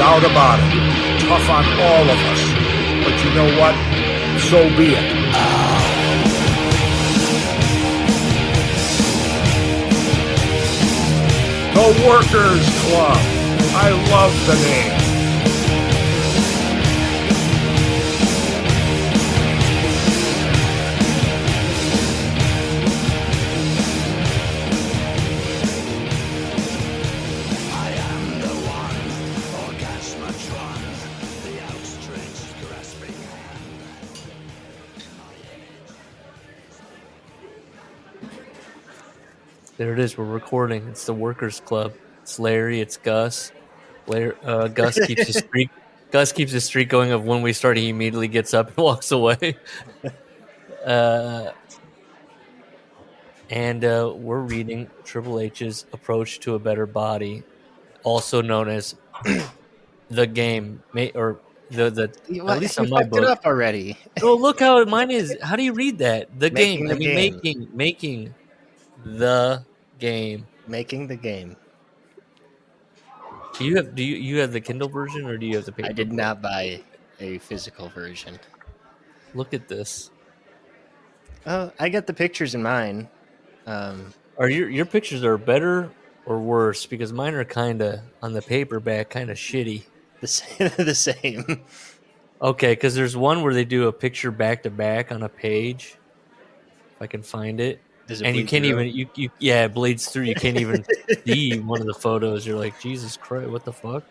doubt about it. Tough on all of us. But you know what? So be it. The Workers Club. I love the name. There it is. We're recording. It's the Workers Club. It's Larry. It's Gus. Gus keeps his streak. Gus keeps his streak going of when we start, he immediately gets up and walks away. And we're reading Triple H's Approach to a Better Body, also known as The Game, or the at least on my book. It up already. Oh, look how mine is. How do you read that? The Making Game. the game. Making the game. Making the game. Do you have the Kindle version or do you have the paper? I did not buy a physical version. Look at this. I got the pictures in mine. Are your pictures are better or worse? Because mine are kind of on the paperback, kind of shitty. The same. Okay, because there's one where they do a picture back to back on a page. If I can find it. And you can't even it bleeds through. You can't even see one of the photos. You're like, Jesus Christ, what the fuck?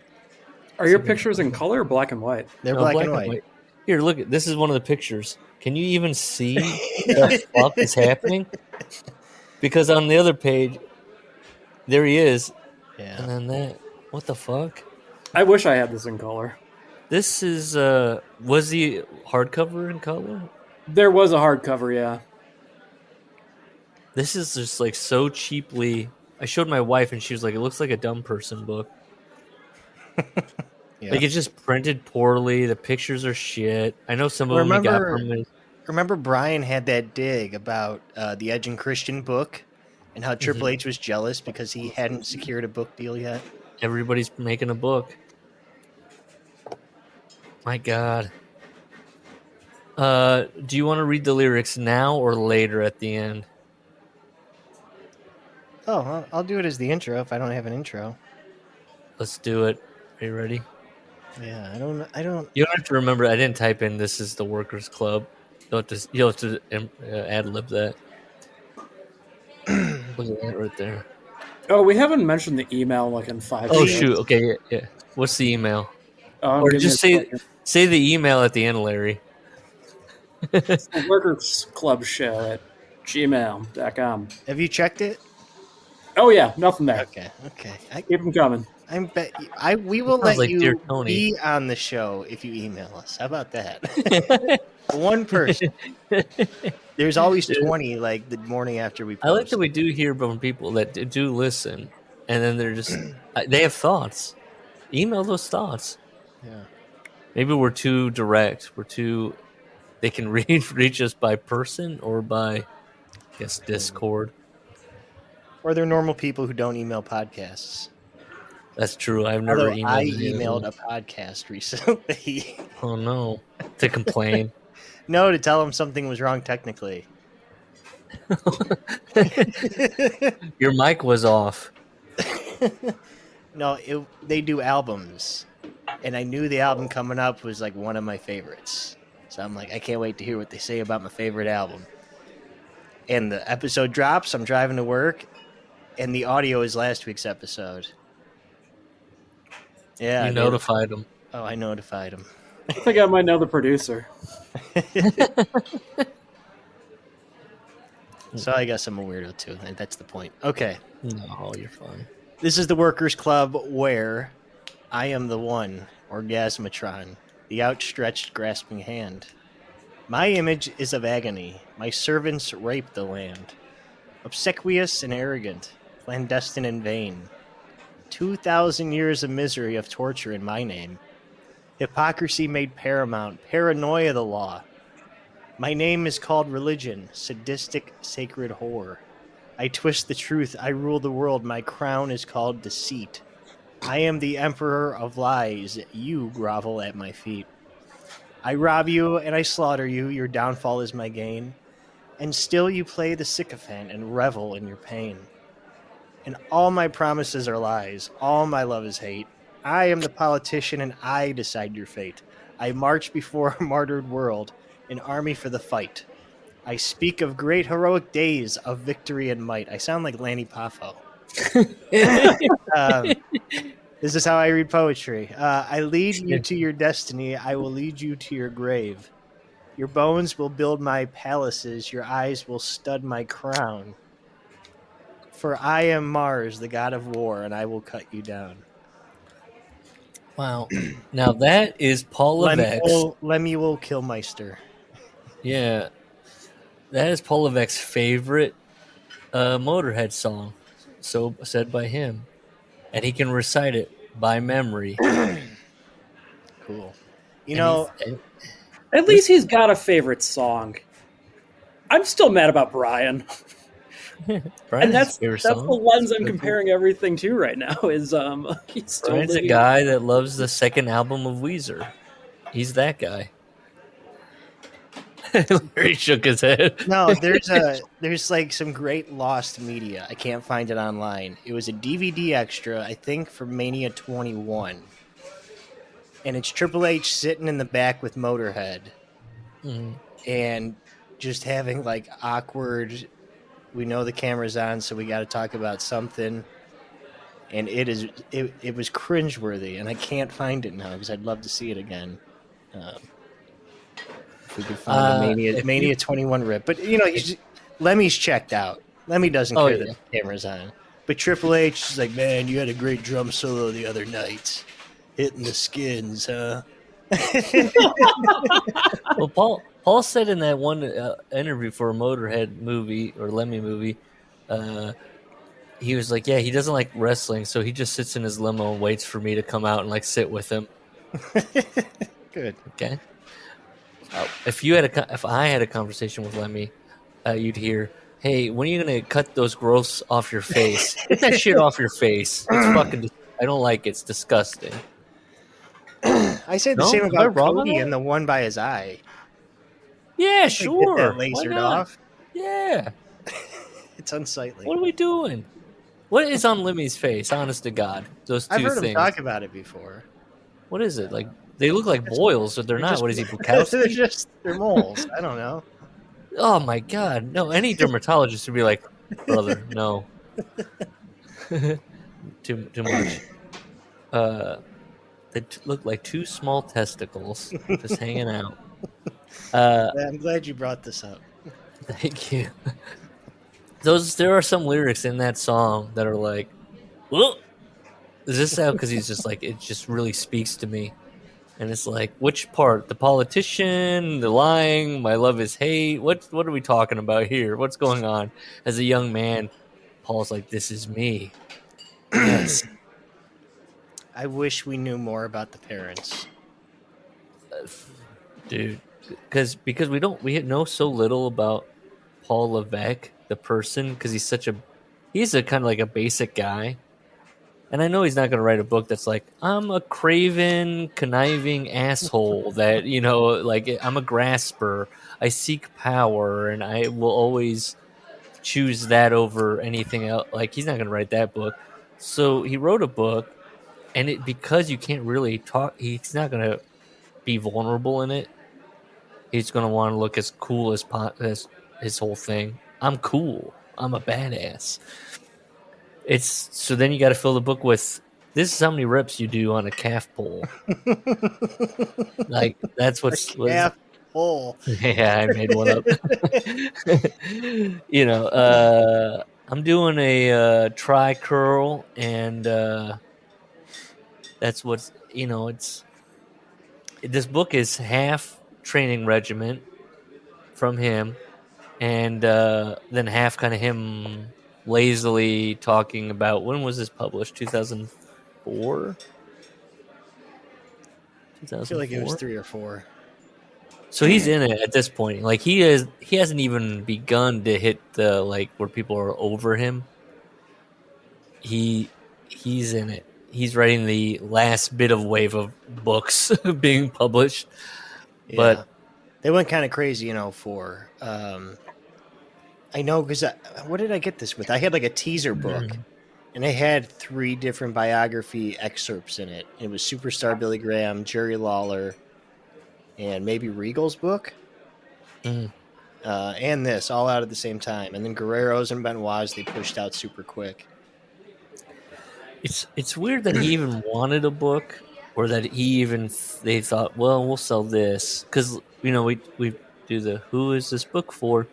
Are your pictures in color or black and white? They're black and white. Here, look. This is one of the pictures. Can you even see what the fuck is happening? Because on the other page, there he is. Yeah. And then that. What the fuck? I wish I had this in color. This is was the hardcover in color? There was a hardcover, yeah. This is just like so cheaply. I showed my wife and she was like, it looks like a dumb person book. Yeah. Like it's just printed poorly. The pictures are shit. I know some of them we got from it. Remember Brian had that dig about the Edge and Christian book and how Triple H was jealous because he hadn't secured a book deal yet? Everybody's making a book. My God. Do you want to read the lyrics now or later at the end? Oh, I'll do it as the intro if I don't have an intro. Let's do it. Are you ready? Yeah, I don't. You don't have to remember. I didn't type in "This is the Workers Club." You'll have to ad lib that. Look at that right there. Oh, we haven't mentioned the email like in 5 Oh minutes. shoot! Okay, yeah. What's the email? Or just say the email at the end, Larry. The Workers Club Show at gmail.com. Have you checked it? Oh yeah, nothing there. Okay. Keep them coming. We will Sounds let like you Dear Tony. be on the show if you email us. How about that? One person. There's always 20, like the morning after we post. I like that we do hear from people that do listen, and then they're just they have thoughts. Email those thoughts. Yeah. Maybe we're too direct. They can reach us by person or by, I guess, Discord. Or they're normal people who don't email podcasts. That's true. I've never Although emailed. I emailed a podcast recently. Oh no! To complain. No, to tell them something was wrong technically. Your mic was off. No, they do albums. And I knew the album coming up was like one of my favorites. So I'm like, I can't wait to hear what they say about my favorite album. And the episode drops, I'm driving to work, and the audio is last week's episode. Yeah. You notified them. Oh, I notified him. I think I might know the producer. So I guess I'm a weirdo too. That's the point. Okay. No, you're fine. This is the Workers Club where I am the one, Orgasmatron, the outstretched grasping hand. My image is of agony. My servants rape the land. Obsequious and arrogant, clandestine and vain. 2,000 years of misery of torture in my name. Hypocrisy made paramount, paranoia the law. My name is called religion, sadistic, sacred whore. I twist the truth, I rule the world, my crown is called deceit. I am the emperor of lies. You grovel at my feet. I rob you and I slaughter you. Your downfall is my gain. And still you play the sycophant and revel in your pain. And all my promises are lies. All my love is hate. I am the politician and I decide your fate. I march before a martyred world, an army for the fight. I speak of great heroic days of victory and might. I sound like Lanny Poffo. This is how I read poetry. I lead you to your destiny. I will lead you to your grave. Your bones will build my palaces. Your eyes will stud my crown. For I am Mars, the god of war, and I will cut you down. Wow. Now that is Paul Levesque. Lemuel Killmeister. Yeah. That is Paul Levesque's favorite Motorhead song. So said by him. And he can recite it by memory. Cool. You know, at least he's got a favorite song. I'm still mad about Brian. And that's the lens I'm comparing everything to right now. Is he's still Brian's a guy that loves the second album of Weezer. He's that guy. Larry shook his head. No, there's like some great lost media. I can't find it online. It was a DVD extra, I think, for Mania 21. And it's Triple H sitting in the back with Motorhead. Mm-hmm. And just having like awkward, we know the camera's on, so we got to talk about something. And it was cringeworthy, and I can't find it now because I'd love to see it again. If we could find the Mania 21 rip. But, you know, Lemmy's checked out. Lemmy doesn't care that the camera's on. But Triple H is like, man, you had a great drum solo the other night. Hitting the skins, huh? Well, Paul said in that one interview for a Motorhead movie or Lemmy movie, he was like, yeah, he doesn't like wrestling, so he just sits in his limo and waits for me to come out and like sit with him. Good. Okay. If I had a conversation with Lemmy, you'd hear, "Hey, when are you gonna cut those growths off your face? Get that shit off your face. It's fucking. I don't like it. It's disgusting." I said the same about Cody and the one by his eye. Yeah, sure. Get that lasered off. Yeah. It's unsightly. What are we doing? What is on Lemmy's face? Honest to God, those two I've heard things. him talk about it before. What is it like? They look like boils, but they're not. What is he, Bukowski? They're moles. I don't know. Oh my God! No, any dermatologist would be like, brother, no, too much. They look like two small testicles just hanging out. I'm glad you brought this up. Thank you. There are some lyrics in that song that are like, "Whoa." Is this out? Because he's just like, it just really speaks to me. And it's like, which part? The politician, the lying, my love is hate. What are we talking about here? What's going on? As a young man, Paul's like, this is me. Yes. I wish we knew more about the parents. Dude. Because we know so little about Paul Levesque, the person, because he's a kind of like a basic guy. And I know he's not going to write a book that's like, I'm a craven, conniving asshole that, you know, like I'm a grasper. I seek power and I will always choose that over anything else. Like, he's not going to write that book. So he wrote a book, and because you can't really talk, he's not going to be vulnerable in it. He's going to want to look as cool as his whole thing. I'm cool. I'm a badass. So then you got to fill the book with, this is how many reps you do on a calf pull. Like, that's what's calf pull. Yeah, I made one up. You know, I'm doing a tri curl, and that's what's, you know, this book is half training regimen from him, and then half kind of him lazily talking about, when was this published? 2004? I feel like it was 3 or 4. So he's in it at this point. Like, he hasn't even begun to hit the, like, where people are over him. He's in it. he's writing the last bit of wave of books being published. Yeah. But they went kind of crazy, for. I know because what did I get this with? I had like a teaser book, and it had 3 different biography excerpts in it. It was Superstar Billy Graham, Jerry Lawler, and maybe Regal's book. And this all out at the same time, and then Guerrero's and Benoit's they pushed out super quick. It's weird that he even wanted a book, or that they thought, well, we'll sell this because we do the who is this book for?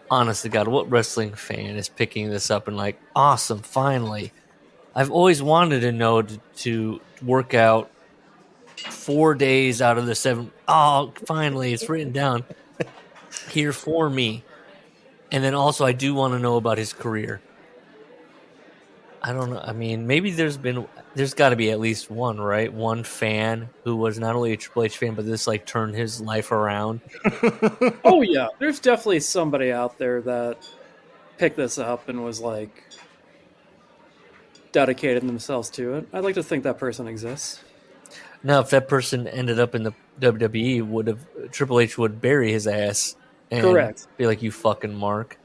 Honest to God, what wrestling fan is picking this up and like, awesome, finally? I've always wanted to know to work out 4 days out of the 7. Oh, finally, it's written down here for me. And then also, I do want to know about his career. I don't know. I mean, maybe there's got to be at least one, right? One fan who was not only a Triple H fan, but this like turned his life around. Oh yeah, there's definitely somebody out there that picked this up and was like dedicated themselves to it. I'd like to think that person exists. Now, if that person ended up in the WWE, Triple H would bury his ass and correct. Be like, you fucking Mark.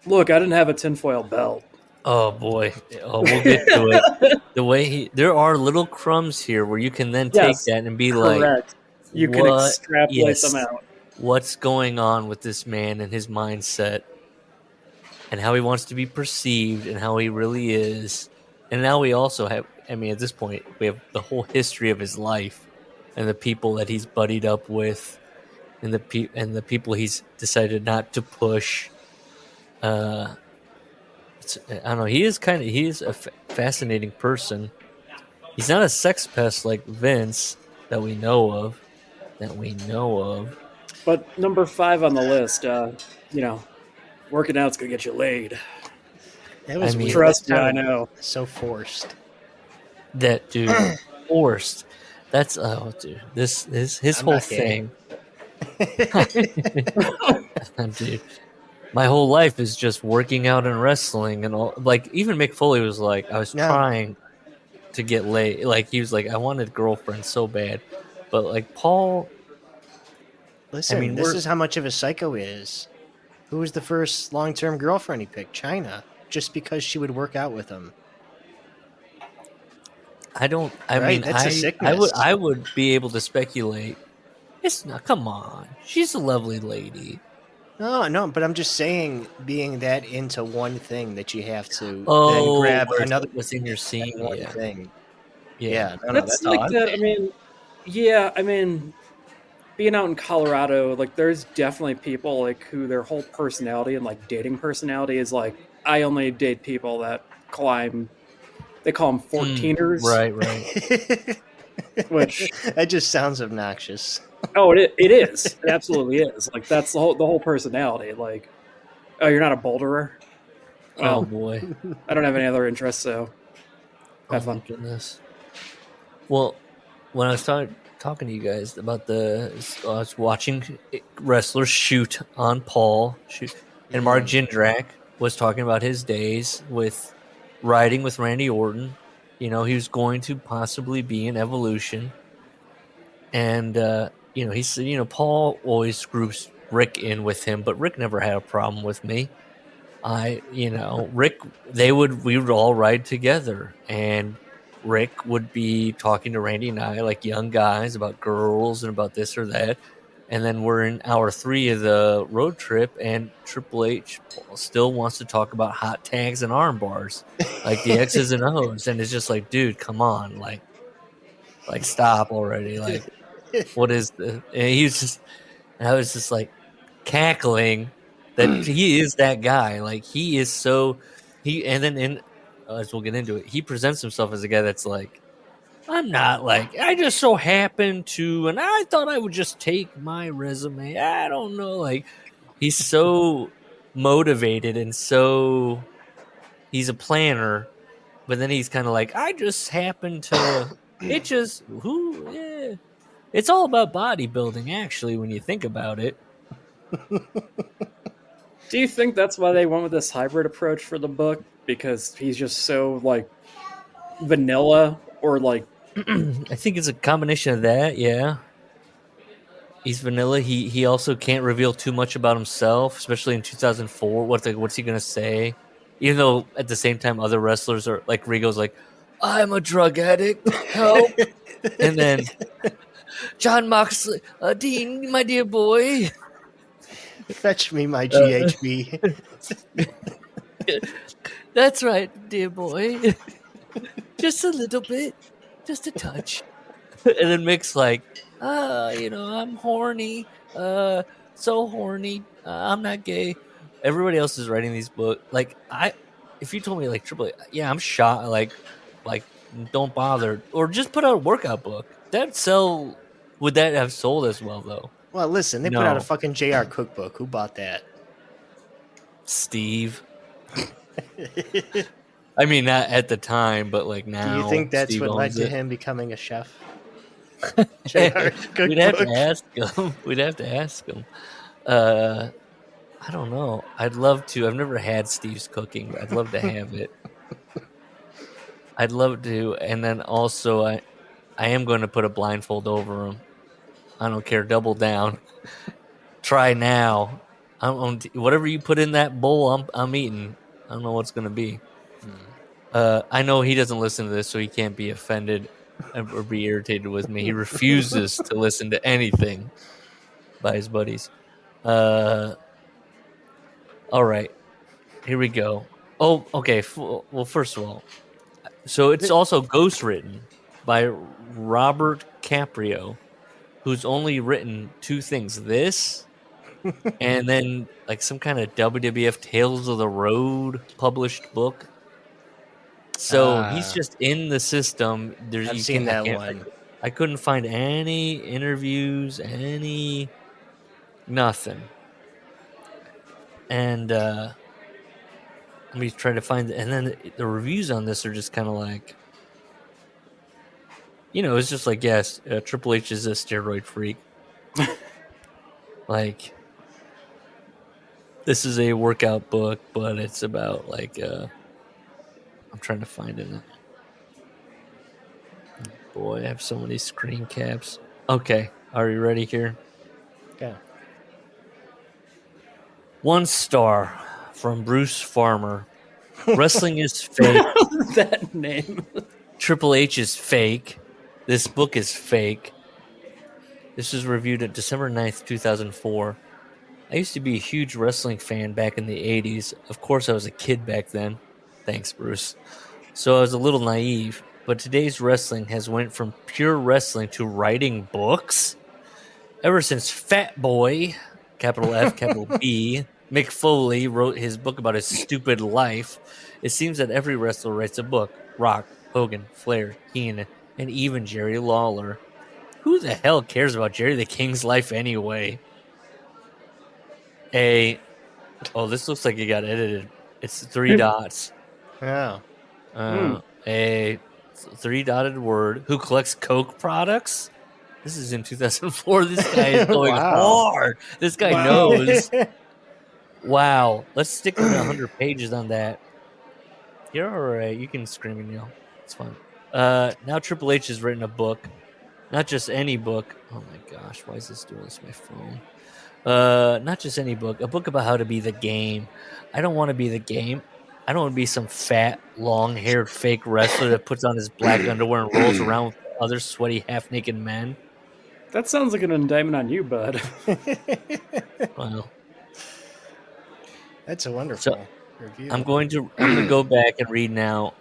Look, I didn't have a tinfoil belt. Oh boy! Oh, we'll get to it. The way there are little crumbs here where you can then take that and be correct. like, you can extrapolate them out. What's going on with this man and his mindset, and how he wants to be perceived, and how he really is. And now we also have. I mean, at this point, we have the whole history of his life, and the people that he's buddied up with, and the people he's decided not to push. I don't know. He is a fascinating person. He's not a sex pest like Vince that we know of. But number 5 on the list, working out's gonna get you laid. That was weird. Trust me, I know. So forced. That dude, forced. That's dude. This is his whole thing. Dude. My whole life is just working out and wrestling and all. Like, even Mick Foley was like, I was trying to get laid. Like, he was like, I wanted a girlfriend so bad. But, like, Paul... Listen, this is how much of a psycho he is. Who was the first long-term girlfriend he picked? China. Just because she would work out with him. That's a sickness. I would be able to speculate. It's not... Come on. She's a lovely lady. No, but I'm just saying, being that into one thing that you have to then grab another within your scene thing. Yeah, that's like that. I mean, being out in Colorado, like there's definitely people like who their whole personality and like dating personality is like, I only date people that climb. They call them 14ers, right. Which that just sounds obnoxious. Oh, it is. It absolutely is. Like that's the whole personality. Like, oh, you're not a boulderer. Well, oh boy, I don't have any other interests, so have fun. Goodness. Well, when I was talking to you guys about I was watching wrestlers shoot on Paul, and Mark Jindrak was talking about his days with riding with Randy Orton. He was going to possibly be in Evolution, and. He said, Paul always groups Rick in with him, but Rick never had a problem with me. Rick, we would all ride together, and Rick would be talking to Randy and I like young guys about girls and about this or that. And then we're in hour 3 of the road trip, and Triple H still wants to talk about hot tags and arm bars, like the X's and O's. And it's just like, dude, come on, like stop already, like. What is the? And I was just like cackling that he is that guy. Like he is so and then as we'll get into it, he presents himself as a guy that's like, I'm not like, I just so happened to, and I thought I would just take my resume. I don't know. Like he's so motivated and so he's a planner, but then he's kind of like, I just happened to. It just yeah. It's all about bodybuilding, actually, when you think about it. Do you think that's why they went with this hybrid approach for the book? Because he's just so, like, vanilla or like? I think it's a combination of that. Yeah, he's vanilla. He also can't reveal too much about himself, especially in 2004. What's he gonna say? Even though at the same time other wrestlers are like Rigo's like, I'm a drug addict, help, and then John Moxley, Dean, my dear boy, fetch me my GHB. That's right, dear boy. Just a little bit, just a touch. And then Mick's like, I'm horny, so horny. I'm not gay. Everybody else is writing these books. Like if you told me like Triple H, yeah, I'm shocked. Like don't bother, or just put out a workout book. That'd sell. Would that have sold as well though? Well, listen, they put out a fucking JR cookbook. Who bought that? Steve. I mean, not at the time, but like now. Do you think that's Steve what led to him becoming a chef? We'd have to ask him. We'd have to ask him. I don't know. I'd love to. I've never had Steve's cooking. I'd love to have it. I'd love to. And then also, I am going to put a blindfold over him. I don't care. Double down. Try now. Whatever you put in that bowl, I'm eating. I don't know what's going to be. I know he doesn't listen to this, so he can't be offended or be irritated with me. He refuses to listen to anything by his buddies. All right, here we go. Oh, okay. Well, first of all, so it's also ghostwritten by Robert Caprio, who's only written two things: this, and then like some kind of WWF Tales of the Road published book. So he's just in the system. I've seen that one. I couldn't find any interviews, nothing. And let me try to find. And then the reviews on this are just kind of like, it's just like, yes, Triple H is a steroid freak. Like, this is a workout book, but it's about like. I'm trying to find it. Boy, I have so many screen caps. Okay, are you ready here? Yeah. 1 star from Bruce Farmer. Wrestling is fake. That name. Triple H is fake. This book is fake. This was reviewed at December 9th, 2004. I used to be a huge wrestling fan back in the 80s. Of course, I was a kid back then. Thanks, Bruce. So I was a little naive, but today's wrestling has went from pure wrestling to writing books. Ever since Fat Boy, capital F, capital B, Mick Foley wrote his book about his stupid life, it seems that every wrestler writes a book. Rock, Hogan, Flair, Heenan, and even Jerry Lawler. Who the hell cares about Jerry the King's life anyway? This looks like it got edited. It's 3 dots. Yeah. A 3-dotted word. Who collects Coke products? This is in 2004. This guy is going hard. This guy knows. Wow. Let's stick with 100 pages on that. You're all right. You can scream and yell. It's fine. Now Triple H has written a book. Not just any book. Oh my gosh. Why is this doing this on my phone? Not just any book. A book about how to be the game. I don't want to be the game. I don't want to be some fat, long-haired fake wrestler that puts on his black underwear and rolls around with other sweaty, half-naked men. That sounds like an indictment on you, bud. Wow. That's a wonderful review. I'm going to go back and read now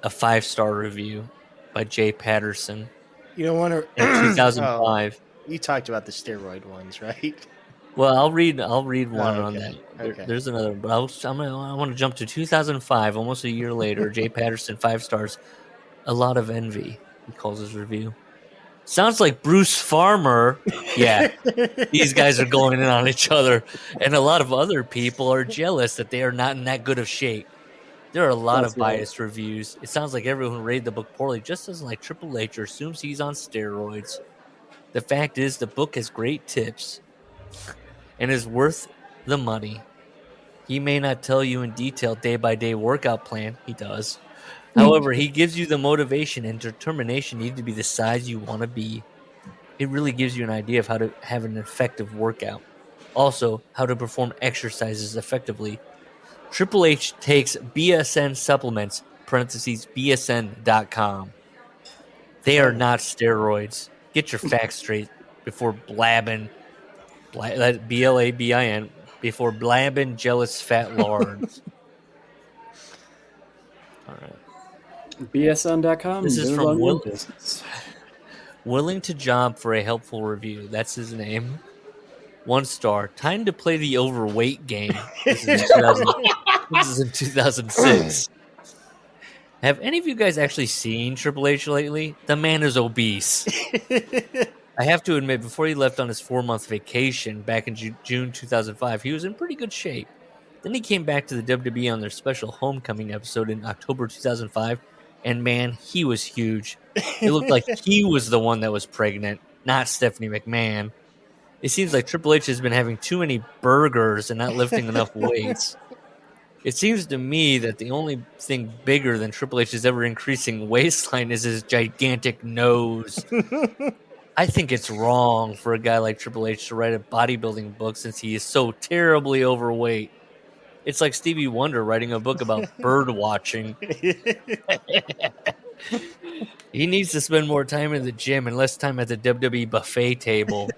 a 5-star review by Jay Patterson. You don't want to in 2005. You talked about the steroid ones, right? Well, I'll read one on that. Okay. There's another, but I want to jump to 2005, almost a year later. Jay Patterson, 5 stars. A lot of envy, he calls his review. Sounds like Bruce Farmer. Yeah, these guys are going in on each other, and a lot of other people are jealous that they are not in that good of shape. There are a lot of biased reviews. It sounds like everyone who rated the book poorly just doesn't like Triple H or assumes he's on steroids. The fact is, the book has great tips and is worth the money. He may not tell you in detail day-by-day workout plan. He does. However, he gives you the motivation and determination needed to be the size you want to be. It really gives you an idea of how to have an effective workout. Also, how to perform exercises effectively. Triple H takes BSN supplements, parentheses, BSN.com. They are not steroids. Get your facts straight before blabbing, BLABIN, before blabbing jealous fat lards. All right. BSN.com. This is from Willing to Job for a helpful review. That's his name. 1 star. Time to play the overweight game. This is in 2006. Have any of you guys actually seen Triple H lately? The man is obese. I have to admit, before he left on his 4-month vacation back in June 2005, he was in pretty good shape. Then he came back to the WWE on their special homecoming episode in October 2005, and man, he was huge. It looked like he was the one that was pregnant, not Stephanie McMahon. It seems like Triple H has been having too many burgers and not lifting enough weights. It seems to me that the only thing bigger than Triple H's ever increasing waistline is his gigantic nose. I think it's wrong for a guy like Triple H to write a bodybuilding book since he is so terribly overweight. It's like Stevie Wonder writing a book about bird watching. He needs to spend more time in the gym and less time at the WWE buffet table.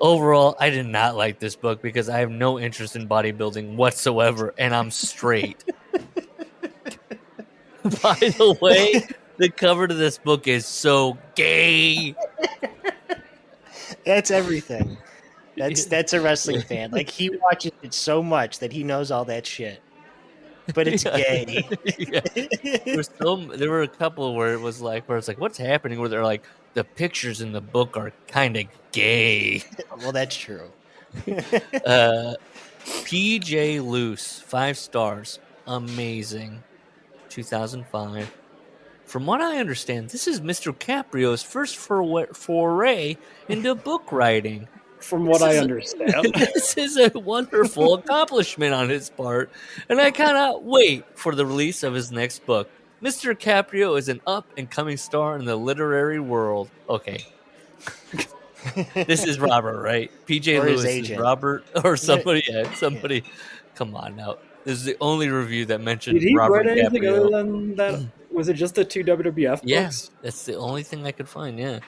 Overall, I did not like this book because I have no interest in bodybuilding whatsoever, and I'm straight. By the way, the cover to this book is so gay. That's everything. That's a wrestling fan. Like, he watches it so much that he knows all that shit. But it's gay. There were a couple where it's like, what's happening? Where they're like, the pictures in the book are kind of gay. Well, that's true. PJ Loose, 5 stars. Amazing. 2005. From what I understand, this is Mr. Caprio's first foray into book writing. From what I understand. This is a wonderful accomplishment on his part, and I cannot wait for the release of his next book. Mr. Caprio is an up-and-coming star in the literary world. Okay. This is Robert, right? PJ Lewis is Robert, or somebody. Yeah, somebody. Come on now. This is the only review that mentioned Did he Robert write anything Caprio. other than that? Was it just the 2 WWF books? Yeah, that's the only thing I could find, yeah.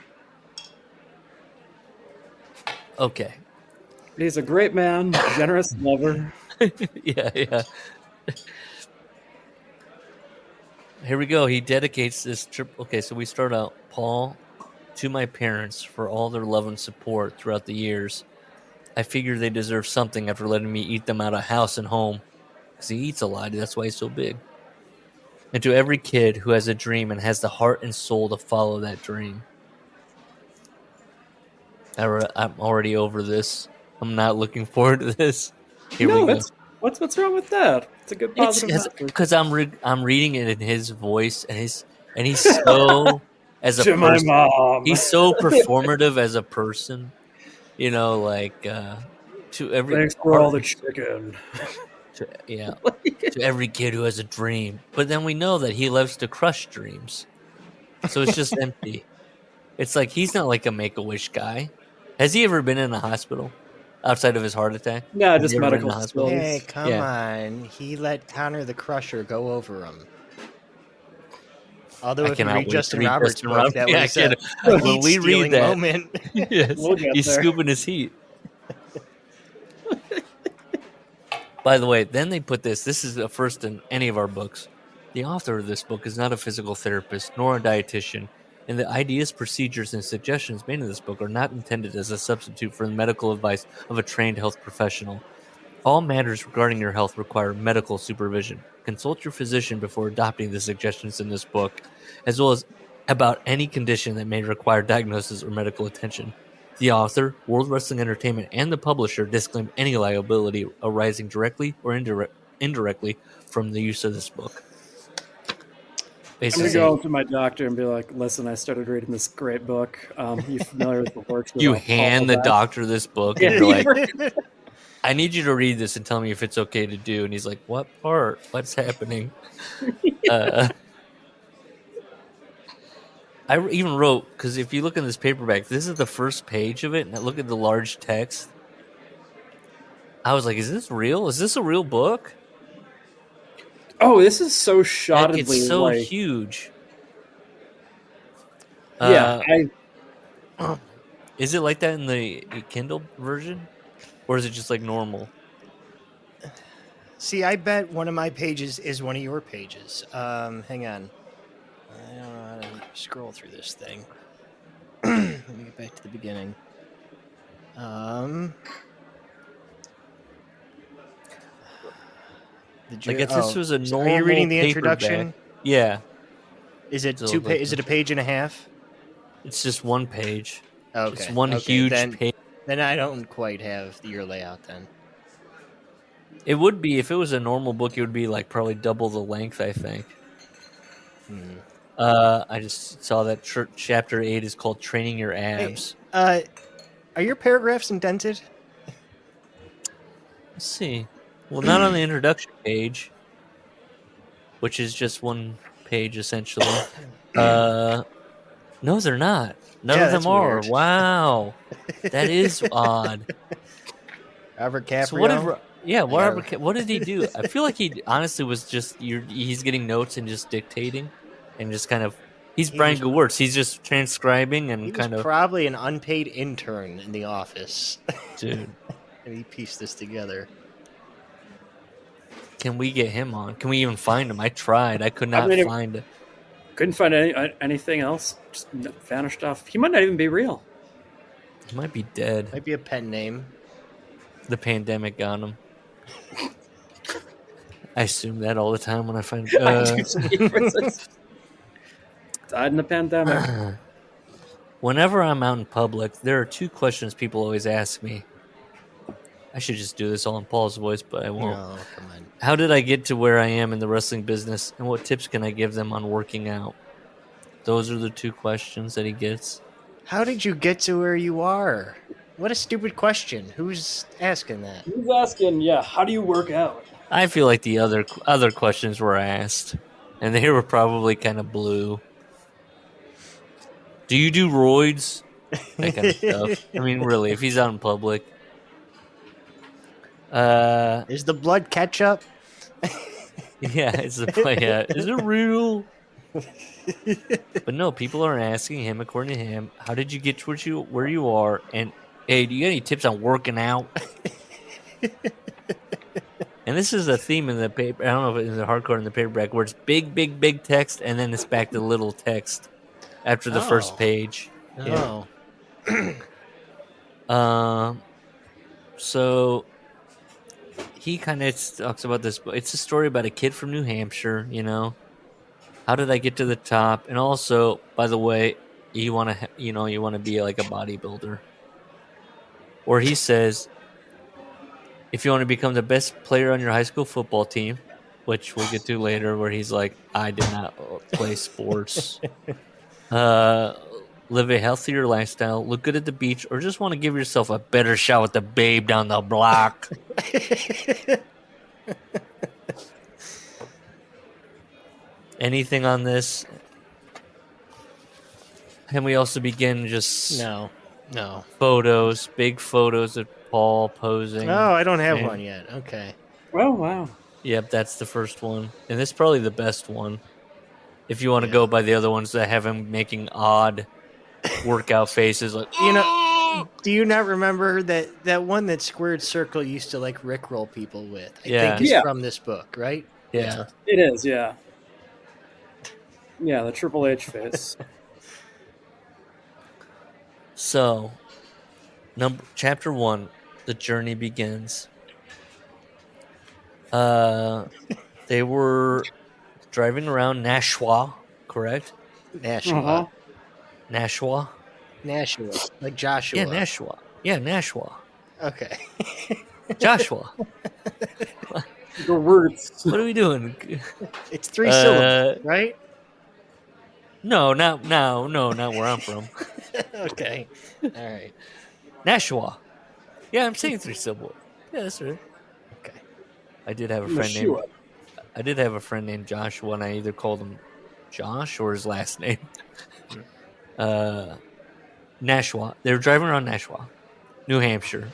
Okay. He's a great man, generous lover. Yeah. Here we go. He dedicates this trip. Okay, so we start out, Paul, to my parents for all their love and support throughout the years. I figure they deserve something after letting me eat them out of house and home. Because he eats a lot. That's why he's so big. And to every kid who has a dream and has the heart and soul to follow that dream. I'm already over this. I'm not looking forward to this. Here we go. What's wrong with that? It's a good positive. Because I'm reading it in his voice, and he's so as a to person, my mom. He's so performative as a person. You know, like to every thanks for all the chicken. To every kid who has a dream. But then we know that he loves to crush dreams, so it's just empty. It's like he's not like a Make-A-Wish guy. Has he ever been in a hospital outside of his heart attack? Yeah, just medical hospital. Hey, come on. He let Connor the Crusher go over him. Although if you read Justin Roberts' book, that was when we read that moment. Yes, he's scooping his heat. By the way, then they put this. This is the first in any of our books. The author of this book is not a physical therapist nor a dietitian, and the ideas, procedures, and suggestions made in this book are not intended as a substitute for the medical advice of a trained health professional. All matters regarding your health require medical supervision. Consult your physician before adopting the suggestions in this book, as well as about any condition that may require diagnosis or medical attention. The author, World Wrestling Entertainment, and the publisher disclaim any liability arising directly or indirectly from the use of this book. Basically, I'm going to go to my doctor and be like, listen, I started reading this great book. You familiar with the works? You hand the doctor this book and you're like, I need you to read this and tell me if it's okay to do. And he's like, what part? What's happening? I even wrote, because if you look in this paperback, this is the first page of it, and I look at the large text. I was like, is this real? Is this a real book? Oh, this is so shoddily It's so huge. Yeah, Is it like that in the Kindle version? Or is it just like normal? See, I bet one of my pages is one of your pages. Hang on. I don't know how to scroll through this thing. Let me get back to the beginning. Like if this was a normal are you reading the paperback, introduction? Yeah. Is it is it a page and a half? It's just one page. Okay. It's one huge page. Then I don't quite have your layout then. It would be, if it was a normal book, it would be like probably double the length, I think. I just saw that chapter 8 is called Training Your Abs. Hey, are your paragraphs indented? Let's see. Well, not on the introduction page, which is just one page essentially. No, they're not. None of them are. Weird. Wow. That is odd. Robert Caprio? So what did he do? I feel like he honestly was just, he's getting notes and just dictating and just kind of, he's Brian Gewirtz. He's just transcribing and kind of. Probably an unpaid intern in the office. Dude. And he pieced this together. Can we get him on? Can we even find him? I tried. I could not find it. Couldn't find anything else. Just vanished off. He might not even be real. He might be dead. Might be a pen name. The pandemic got him. I assume that all the time when I find. Died in the pandemic. Whenever I'm out in public, there are two questions people always ask me. I should just do this all in Paul's voice, but I won't. No, come on. How did I get to where I am in the wrestling business, and what tips can I give them on working out? Those are the two questions that he gets. How did you get to where you are? What a stupid question. Who's asking that? Who's asking, how do you work out? I feel like the other questions were asked, and they were probably kind of blue. Do you do roids? That kind of stuff. I mean, really, if he's out in public. Is the blood ketchup? Yeah, is it real? But no, people are asking him, according to him, how did you get to where you are? And hey, do you got any tips on working out? And this is a theme in the paper. I don't know if it's in the hardcover in the paperback, where it's big, big, big text, and then it's back to little text after the first page. Oh. Yeah. So he kind of talks about this. It's a story about a kid from New Hampshire, How did I get to the top? And also, by the way, you want to be like a bodybuilder. Or he says, if you want to become the best player on your high school football team, which we'll get to later, where he's like, I did not play sports. Live a healthier lifestyle, look good at the beach, or just want to give yourself a better shot with the babe down the block. Anything on this? Can we also begin just No. Photos, big photos of Paul posing. Oh, I don't have one yet. Okay. Oh, wow. Yep, that's the first one. And this is probably the best one. If you want to go by the other ones that have him making odd workout faces, like, do you not remember that one that Squared Circle used to like rickroll people with? I think it's from this book, right? Yeah. It is, yeah. Yeah, the Triple H face. So, chapter 1, the journey begins. They were driving around Nashua, correct? Nashua. Uh-huh. Nashua, like Joshua. Yeah, Nashua. Yeah, Nashua. Okay. Joshua. The words. What are we doing? It's 3 syllables, right? No, not where I'm from. Okay. All right. Nashua. Yeah, I'm saying 3 syllables. Yeah, that's right. Okay. I did have a friend named Joshua, and I either called him Josh or his last name. Nashua. They were driving around Nashua, New Hampshire,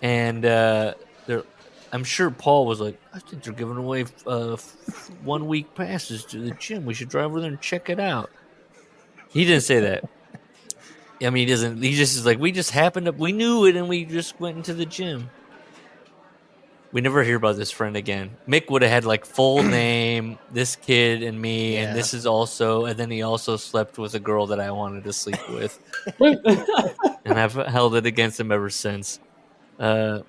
and I'm sure Paul was like, I think they're giving away 1 week passes to the gym. We should drive over there and check it out. He didn't say that. I mean, he doesn't. He just is like, we just happened to, we knew it, and we just went into the gym. We never hear about this friend again. Mick would have had like full name, this kid and me, and this is also, and then he also slept with a girl that I wanted to sleep with, and I've held it against him ever since. The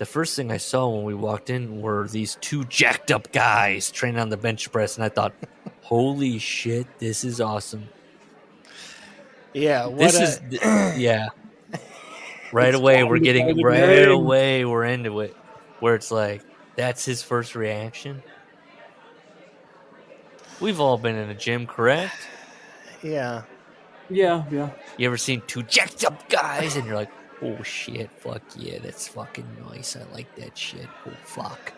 first thing I saw when we walked in were these two jacked up guys training on the bench press, and I thought, holy shit, this is awesome. Yeah, Right away, we're into it. Where it's like, that's his first reaction. We've all been in a gym, correct? Yeah. Yeah. You ever seen two jacked up guys and you're like, oh shit, fuck yeah, that's fucking nice. I like that shit. Oh fuck.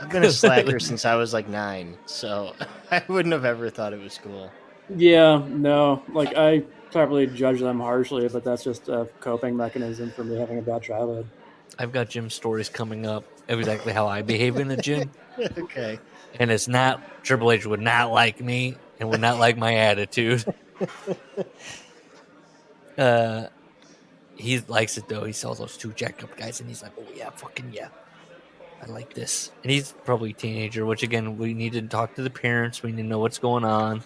I've been a slacker since I was like 9, so I wouldn't have ever thought it was cool. Yeah, no. Like, I probably judge them harshly, but that's just a coping mechanism for me having a bad childhood. I've got gym stories coming up, exactly how I behave in the gym. Okay. And it's not, Triple H would not like me and would not like my attitude. He likes it though. He saw those two jacked up guys and he's like, oh yeah, fucking yeah. I like this. And he's probably a teenager, which again, we need to talk to the parents. We need to know what's going on.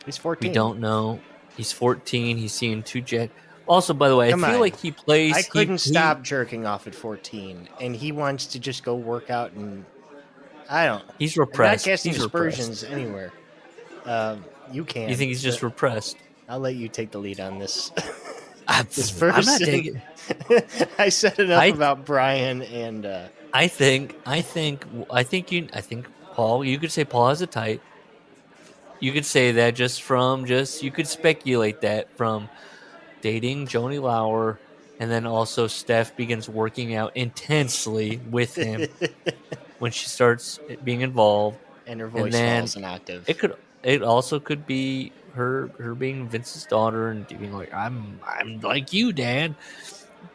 He's 14. We don't know. He's 14. He's seeing two jacked. Also, by the way, I feel like he plays. I couldn't stop jerking off at 14, and he wants to just go work out, and I don't. He's repressed. I'm not casting he's aspersions repressed. Anywhere. You can. You think he's just repressed? I'll let you take the lead on this. This person. I'm not taking. I said enough about Brian and. I think Paul. You could say Paul has a type. You could say that you could speculate that from dating Joni Lauer, and then also Steph begins working out intensely with him when she starts being involved, and her voice falls an octave. It also could be her being Vince's daughter and being like, I'm like you, Dad.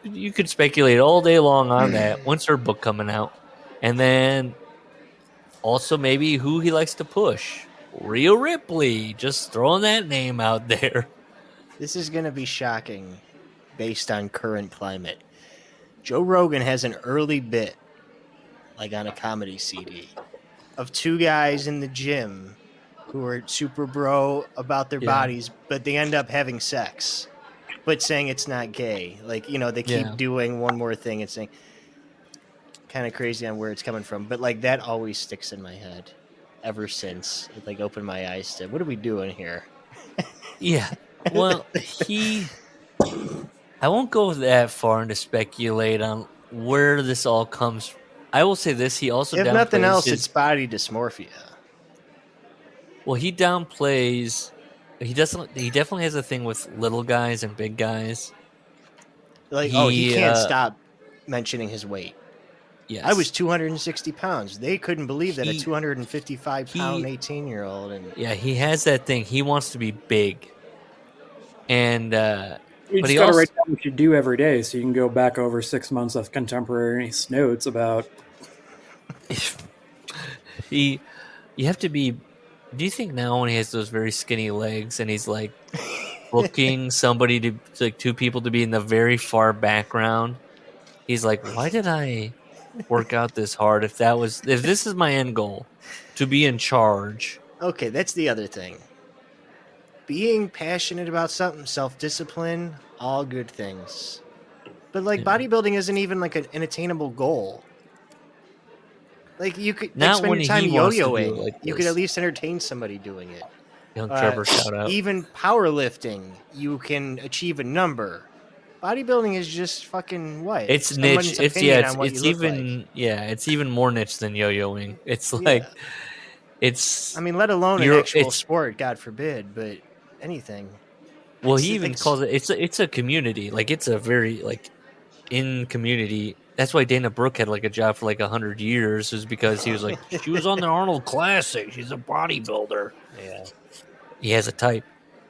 You could speculate all day long on that. When's her book coming out? And then also maybe who he likes to push. Rhea Ripley, just throwing that name out there. This is going to be shocking based on current climate. Joe Rogan has an early bit, like on a comedy CD, of two guys in the gym who are super bro about their bodies, but they end up having sex, but saying it's not gay. Like, you know, they keep doing one more thing and saying, kind of crazy on where it's coming from. But like that always sticks in my head ever since it like opened my eyes to, what are we doing here? Yeah. Well, I won't go that far into speculate on where this all comes from. I will say this, he also if nothing else, it's body dysmorphia. Well, he downplays, he definitely has a thing with little guys and big guys. Like, he can't stop mentioning his weight. Yes. I was 260 pounds. They couldn't believe that a 255-pound 18-year-old. And yeah, he has that thing. He wants to be big. And you just got to write down what you do every day, so you can go back over 6 months of contemporary notes about. You have to be. Do you think now when he has those very skinny legs and he's like booking somebody to like two people to be in the very far background, he's like, why did I work out this hard if this is my end goal, to be in charge? Okay, that's the other thing. Being passionate about something, self-discipline, all good things. But like bodybuilding isn't even like an attainable goal. Like you could spend your time yo-yoing. Like you could at least entertain somebody doing it. Young Trevor, shout out. Even powerlifting, you can achieve a number. Bodybuilding is just fucking what? It's niche. It's even more niche than yo-yoing. It's like it's. I mean, let alone an actual sport, God forbid, but anything. Well, he even calls it. It's a community. Like it's a very like in community. That's why Dana Brooke had like a job for like 100 years, is because he was like, she was on the Arnold Classic. She's a bodybuilder. Yeah. He has a type.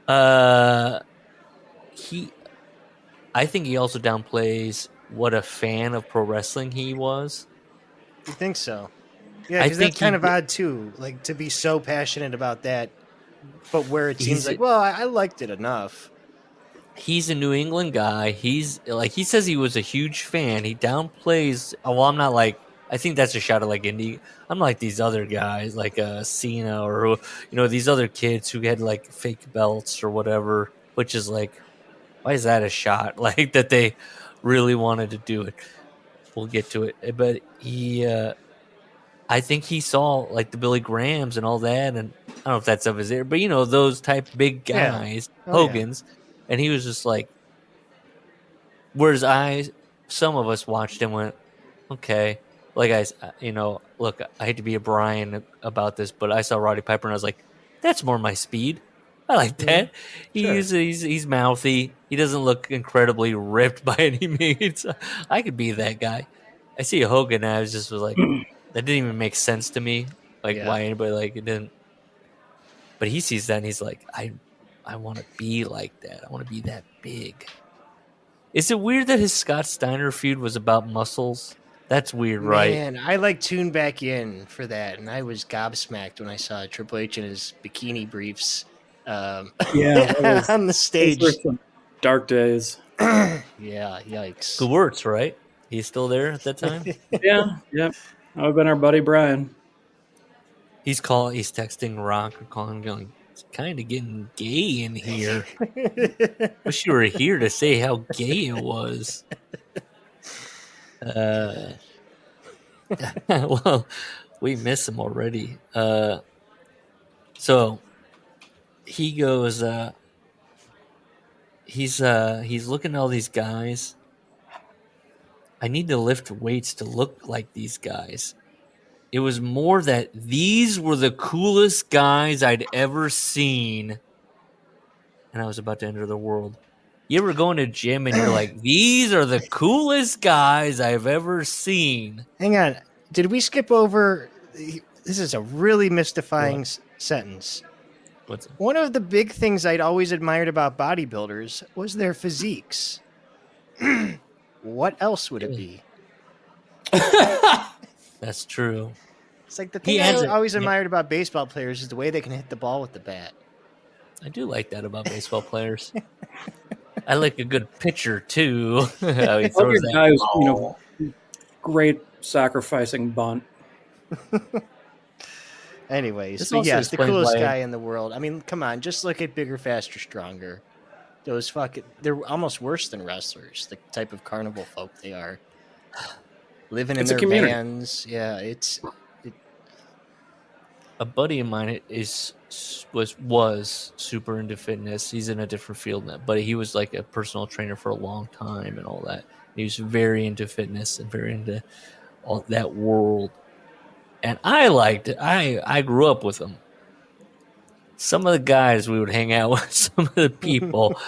I think he also downplays what a fan of pro wrestling he was. You think so? Yeah, I because that's think kind of odd too. Like to be so passionate about that, but where it seems like, well, I liked it enough. He's a New England guy. He's like, he says he was a huge fan. He downplays. Oh, well, I'm not like. I think that's a shot at like indie. I'm like these other guys, like Cena or these other kids who had like fake belts or whatever. Which is like, why is that a shot? Like that they really wanted to do it. We'll get to it, but I think he saw like the Billy Grahams and all that, and I don't know if that's of his ear, but those type big guys, Hogan's, and he was just like. Whereas some of us watched and went, okay, like guys, look, I hate to be a Brian about this, but I saw Roddy Piper and I was like, that's more my speed. I like that. He's mouthy. He doesn't look incredibly ripped by any means. I could be that guy. I see a Hogan and I was like, that didn't even make sense to me. Like why anybody like it didn't. But he sees that and he's like, I want to be like that. I want to be that big. Is it weird that his Scott Steiner feud was about muscles? That's weird, right? Man, I like tuned back in for that, and I was gobsmacked when I saw Triple H in his bikini briefs. On the stage. Those were some dark days. Yeah, yikes. Good words, right? He's still there at that time? Yeah. That would have been our buddy Brian. He's texting Rock or calling, going, it's kind of getting gay in here. Wish you were here to say how gay it was. Well, we miss him already. So he goes, he's looking at all these guys. I need to lift weights to look like these guys. It was more that these were the coolest guys I'd ever seen. And I was about to enter the world. You ever go in a gym and you're like, these are the coolest guys I've ever seen? Hang on. Did we skip over? This is a really mystifying sentence. What's it? One of the big things I'd always admired about bodybuilders was their physiques. What else would it be? That's true. It's like the thing I always admired about baseball players is the way they can hit the ball with the bat. I do like that about baseball players. I like a good pitcher too. How he throws that guys, ball. Great sacrificing bunt. Anyways, so yes, the coolest guy in the world. I mean, come on, just look at Bigger, Faster, Stronger. They're almost worse than wrestlers. The type of carnival folk they are, living in their vans. Yeah, A buddy of mine was super into fitness. He's in a different field now, but he was like a personal trainer for a long time and all that. He was very into fitness and very into all that world. And I liked it. I grew up with him. Some of the guys we would hang out with, some of the people,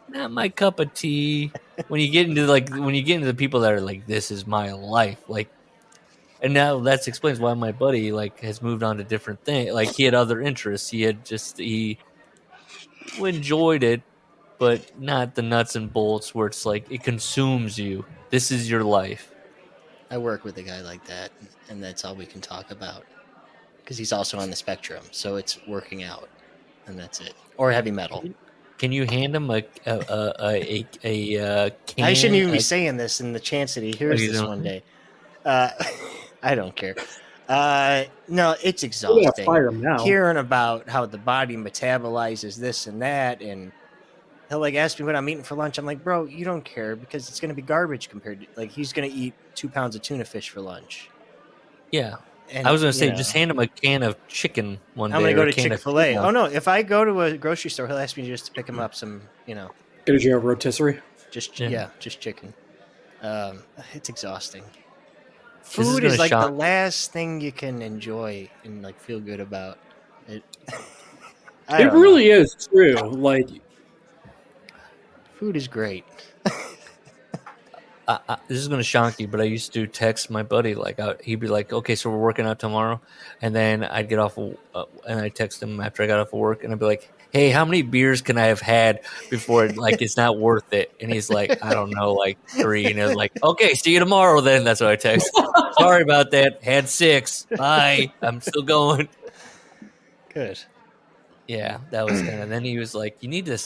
not my cup of tea. When you get into the people that are like, this is my life, like. And now that explains why my buddy has moved on to different things. Like he had other interests. He enjoyed it, but not the nuts and bolts where it's like it consumes you. This is your life. I work with a guy like that, and that's all we can talk about. Because he's also on the spectrum, so it's working out, and that's it. Or heavy metal. Can you hand him a can? I shouldn't even be saying this in the chance that he hears this one day. I don't care. No, it's exhausting. Fire him now. Hearing about how the body metabolizes this and that, and he'll ask me what I'm eating for lunch. I'm like, bro, you don't care because it's going to be garbage compared to he's going to eat 2 pounds of tuna fish for lunch. Yeah. And, I was going to say, just hand him a can of chicken one day. I'm going to go to Chick-fil-A. Oh, no. If I go to a grocery store, he'll ask me just to pick him up some, Did you have rotisserie? Just chicken. It's exhausting. Food is the last thing you can enjoy and feel good about. It really is true. Food is great. this is going to shock you, but I used to text my buddy he'd be like, "Okay, so we're working out tomorrow," and then I'd get off, and I text him after I got off of work, and I'd be like, "Hey, how many beers can I have had before it's not worth it?" And he's like, "I don't know, like 3." And I was like, "Okay, see you tomorrow then." That's what I text. Sorry about that. Had 6. Bye. I'm still going. Good. Yeah, that was kind of. Then he was like, "You need to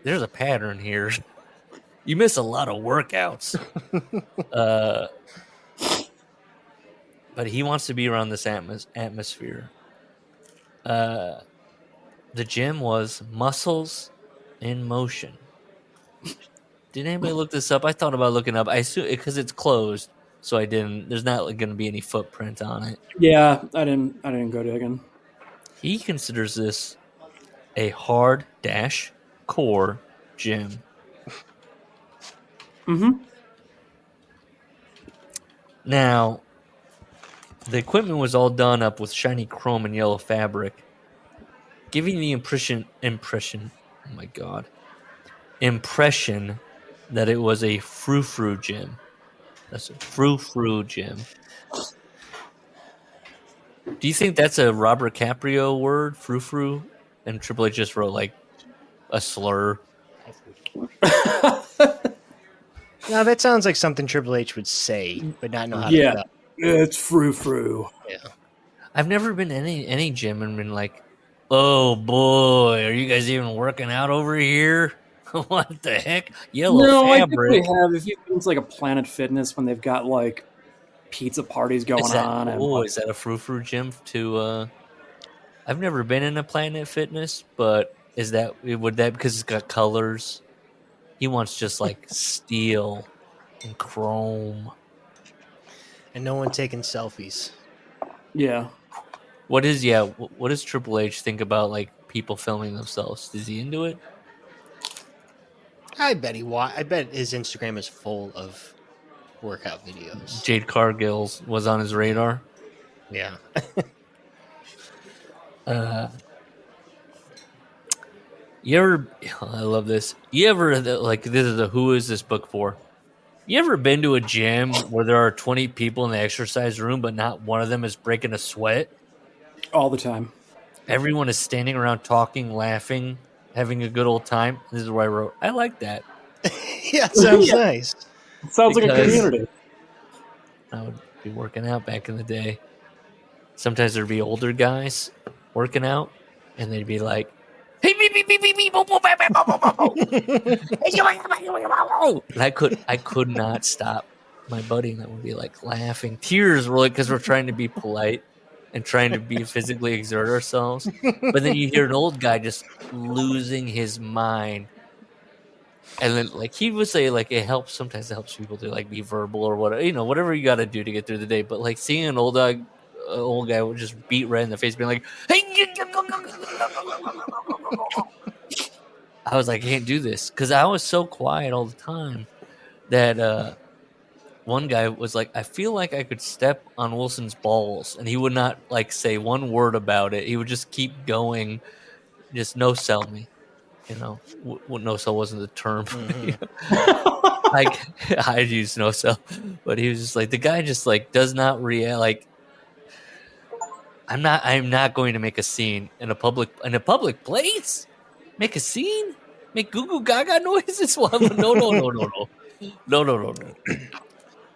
there's a pattern here." You miss a lot of workouts. But he wants to be around this atmosphere. The gym was Muscles in Motion. Did anybody look this up? I thought about looking up. I assume because it's closed, so I didn't. There's not going to be any footprint on it. Yeah, I didn't go digging. He considers this a hard-core gym. Mm-hmm. Now, the equipment was all done up with shiny chrome and yellow fabric, giving the impression. Oh my god! Impression that it was a frou-frou gym. That's a frou-frou gym. Do you think that's a Robert Caprio word, frou-frou? And Triple H just wrote like a slur. No, that sounds like something Triple H would say, but not know how to spell. It's frou-frou. Yeah. I've never been to any gym and been like, "Oh boy, are you guys even working out over here?" What the heck? Yellow fabric. I think they have. If you've been to like a Planet Fitness when they've got like pizza parties going on. Is that a frou-frou gym to I've never been in a Planet Fitness, but would that because it's got colors? He wants just like steel and chrome. And no one taking selfies. Yeah. What does Triple H think about like people filming themselves? Is he into it? I bet I bet his Instagram is full of workout videos. Jade Cargill's was on his radar. Yeah. I love this. You ever like this is a who is this book for? You ever been to a gym where there are 20 people in the exercise room, but not one of them is breaking a sweat? All the time. Everyone is standing around talking, laughing, having a good old time. This is where I wrote, I like that. Yeah, it sounds nice. It sounds like a community. I would be working out back in the day. Sometimes there'd be older guys working out, and they'd be like, "Hey, beep, beep, beep, beep, beep, boop, boop, boop, boop, boop." And I could not stop my buddy, and I would be like laughing. Tears were like because we're trying to be polite and trying to be physically exert ourselves. But then you hear an old guy just losing his mind. And then, like he would say, like it helps. Sometimes it helps people to like be verbal or whatever, whatever you got to do to get through the day. But like seeing an old guy would just beat red in the face, being like, "Hey!" I was like, I can't do this because I was so quiet all the time that one guy was like, I feel like I could step on Wilson's balls, and he would not like say one word about it. He would just keep going, just no sell me. No sell wasn't the term. Mm-hmm. Like I'd use no sell, but he was just like the guy just like does not react. Like I'm not going to make a scene in a public place. Make a scene, make goo goo gaga noises. No.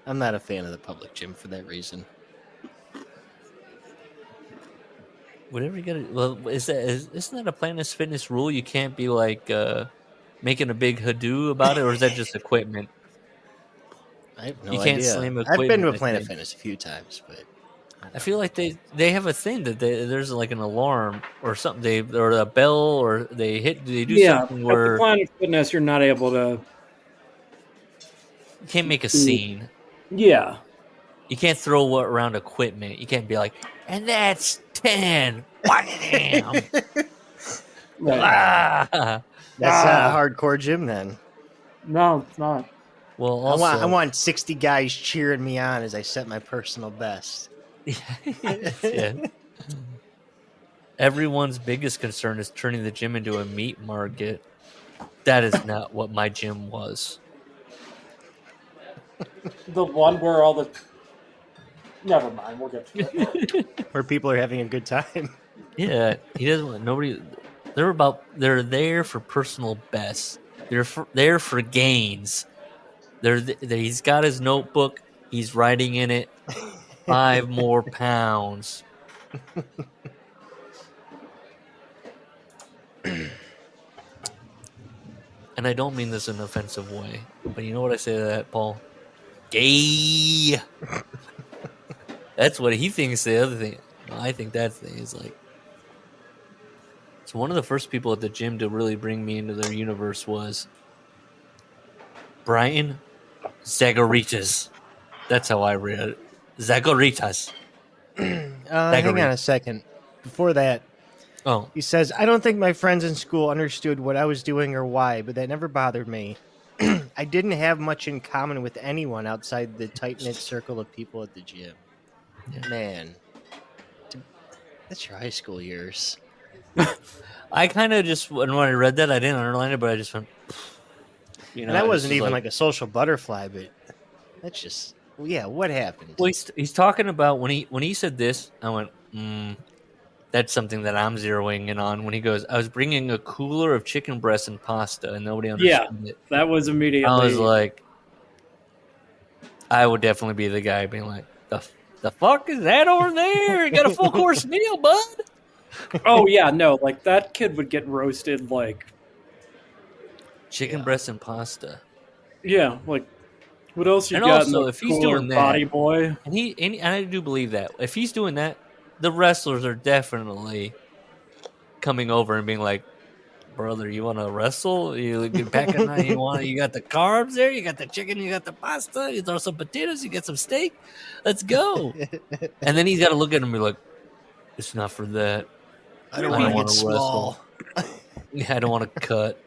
I'm not a fan of the public gym for that reason. Whatever you gotta. Well, isn't that a Planet Fitness rule? You can't be like making a big hoodoo about it, or is that just equipment? I have no idea. You can't slam equipment. I've been to a Planet Fitness a few times, but I feel like they have a thing that there's like an alarm or something. Or a bell, or they do something where at the Planet Fitness you're not able to. You can't make a scene. Yeah. You can't throw around equipment. You can't be like, and that's 10. Bam. That's not a hardcore gym then. No, it's not. Well, also, I want 60 guys cheering me on as I set my personal best. Yeah. Everyone's biggest concern is turning the gym into a meat market. That is not what my gym was. The one where all the... Never mind, we'll get to it. Where people are having a good time. Yeah, he doesn't want nobody. They're there for personal best. They're there for gains. He's got his notebook. He's writing in it 5 more pounds. And I don't mean this in an offensive way, but you know what I say to that, Paul? Gay. That's what he thinks. The other thing, I think that's the thing is like. So one of the first people at the gym to really bring me into their universe was Brian Zagoritas. That's how I read it. Zagoritas. Hang on a second. Before that, he says, I don't think my friends in school understood what I was doing or why, but that never bothered me. I didn't have much in common with anyone outside the tight-knit circle of people at the gym. Yeah. Man, that's your high school years. I kind of just, when I read that, I didn't underline it, but I just went, and I wasn't even like a social butterfly, but that's just, what happened? Well, he's talking about when he said this, I went, that's something that I'm zeroing in on when he goes, I was bringing a cooler of chicken breast and pasta and nobody understood it. That was immediately. I was like, I would definitely be the guy being like, the fuck is that over there? You got a full course meal, bud? Oh, yeah, no, like that kid would get roasted like. Chicken breast and pasta. Yeah, like, what else you and got also, in the if he's doing that, body boy? And I do believe that. If he's doing that, the wrestlers are definitely coming over and being like, brother, you want to wrestle? You get back at night, you got the carbs there, you got the chicken, you got the pasta, you throw some potatoes, you get some steak. Let's go. And then he's got to look at him and be like, it's not for that. I don't want to get small. Yeah, I don't want to cut.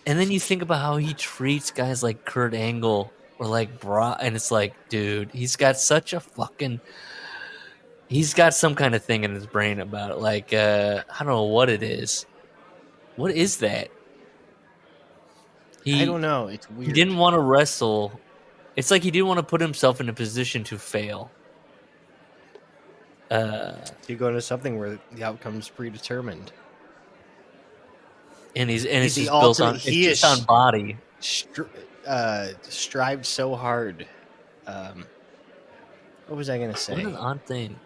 And then you think about how he treats guys like Kurt Angle or like Brock, and it's like, dude, he's got such a fucking... He's got some kind of thing in his brain about it. Like, I don't know what it is. What is that? I don't know. It's weird. He didn't want to wrestle. It's like he didn't want to put himself in a position to fail. You go into something where the outcome's predetermined. And it's just built on, it's just on body. Strived so hard. What was I going to say? What an odd thing.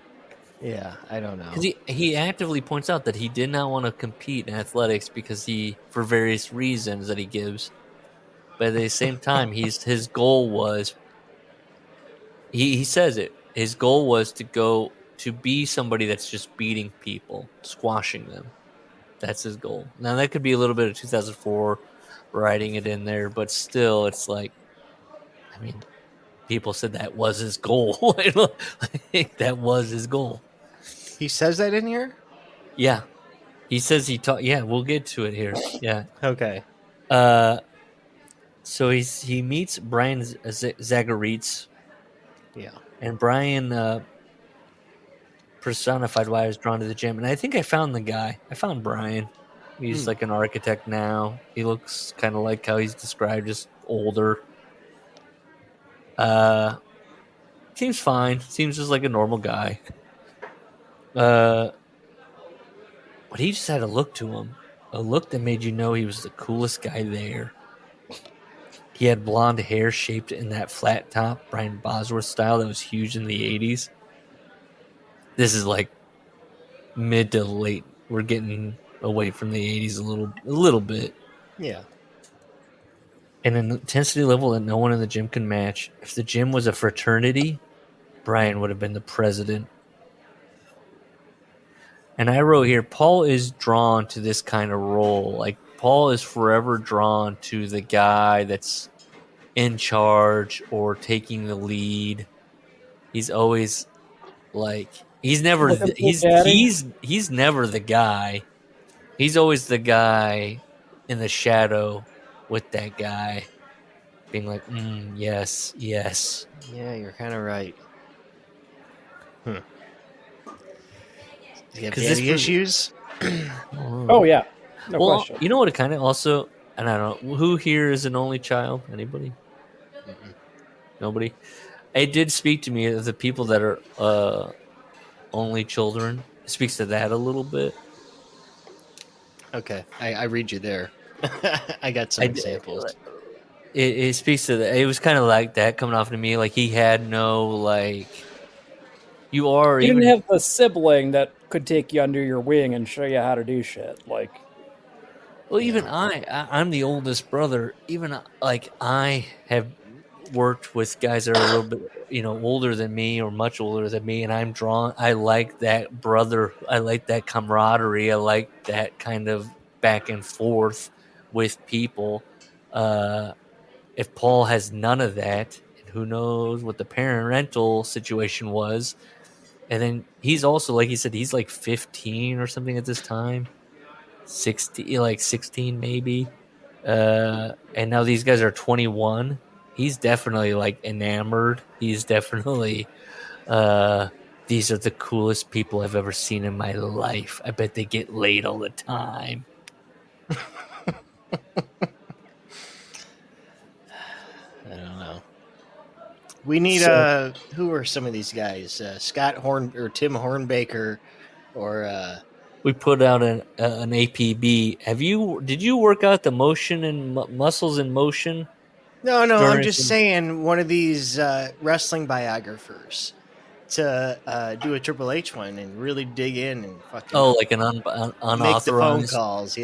Yeah, I don't know. Because he actively points out that he did not want to compete in athletics because for various reasons that he gives. But at the same time, his goal was, he says it, his goal was to be somebody that's just beating people, squashing them. That's his goal. Now, that could be a little bit of 2004 writing it in there, but still, it's like, I mean, people said that was his goal. That was his goal. He says that in here? Yeah. He says he taught. Yeah, we'll get to it here. Yeah. Okay. So he meets Brian Zagoritas. Yeah. And Brian personified why I was drawn to the gym. And I think I found the guy. I found Brian. He's like an architect now. He looks kind of like how he's described, just older. Seems fine. Seems just like a normal guy. But he just had a look to him. A look that made you know he was the coolest guy there. He had blonde hair shaped in that flat top, Brian Bosworth style that was huge in the 80s. This is like mid to late. We're getting away from the 80s a little bit. Yeah. And an intensity level that no one in the gym can match. If the gym was a fraternity, Brian would have been the president. And I wrote here, Paul is drawn to this kind of role. Like, Paul is forever drawn to the guy that's in charge or taking the lead. He's always like, he's never he's never the guy. He's always the guy in the shadow with that guy being like, yes. Yeah, you're kind of right. Do you have daddy issues? Oh, yeah. No question. You know what it kind of also, and I don't know, who here is an only child? Anybody? Nobody. It did speak to me of the people that are only children. It speaks to that a little bit. Okay, I read you there. I got some examples. It speaks to that. It was kind of like that coming off to me. Like he had no like. You didn't have the sibling that could take you under your wing and show you how to do shit. Like, well, even I'm the oldest brother. Even like I have worked with guys that are a little bit, older than me or much older than me, and I'm drawn. I like that brother. I like that camaraderie. I like that kind of back and forth with people. If Paul has none of that, and who knows what the parental situation was, and then he's also, like he said, he's like 15 or something at this time. 16 maybe, and now these guys are 21. He's definitely like enamored. He's definitely these are the coolest people I've ever seen in my life. I bet they get laid all the time. I don't know. We need who are some of these guys? Scott Horn or Tim Hornbaker, or we put out an APB. Did you work out the motion and muscles in motion? No, I'm just saying one of these wrestling biographers to do a Triple H one and really dig in and fucking like an unauthorized make the phone calls,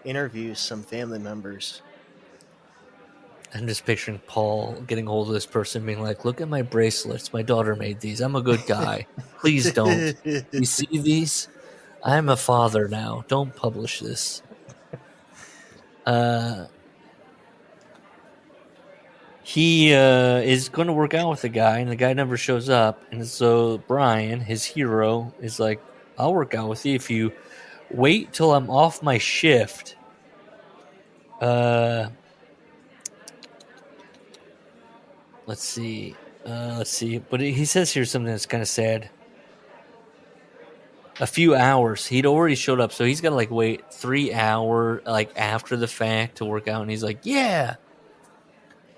interview some family members. I'm just picturing Paul getting hold of this person being like, look at my bracelets. My daughter made these. I'm a good guy. Please don't. You see these? I'm a father now. Don't publish this. He is going to work out with the guy, and the guy never shows up. And so Brian, his hero, is like, I'll work out with you if you wait till I'm off my shift. Let's see. But he says here something that's kind of sad. A few hours. He'd already showed up, so he's got to like wait 3 hours like after the fact to work out. And he's like, yeah.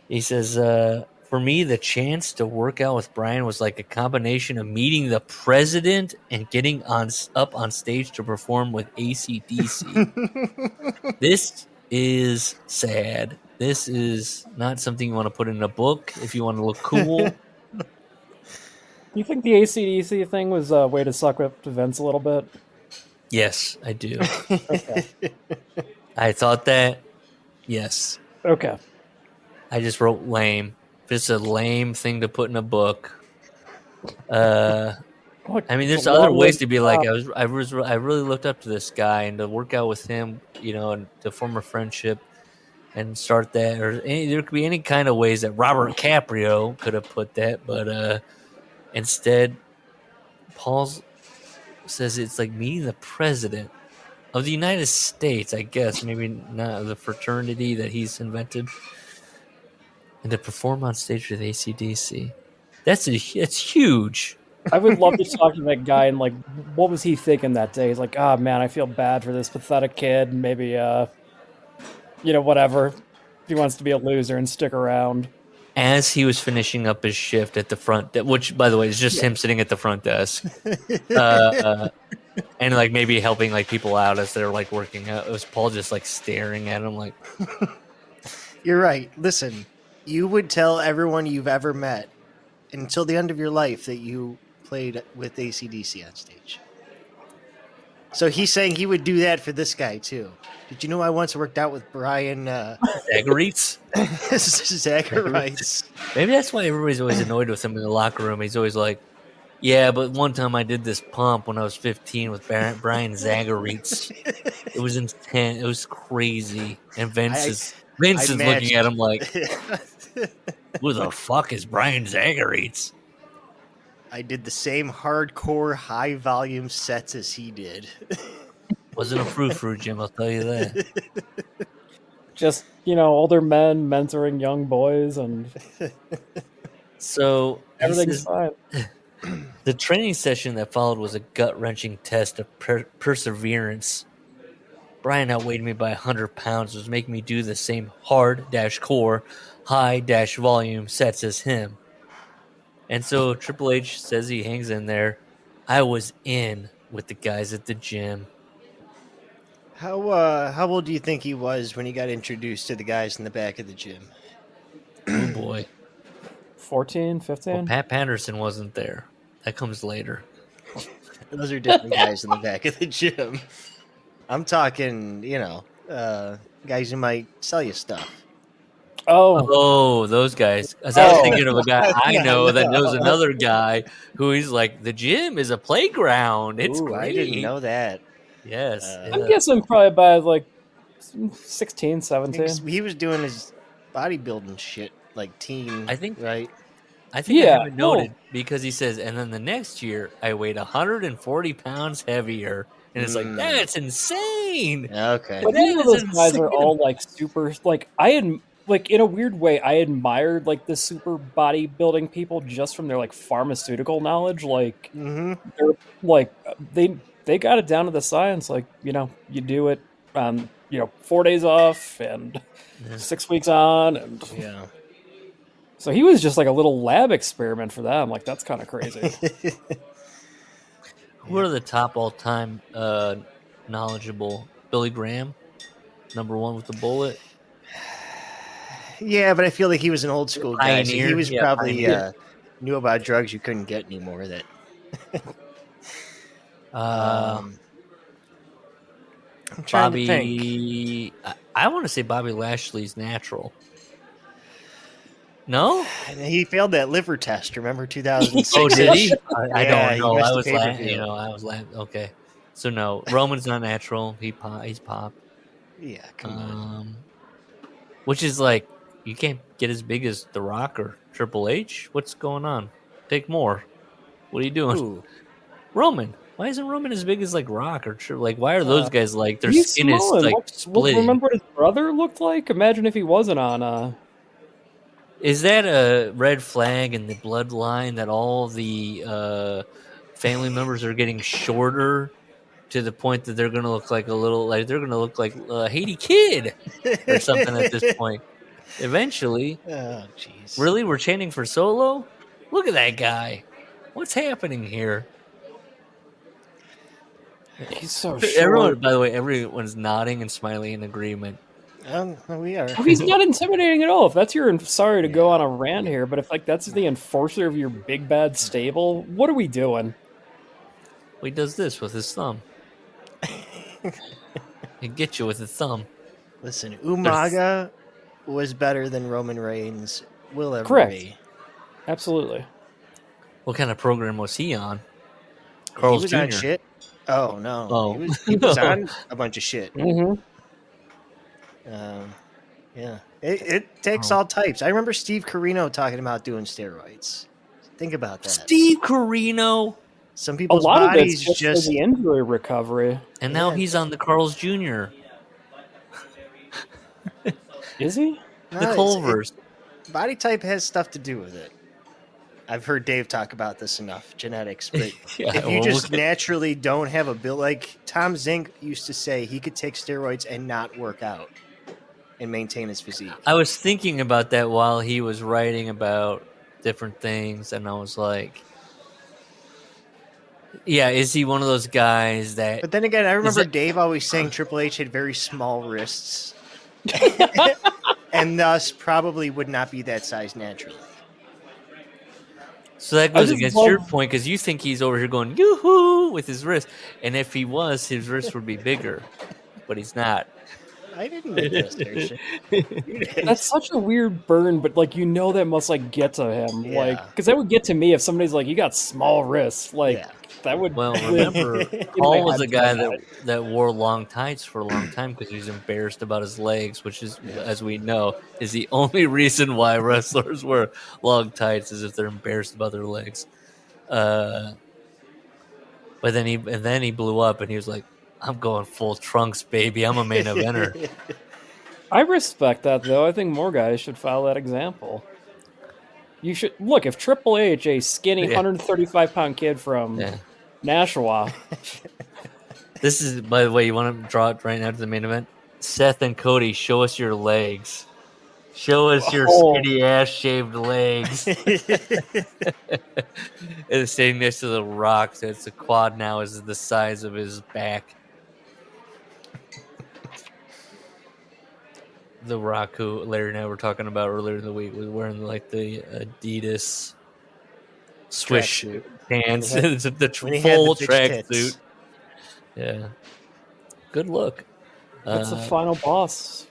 He says, for me, the chance to work out with Brian was like a combination of meeting the president and getting up on stage to perform with AC/DC. This is sad. This is not something you want to put in a book if you want to look cool. Do you think the AC/DC thing was a way to suck up to Vince a little bit? Yes, I do. Okay. I thought that. Yes. Okay. I just wrote lame. Just a lame thing to put in a book. I mean, there's other ways to be like, I really looked up to this guy and to work out with him, and to form a friendship and start that. Or there could be any kind of ways that Robert Caprio could have put that, but instead, Paul says it's like meeting the president of the United States, I guess, maybe not the fraternity that he's invented, and to perform on stage with AC/DC. It's huge. I would love to talk to that guy and like, what was he thinking that day? He's like, oh man, I feel bad for this pathetic kid. Maybe, whatever. He wants to be a loser and stick around. As he was finishing up his shift at the front, which, by the way, is just him sitting at the front desk, and like maybe helping like people out as they're like working out. It was Paul just like staring at him like. You're right. Listen, you would tell everyone you've ever met until the end of your life that you played with AC/DC on stage. So he's saying he would do that for this guy too. Did you know I once worked out with Brian Zagarites? Zagarites. Maybe that's why everybody's always annoyed with him in the locker room. He's always like, yeah, but one time I did this pump when I was 15 with Brian Zagarites. It was intense. It was crazy. And Vince is looking at him like, who the fuck is Brian Zagarites? I did the same hardcore, high-volume sets as he did. Wasn't a frou-frou, Jim, I'll tell you that. Just, older men mentoring young boys, and so everything's fine. The training session that followed was a gut-wrenching test of perseverance. Brian outweighed me by 100 pounds, was making me do the same hard-core, high-volume sets as him. And so Triple H says he hangs in there. I was in with the guys at the gym. How old do you think he was when he got introduced to the guys in the back of the gym? Oh, boy. 14, 15? Well, Pat Patterson wasn't there. That comes later. Those are different guys in the back of the gym. I'm talking, guys who might sell you stuff. Oh, those guys. I was thinking of a guy I know that knows another guy who he's like, the gym is a playground. It's great. I didn't know that. Yes. I'm guessing probably by like 16, 17. He was doing his bodybuilding shit like teen, right? I think I have it noted because he says, and then the next year I weighed 140 pounds heavier. And it's like, that's insane. Okay. But those guys are all like super, like in a weird way, I admired like the super bodybuilding people just from their like pharmaceutical knowledge. Like they're like they got it down to the science. Like, you do it 4 days off and 6 weeks on, and so he was just like a little lab experiment for them. Like, that's kind of crazy. Who are the top all-time knowledgeable? Billy Graham, number one with the bullet. Yeah, but I feel like he was an old school guy. So he was probably knew about drugs you couldn't get anymore. That. I'm trying to think. I want to say Bobby Lashley's natural. No, he failed that liver test. Remember 2006? Oh, did he? I don't know. I was laughing. Okay, so no, Roman's not natural. He's pop. Yeah, come on. Which is like, you can't get as big as The Rock or Triple H. What's going on? Take more. What are you doing? Ooh. Roman. Why isn't Roman as big as like Rock or like? Why are those guys like their skin is like split? Remember what his brother looked like? Imagine if he wasn't on. Is that a red flag in the bloodline that all the family members are getting shorter to the point that they're going to look like they're going to look like Haiti Kid or something at this point? Eventually. Oh, jeez. Really? We're chanting for Solo? Look at that guy. What's happening here? He's so short. By the way, everyone's nodding and smiling in agreement. We are. He's not intimidating at all. If that's sorry to go on a rant here, but if like that's the enforcer of your big bad stable, what are we doing? Well, he does this with his thumb. He gets you with his thumb. Listen, Umaga was better than Roman Reigns will ever Correct. be. Absolutely. What kind of program was he on? Carl's Jr. On shit. Oh no. Oh. He was on a bunch of shit. Mm-hmm. Yeah, it takes all types. I remember Steve Carino talking about doing steroids. Think about that. Steve Carino. Some people's bodies just for the injury recovery. And now he's on the Carl's Jr. Is he? The Culvers. Body type has stuff to do with it. I've heard Dave talk about this enough, genetics, but if you just naturally don't have a build, like Tom Zink used to say, he could take steroids and not work out and maintain his physique. I was thinking about that while he was writing about different things, and I was like, yeah, is he one of those guys that... But then again, I remember Dave always saying Triple H had very small wrists and thus probably would not be that size naturally. So that goes against your point, because you think he's over here going, yoo-hoo, with his wrist. And if he was, his wrist would be bigger. But he's not. I didn't make this. That's such a weird burn, but like that must like get to him, like because that would get to me if somebody's like, "You got small wrists," like that would. Well, remember, Paul was a guy that wore long tights for a long time because he was embarrassed about his legs, which is, as we know, is the only reason why wrestlers wear long tights is if they're embarrassed about their legs. But then he blew up, and he was like, I'm going full trunks, baby. I'm a main eventer. I respect that, though. I think more guys should follow that example. You should look if Triple H, a skinny 135-pound kid from Nashua, This is, by the way, you want to draw it right now to the main event? Seth and Cody, show us your legs. Show us your skinny ass shaved legs. And sitting next to the Rock, so it's a quad now is the size of his back. The Rock, who Larry and I were talking about earlier in the week, was wearing like the Adidas swish pants, the full tracksuit. Yeah, good look. That's the final boss.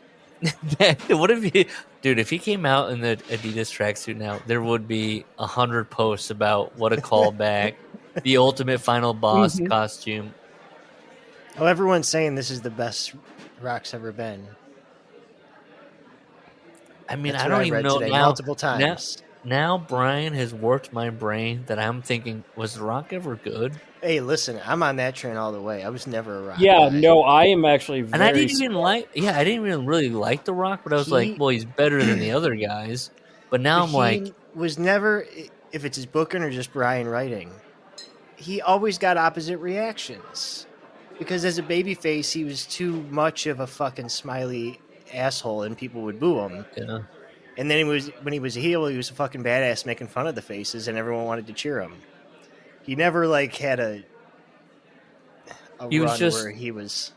What if he, dude? If he came out in the Adidas tracksuit now, there would be 100 posts about what a callback, the ultimate final boss costume. Oh, everyone's saying this is the best Rock's ever been. I mean, I don't even know now. Multiple times. Now Brian has worked my brain that I'm thinking, was The Rock ever good? Hey, listen, I'm on that train all the way. I was never a Rock Yeah, guy. no, I am actually very... And I didn't even I didn't even really like The Rock, but I was like, well, he's better than the other guys. But now I'm like... He was never, if it's his booking or just Brian writing, he always got opposite reactions. Because as a babyface, he was too much of a fucking smiley asshole and people would boo him. Yeah. And then when he was a heel, he was a fucking badass making fun of the faces and everyone wanted to cheer him. He never had a run where he was,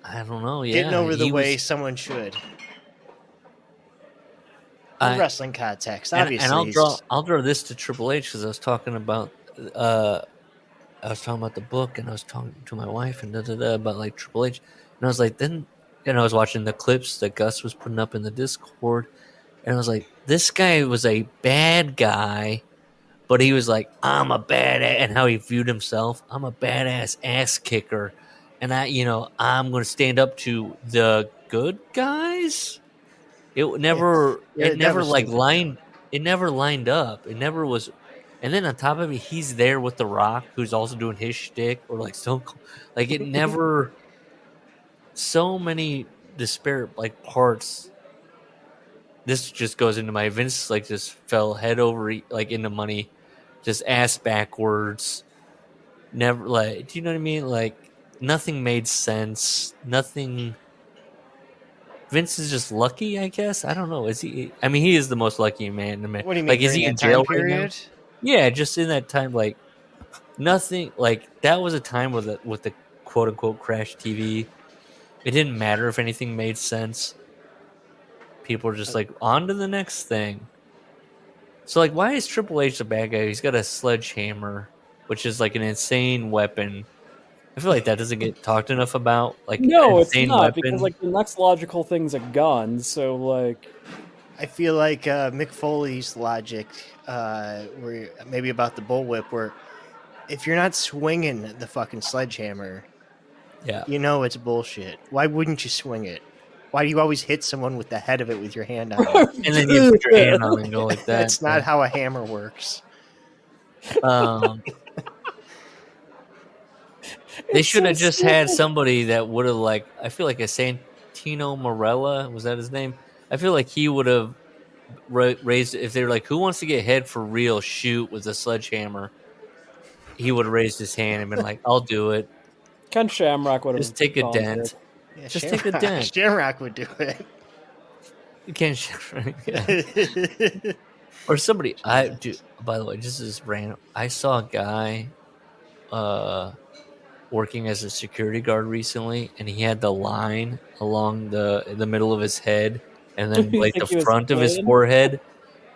I don't know, getting over the way someone should. In wrestling context, obviously. And I'll draw this to Triple H because I was talking about the book and I was talking to my wife and about like Triple H, and I was like, and I was watching the clips that Gus was putting up in the Discord, and I was like, this guy was a bad guy, but he was like, I'm a badass, and how he viewed himself, I'm a badass ass kicker, and I'm going to stand up to the good guys. It never lined up. It never was. And then on top of it, he's there with The Rock, who's also doing his shtick, or like Stone Cold. Like it never. So many disparate like parts. This just goes into my Vince like just fell head over like into money, just ass backwards. Never like, do you know what I mean? Like nothing made sense. Nothing. Vince is just lucky, I guess. I don't know. Is he? I mean, he is the most lucky man. What do you mean? Like, is he in jail right now? Yeah, just in that time, like nothing. Like that was a time with the quote unquote crash TV. It didn't matter if anything made sense. People were just like on to the next thing. So, like, why is Triple H the bad guy? He's got a sledgehammer, which is like an insane weapon. I feel like that doesn't get talked enough about. Like, no, it's not because like the next logical thing's a gun. So like, I feel like Mick Foley's logic, where maybe about the bullwhip, where if you're not swinging the fucking sledgehammer, you know it's bullshit. Why wouldn't you swing it? Why do you always hit someone with the head of it with your hand on it? And then you put your hand on it and go like that. That's not how a hammer works. They should have just had somebody that would have, like, I feel like a Santino Marella, was that his name? I feel like he would have raised, if they were like, who wants to get head for real, shoot with a sledgehammer? He would have raised his hand and been like, I'll do it. Ken Shamrock would have just take a dent. Yeah, just take a dent. Shamrock would do it. You can't Shamrock. Yeah. Or somebody. By the way, just as random. I saw a guy working as a security guard recently, and he had the line along the middle of his head, and then like the front of his forehead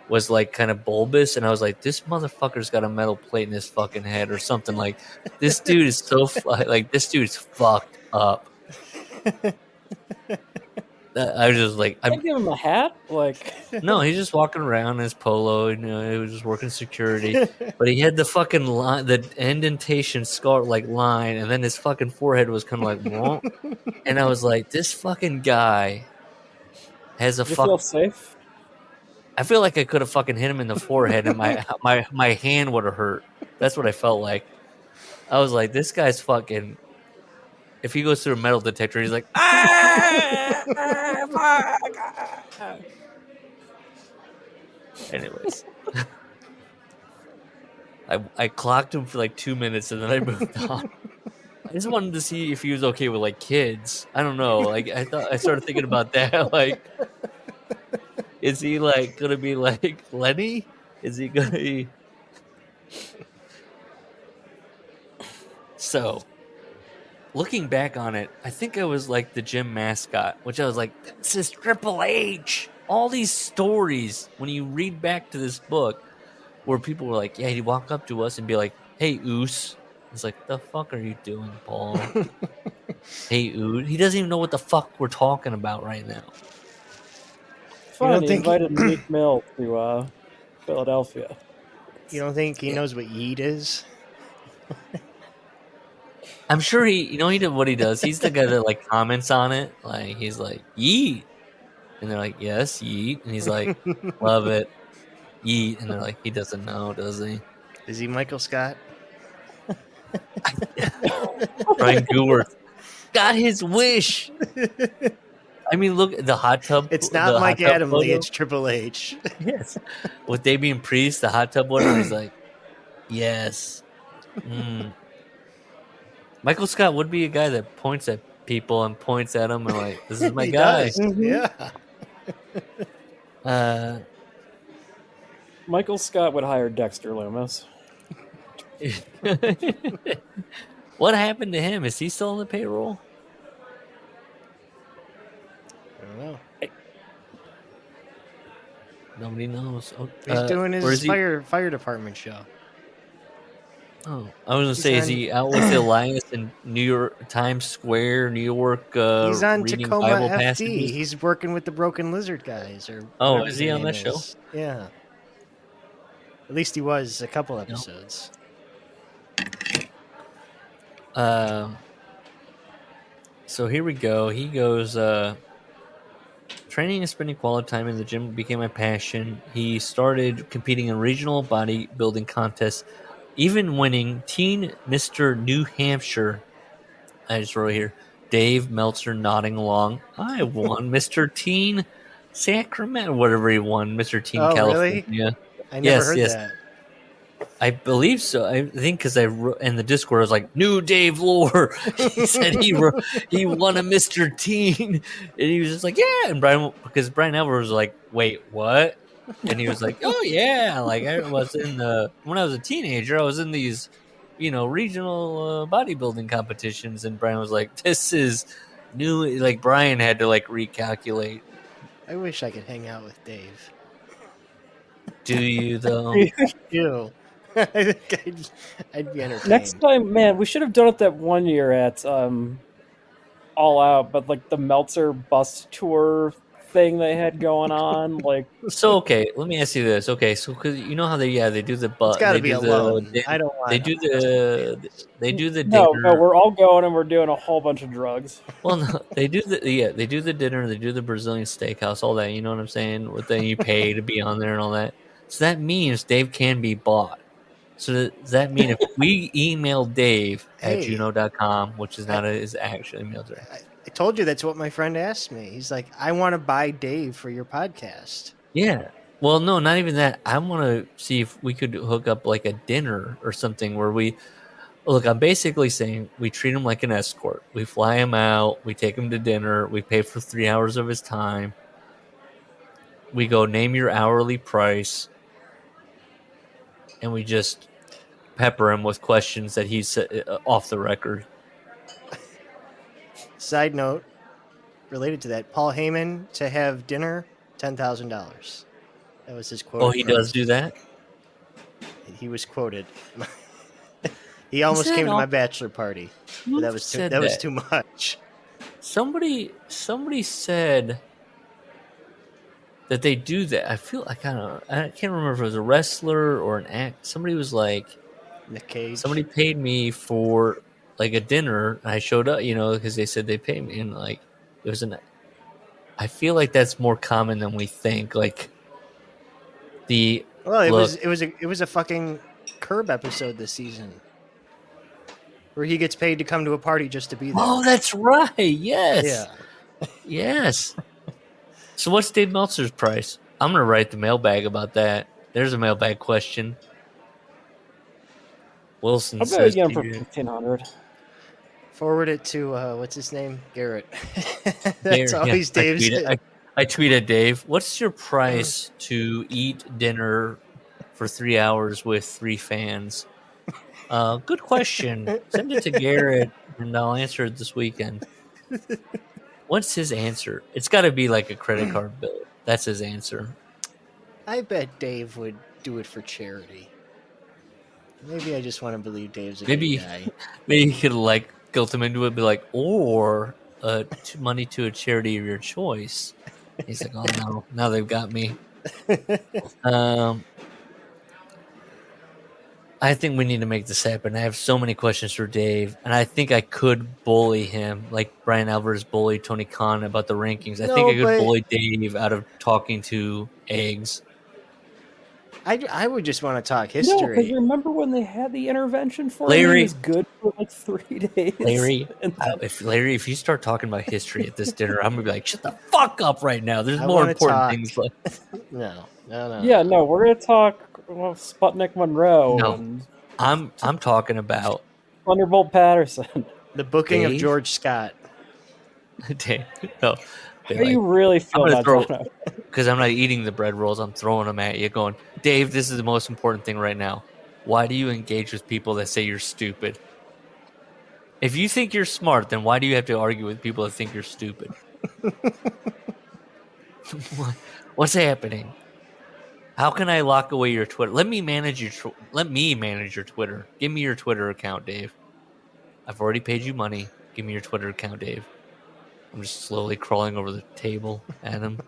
was like kind of bulbous, and I was like, this motherfucker's got a metal plate in his fucking head or something. Like, this dude is so like this dude's fucked up. I was just like, I give him a hat. Like, no, he's just walking around in his polo. He was just working security, but he had the fucking line, the indentation scar like line, and then his fucking forehead was kind of like, whoa. And I was like, this fucking guy has a fucking. Feel safe? I feel like I could have fucking hit him in the forehead, and my hand would have hurt. That's what I felt like. I was like, this guy's fucking. If he goes through a metal detector, he's like, Anyways, I clocked him for like 2 minutes, and then I moved on. I just wanted to see if he was okay with like kids. I don't know. Like I started thinking about that. Like, is he like gonna be like Lenny? Is he gonna be? So, looking back on it, I think I was like the gym mascot, which I was like, this is Triple H. All these stories, when you read back to this book, where people were like, yeah, he'd walk up to us and be like, hey, Oos. It's like, the fuck are you doing, Paul? Hey, Oos. He doesn't even know what the fuck we're talking about right now. Fun, he invited Meek Mill to Philadelphia. You don't think he knows what yeet is? I'm sure he did what he does. He's the guy that like comments on it. Like he's like, yeet. And they're like, yes, yeet. And he's like, love it. Yeet. And they're like, he doesn't know, does he? Is he Michael Scott? Brian Goworth got his wish. I mean, look at the hot tub. It's not Mike Adamle, it's Triple H. Yes. With Damian Priest, the hot tub one, he's like, yes. Mm. Michael Scott would be a guy that points at people and points at them and like, this is my guy. Mm-hmm. Yeah. Michael Scott would hire Dexter Lumis. What happened to him? Is he still on the payroll? I don't know. Nobody knows. He's doing his fire department show. Oh, I was gonna say, is he out with the Alliance in New York, Times Square, New York? He's on reading Tacoma Bible FD. passages? He's working with the Broken Lizard guys. Is he on that show? Yeah. At least he was a couple episodes. So here we go. He goes. Training and spending quality time in the gym became my passion. He started competing in regional bodybuilding contests, even winning Teen Mr. New Hampshire. I just wrote here, Dave Meltzer nodding along. I won Mr. Teen Sacramento, whatever he won, Mr. Teen California. Really? I never heard that. I believe so. I think because I wrote in the Discord, I was like, "New Dave Lore." He said he won a Mr. Teen, and he was just like, "Yeah." And Brian Albert was like, "Wait, what?" And he was like, "Oh yeah, like I was when I was a teenager, I was in these, regional bodybuilding competitions." And Brian was like, "This is new." Like Brian had to like recalculate. I wish I could hang out with Dave. Do you though? Do. I think I'd be entertained. Next time, man, we should have done it that one year at All Out, but like the Meltzer bus tour thing they had going on, like. So okay, let me ask you this. Okay, so because you know how they do the bus. It's got to be alone. I don't want. They do the No, dinner. we're all going and we're doing a whole bunch of drugs. Well, no, they do the dinner. They do the Brazilian steakhouse, all that. You know what I'm saying? What then you pay to be on there and all that. So that means Dave can be bought. So does that mean if we email Dave at Juno.com, which is not his actual email address? I told you that's what my friend asked me. He's like, I want to buy Dave for your podcast. Yeah. Well, no, not even that. I want to see if we could hook up like a dinner or something where look, I'm basically saying we treat him like an escort. We fly him out. We take him to dinner. We pay for 3 hours of his time. We go, name your hourly price. And we just pepper him with questions that he's off the record. Side note, related to that, Paul Heyman to have dinner, $10,000. That was his quote. Oh, he does do that? He was quoted. He almost came to my bachelor party. But that was too much. Somebody said that they do that. I feel I can't remember if it was a wrestler or an act. Somebody was like, Nick Cage. Somebody paid me for like a dinner. And I showed up, because they said they paid me, and like it was I feel like that's more common than we think. Like it was a fucking Curb episode this season where he gets paid to come to a party just to be there. Oh, that's right. Yes. Yeah. Yes. So what's Dave Meltzer's price? I'm going to write the mailbag about that. There's a mailbag question. Wilson I'll bet says again for $1,500. Forward it to what's his name, Garrett. That's always Dave's. I tweeted Dave, "What's your price to eat dinner for 3 hours with 3 fans?" Good question. Send it to Garrett, and I'll answer it this weekend. What's his answer? It's got to be like a credit card bill. That's his answer. I bet Dave would do it for charity. Maybe I just want to believe Dave's a good guy. Maybe he could like guilt him into it, be like, or money to a charity of your choice. He's like, oh no, now they've got me. I think we need to make this happen. I have so many questions for Dave, and I think I could bully him like Brian Alvarez bullied Tony Khan about the rankings. I think I could bully Dave out of talking to eggs. I would just want to talk history. No, because remember when they had the intervention for him? He was good for like 3 days. If you start talking about history at this dinner, I'm gonna be like, shut the fuck up right now. There's more important things. No. Yeah, no, we're gonna talk Sputnik Monroe. No, I'm talking about Thunderbolt Patterson. The booking of George Scott. Dave, no. How do you really feel about that? Because I'm not eating the bread rolls. I'm throwing them at you going, Dave, this is the most important thing right now. Why do you engage with people that say you're stupid? If you think you're smart, then why do you have to argue with people that think you're stupid? What's happening? How can I lock away your Twitter? Let me manage your Twitter. Give me your Twitter account, Dave. I've already paid you money. Give me your Twitter account, Dave. I'm just slowly crawling over the table at him.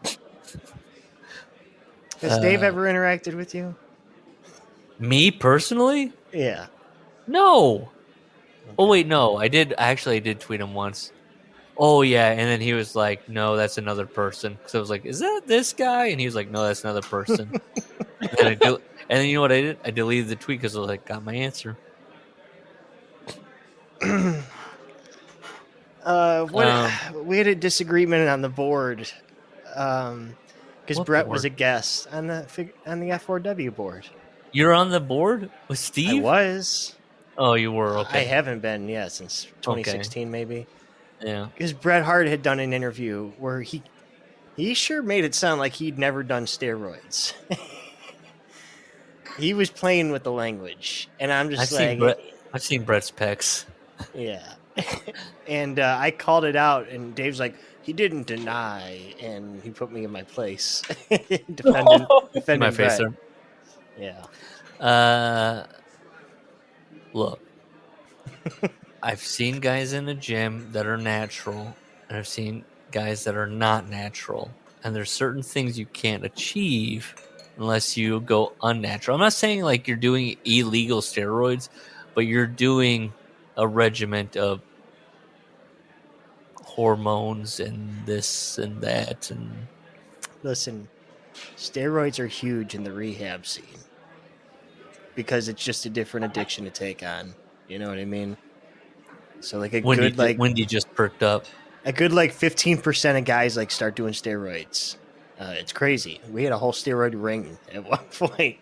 Has Dave ever interacted with you? Me personally? Yeah. No. Okay. Oh wait, no. I did tweet him once. Oh yeah, and then he was like, "No, that's another person." Because I was like, "Is that this guy?" And he was like, "No, that's another person." and then you know what I did? I deleted the tweet because I was like, "Got my answer." We had a disagreement on the board because Brett was a guest on the F4W board. You're on the board with Steve? I was. Oh, you were? Okay. I haven't been since 2016 maybe. Yeah. Because Bret Hart had done an interview where he sure made it sound like he'd never done steroids. He was playing with the language, and I'm just I've seen Bret's pecs. Yeah. And I called it out, and Dave's like, he didn't deny, and he put me in my place. defending my face, sir. Yeah. Look, I've seen guys in the gym that are natural, and I've seen guys that are not natural. And there's certain things you can't achieve unless you go unnatural. I'm not saying like you're doing illegal steroids, but you're doing a regiment of hormones and this and that. And listen, steroids are huge in the rehab scene because it's just a different addiction to take on. You know what I mean? So like Wendy just perked up. A good like 15% of guys like start doing steroids. It's crazy. We had a whole steroid ring at one point.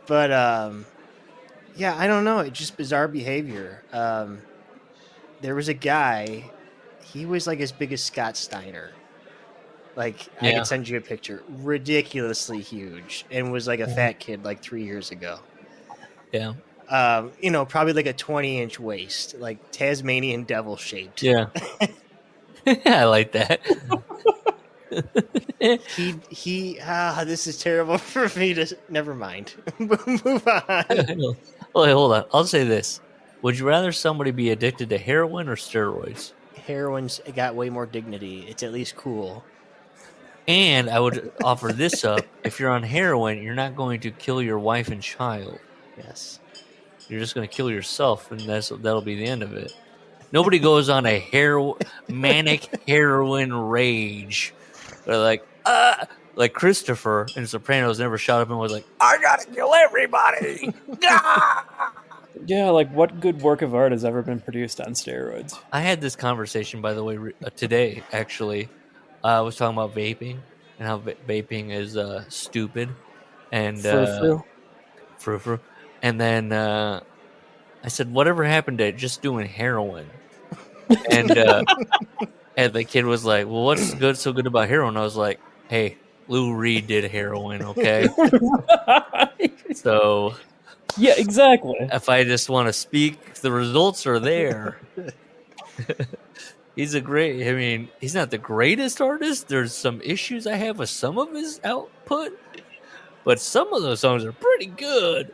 But yeah, I don't know. It's just bizarre behavior. There was a guy, he was like as big as Scott Steiner. Like, I can send you a picture. Ridiculously huge. And was like a fat kid like 3 years ago. Yeah. Probably like a 20-inch waist, like Tasmanian devil shaped. Yeah. I like that. This is terrible for me to. Never mind. Move on. Well, hold on. I'll say this: would you rather somebody be addicted to heroin or steroids? Heroin's got way more dignity. It's at least cool. And I would offer this up: if you're on heroin, you're not going to kill your wife and child. Yes. You're just going to kill yourself, and that'll be the end of it. Nobody goes on a manic heroin rage. They're like Christopher in Sopranos never shot up and was like, I gotta kill everybody. Yeah, like what good work of art has ever been produced on steroids? I had this conversation, by the way, today, actually. I was talking about vaping and how vaping is stupid. And frou-frou. And then I said, whatever happened to just doing heroin? And the kid was like, "Well, what's so good about heroin?" I was like, "Hey, Lou Reed did heroin, okay?" Right. So yeah, exactly. if I just want to speak, the results are there. He's not the greatest artist. There's some issues I have with some of his output, but some of those songs are pretty good.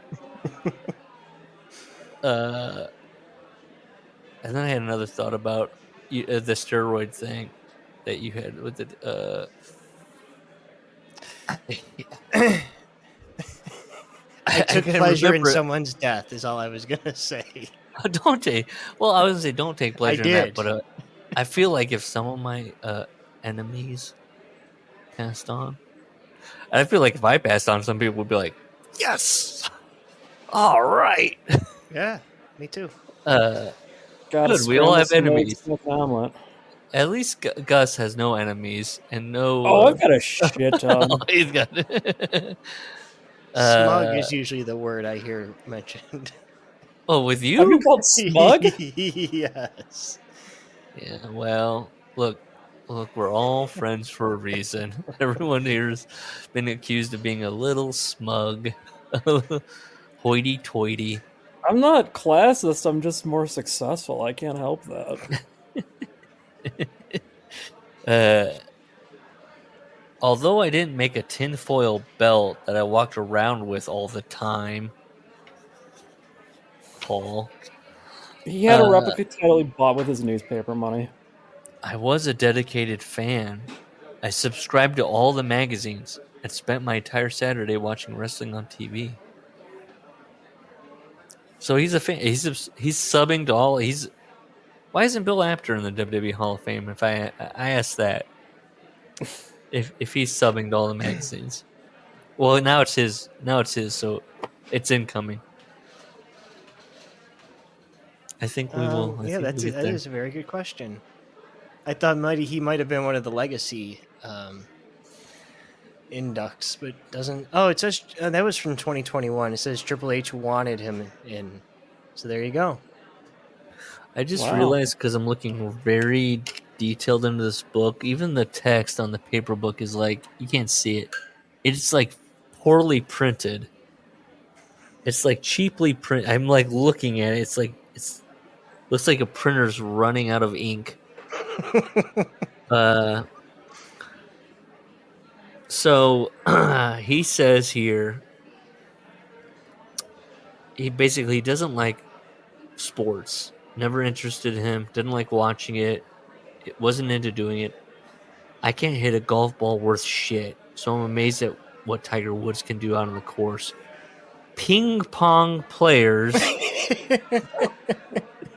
And then I had another thought about the steroid thing that you had with it. I took pleasure in someone's death, is all I was going to say. Don't take. Well, I was going to say don't take pleasure in that, but I feel like if some of my enemies passed on, I feel like if I passed on, some people would be like, yes, all right. Yeah, me too. Good, we all have enemies. At least Gus has no enemies and no. Oh, I've got a shit ton. He's got. Smug is usually the word I hear mentioned. Oh, with you? Have you called smug? Yes. Yeah. Well, look, we're all friends for a reason. Everyone here's been accused of being a little smug, hoity-toity. I'm not classist. I'm just more successful. I can't help that. Although I didn't make a tinfoil belt that I walked around with all the time, Paul. He had a replica title he bought with his newspaper money. I was a dedicated fan. I subscribed to all the magazines and spent my entire Saturday watching wrestling on TV. So he's a fan. He's subbing to all. Why isn't Bill Apter in the WWE Hall of Fame? If I ask that, if he's subbing to all the magazines, well, now it's his. So it's incoming. I think we will. That is a very good question. I thought he might have been one of the legacy inducts, but doesn't. Oh, it says that was from 2021. It says Triple H wanted him in, so there you go. I just realized because I'm looking very detailed into this book. Even the text on the paper book is like you can't see it. It's like poorly printed. It's like cheaply printed. I'm like looking at it. Looks like a printer's running out of ink. So he says here he basically doesn't like sports. Never interested in him. Didn't like watching it. It wasn't into doing it. I can't hit a golf ball worth shit. So I'm amazed at what Tiger Woods can do out on the course. Ping pong players,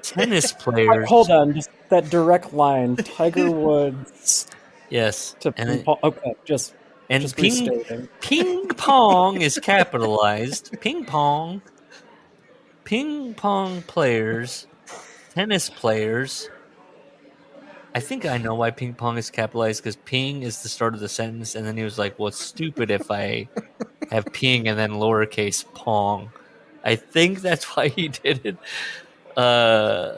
tennis players. Hold on, just that direct line. Tiger Woods. Yes. To ping pong. Okay, just ping pong is capitalized. Ping pong players, tennis players. I think I know why ping pong is capitalized because ping is the start of the sentence, and then he was like, "Well, it's stupid if I have ping and then lowercase pong." I think that's why he did it.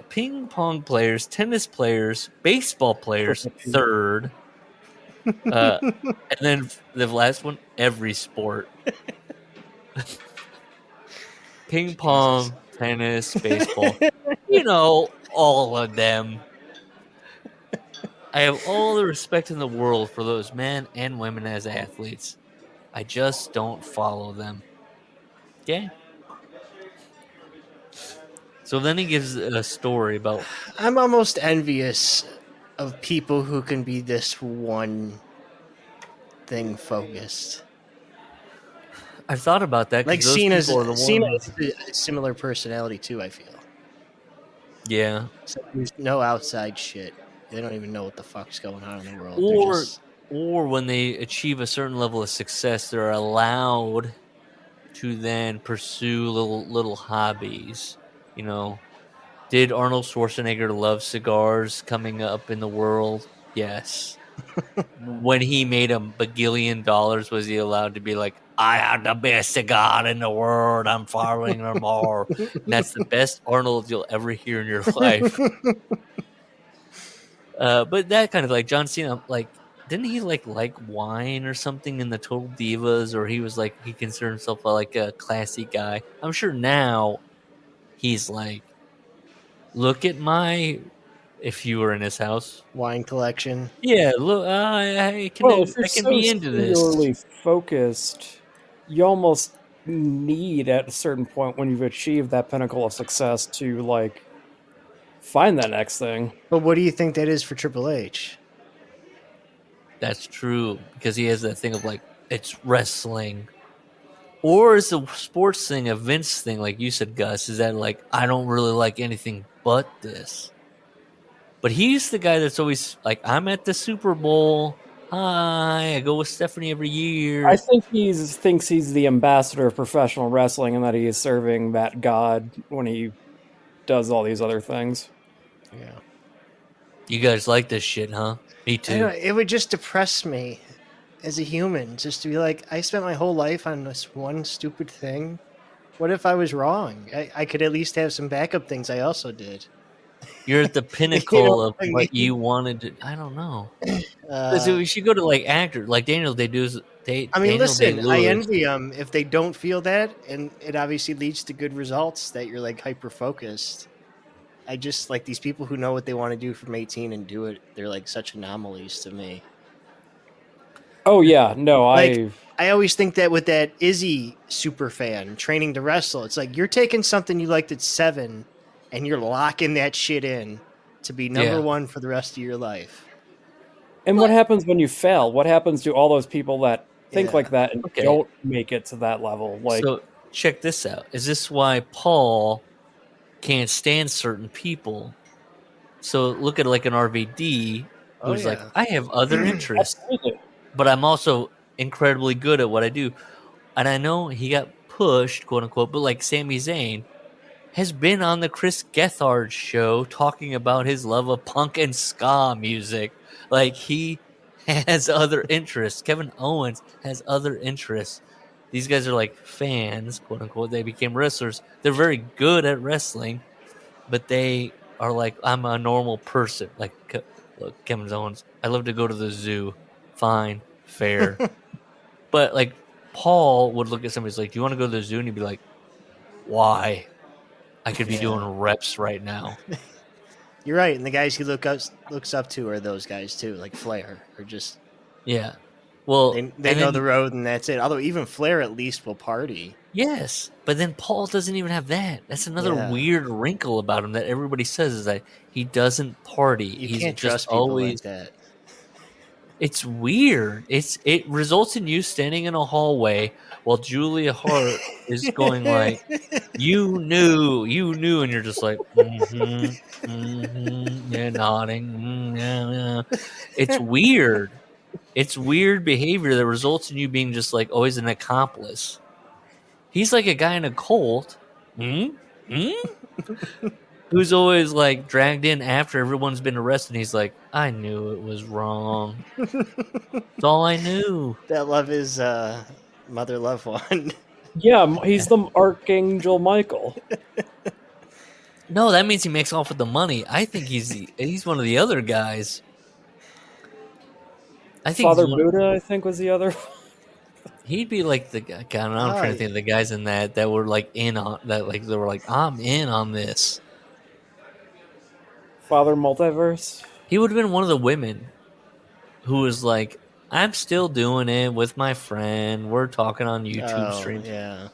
Ping pong players, tennis players, baseball players, third. And then the last one, every sport. Ping pong, tennis, baseball. All of them. I have all the respect in the world for those men and women as athletes. I just don't follow them. Okay? So then he gives a story about... I'm almost envious of people who can be this one thing focused. I've thought about that. Like Cena's a similar personality too, I feel. Yeah. So there's no outside shit. They don't even know what the fuck's going on in the world. Or when they achieve a certain level of success, they're allowed to then pursue little hobbies. Did Arnold Schwarzenegger love cigars coming up in the world? Yes. When he made $1 bagillion, was he allowed to be like, I have the best cigar in the world, I'm following them all? And that's the best Arnold you'll ever hear in your life. But that kind of like John Cena, like didn't he like wine or something in the Total Divas, or he was like he considered himself like a classy guy. I'm sure now he's like, look at my. If you were in his house, Wine collection. yeah, look, I If you're I can so be into this. singularly focused, you almost need at a certain point when you've achieved that pinnacle of success to like find that next thing. But what do you think that is for Triple H? That's true, because he has that thing of like it's wrestling, or is the sports thing a Vince thing, like you said, Gus? Is that like I don't really like anything but this? But he's the guy that's always like, I'm at the Super Bowl. Hi, I go with Stephanie every year. I think he thinks he's the ambassador of professional wrestling and that he is serving that god when he does all these other things. Yeah. You guys like this shit, huh? Me too. I know, it would just depress me as a human just to be like, I spent my whole life on this one stupid thing. What if I was wrong? I could at least have some backup things I also did. You're at the pinnacle of what you wanted to. I don't know. We should go to like actors, like Daniel Day-Lewis. Listen, I envy them if they don't feel that, and it obviously leads to good results that you're like hyper focused. I just like these people who know what they want to do from 18 and do it. They're like such anomalies to me. Oh yeah, no, I always think that with that Izzy super fan training to wrestle, it's like you're taking something you liked at 7 and you're locking that shit in to be number one for the rest of your life. And what happens when you fail? What happens to all those people that think like that and don't make it to that level? Like, so check this out. Is this why Paul can't stand certain people? So look at like an RVD who's like, I have other interests, but I'm also incredibly good at what I do. And I know he got pushed, quote unquote, but like Sami Zayn has been on the Chris Gethard show talking about his love of punk and ska music. Like he has other interests. Kevin Owens has other interests. These guys are like fans, quote unquote. They became wrestlers. They're very good at wrestling, but they are like, I'm a normal person. Like, look, Kevin Owens, I love to go to the zoo. Fine, fair. But like Paul would look at somebody who's like, do you want to go to the zoo? And he'd be like, why? I could be doing reps right now. You're right, and the guys he looks up to are those guys too, like Flair, or just Well, they know the road and that's it. Although even Flair at least will party. Yes, but then Paul doesn't even have that. That's another weird wrinkle about him that everybody says is that he doesn't party. You can't trust people like that. It's weird. It results in you standing in a hallway while Julia Hart is going like, you knew, and you're just like, yeah, nodding, yeah. It's weird. It's weird behavior that results in you being just like always an accomplice. He's like a guy in a cult, who's always like dragged in after everyone's been arrested. And he's like, I knew it was wrong. That's all I knew. That love is mother love one. Yeah, he's the Archangel Michael. No, that means he makes off with the money. I think he's one of the other guys. I think Father Buddha, I think, was the other. He'd be like the guy. I'm trying to think of the guys in that were like in on that. Like they were like, I'm in on this. Father Multiverse. He would have been one of the women who was like, I'm still doing it with my friend. We're talking on YouTube streams. Yeah.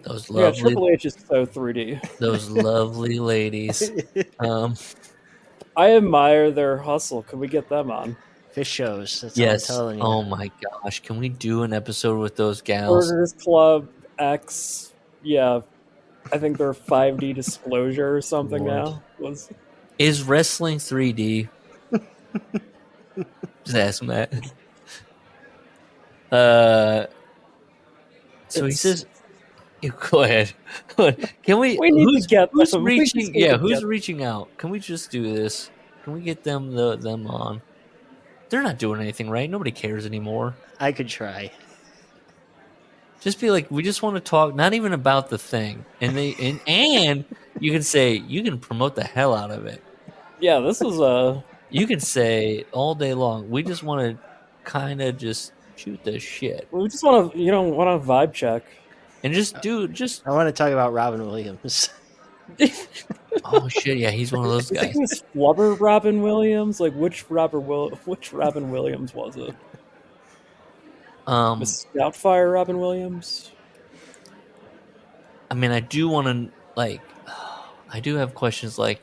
Those lovely. Triple H is so 3D. Those lovely ladies. I admire their hustle. Can we get them on? Fish shows. That's yes. what I'm telling you. Oh my gosh. Can we do an episode with those gals? Burgers Club X. Yeah. I think they're 5D disclosure or something now. Is wrestling 3D? Just ask Matt. So he says, go ahead. Can we? We need to get who's them. reaching? Yeah, who's reaching out? Can we just do this? Can we get them on? They're not doing anything, right? Nobody cares anymore. I could try. Just be like, we just want to talk, not even about the thing, and You can say, you can promote the hell out of it. Yeah, this is You can say all day long, we just want to kind of just shoot the shit. We just want to, want a vibe check. And just I want to talk about Robin Williams. Oh shit! Yeah, he's one of those guys. Was Flubber Robin Williams? Like which Robin Williams was it? Was Stoutfire Robin Williams? I mean, I do want to I do have questions like,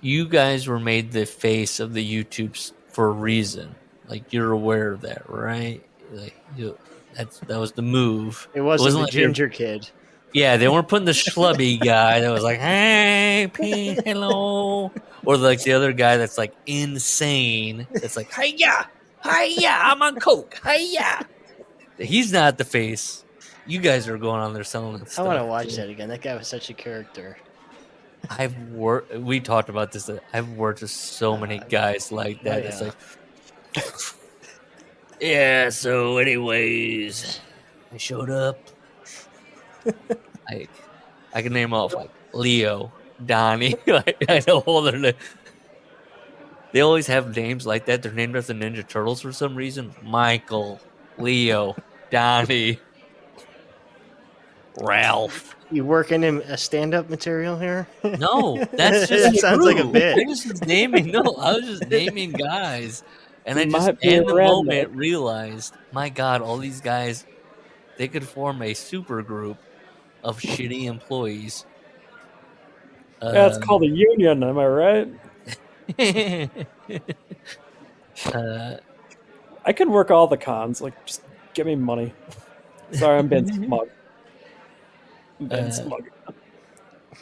you guys were made the face of the YouTubes for a reason. Like you're aware of that, right? Like that was the move. It wasn't the like ginger kid. Yeah, they weren't putting the schlubby guy that was like, "Hey, P, hello," or like the other guy that's like insane. That's like, "Hey, yeah, I'm on coke. Hey, yeah." He's not the face. You guys are going on there selling that stuff. I want to watch that again. That guy was such a character. We talked about this. I've worked with so many guys like that. It's like, yeah. So, anyways, I showed up. I can name off like Leo, Donnie. I know all their names. They always have names like that. They're named after the Ninja Turtles for some reason. Michael, Leo, Donnie, Ralph. You working in a stand-up material here? No, that's just that sounds like a bit. I was just naming guys, and I just in the moment realized, my God, all these guys, they could form a super group of shitty employees. It's called a union. Am I right? I can work all the cons. Like, just give me money. Sorry, I'm being smug.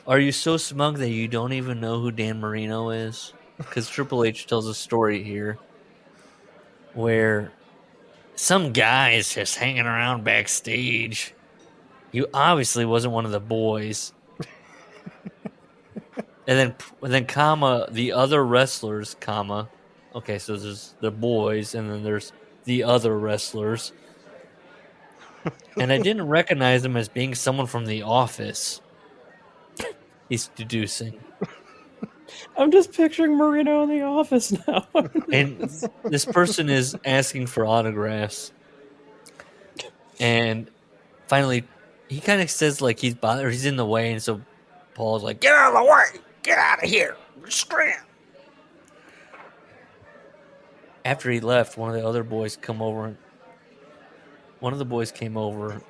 Are you so smug that you don't even know who Dan Marino is? Because Triple H tells a story here where some guy is just hanging around backstage. You obviously wasn't one of the boys. and then comma, the other wrestlers, comma. Okay, so there's the boys, and then there's the other wrestlers. And I didn't recognize him as being someone from The Office. He's deducing. I'm just picturing Marino in The Office now. And this person is asking for autographs. And finally, he kind of says like he's bothered, he's in the way, and so Paul's like, "Get out of the way! Get out of here! Scram!" After he left, one of the other boys came over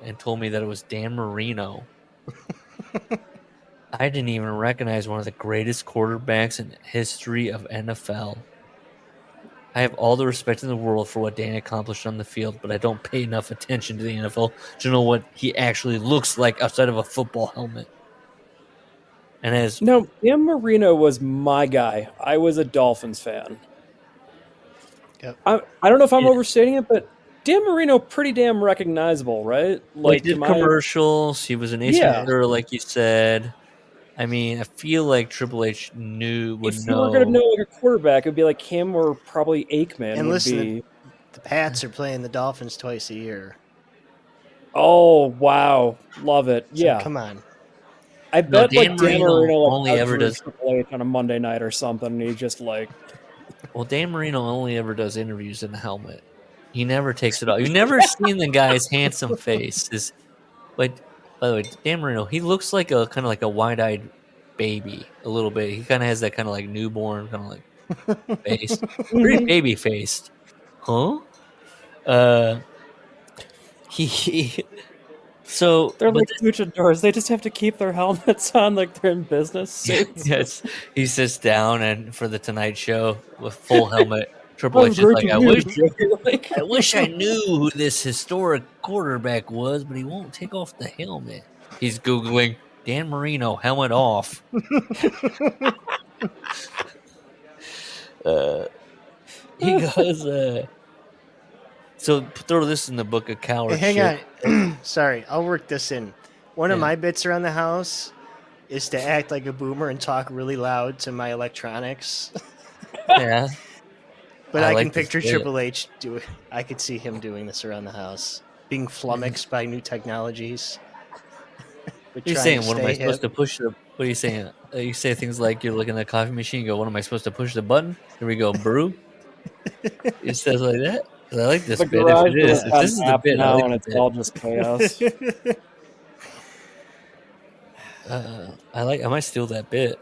and told me that it was Dan Marino. I didn't even recognize one of the greatest quarterbacks in the history of NFL. I have all the respect in the world for what Dan accomplished on the field, but I don't pay enough attention to the NFL to know what he actually looks like outside of a football helmet. And Dan Marino was my guy. I was a Dolphins fan. Yep. I don't know if I'm overstating it, but Dan Marino pretty damn recognizable, right? Like, he did commercials. He was an ace hitter, like you said. I mean, I feel like Triple H would know. If you were going to know like a quarterback, it would be like him or probably Aikman. And listen, the Pats are playing the Dolphins twice a year. Oh, wow. Love it. So, yeah. Come on. I bet Dan Marino only ever does Triple H on a Monday night or something, and he just like... Well, Dan Marino only ever does interviews in a helmet. He never takes it off. You've never seen the guy's handsome face. But by the way, Dan Marino, he looks like a kind of like a wide-eyed baby a little bit. He kind of has that kind of like newborn kind of like face, pretty baby-faced, huh? So they're like luchadors. They just have to keep their helmets on like they're in business. Yes, he sits down and for the Tonight Show with full helmet. Triple H is like, I wish I knew who this historic quarterback was, but he won't take off the helmet. He's Googling Dan Marino, helmet off. He goes, so throw this in the book of coward hey, hang shit. on. Sorry, I'll work this in. One of my bits around the house is to act like a boomer and talk really loud to my electronics. Yeah. But I can picture Triple H do it. I could see him doing this around the house, being flummoxed by new technologies. You're saying, what am I supposed to push? What are you saying? You say things like you're looking at the coffee machine. You go, what am I supposed to push the button? Here we go, brew. It says like that. I like this bit. If it is, if this is the bit, I like and the it's bit. all just chaos. I might steal that bit.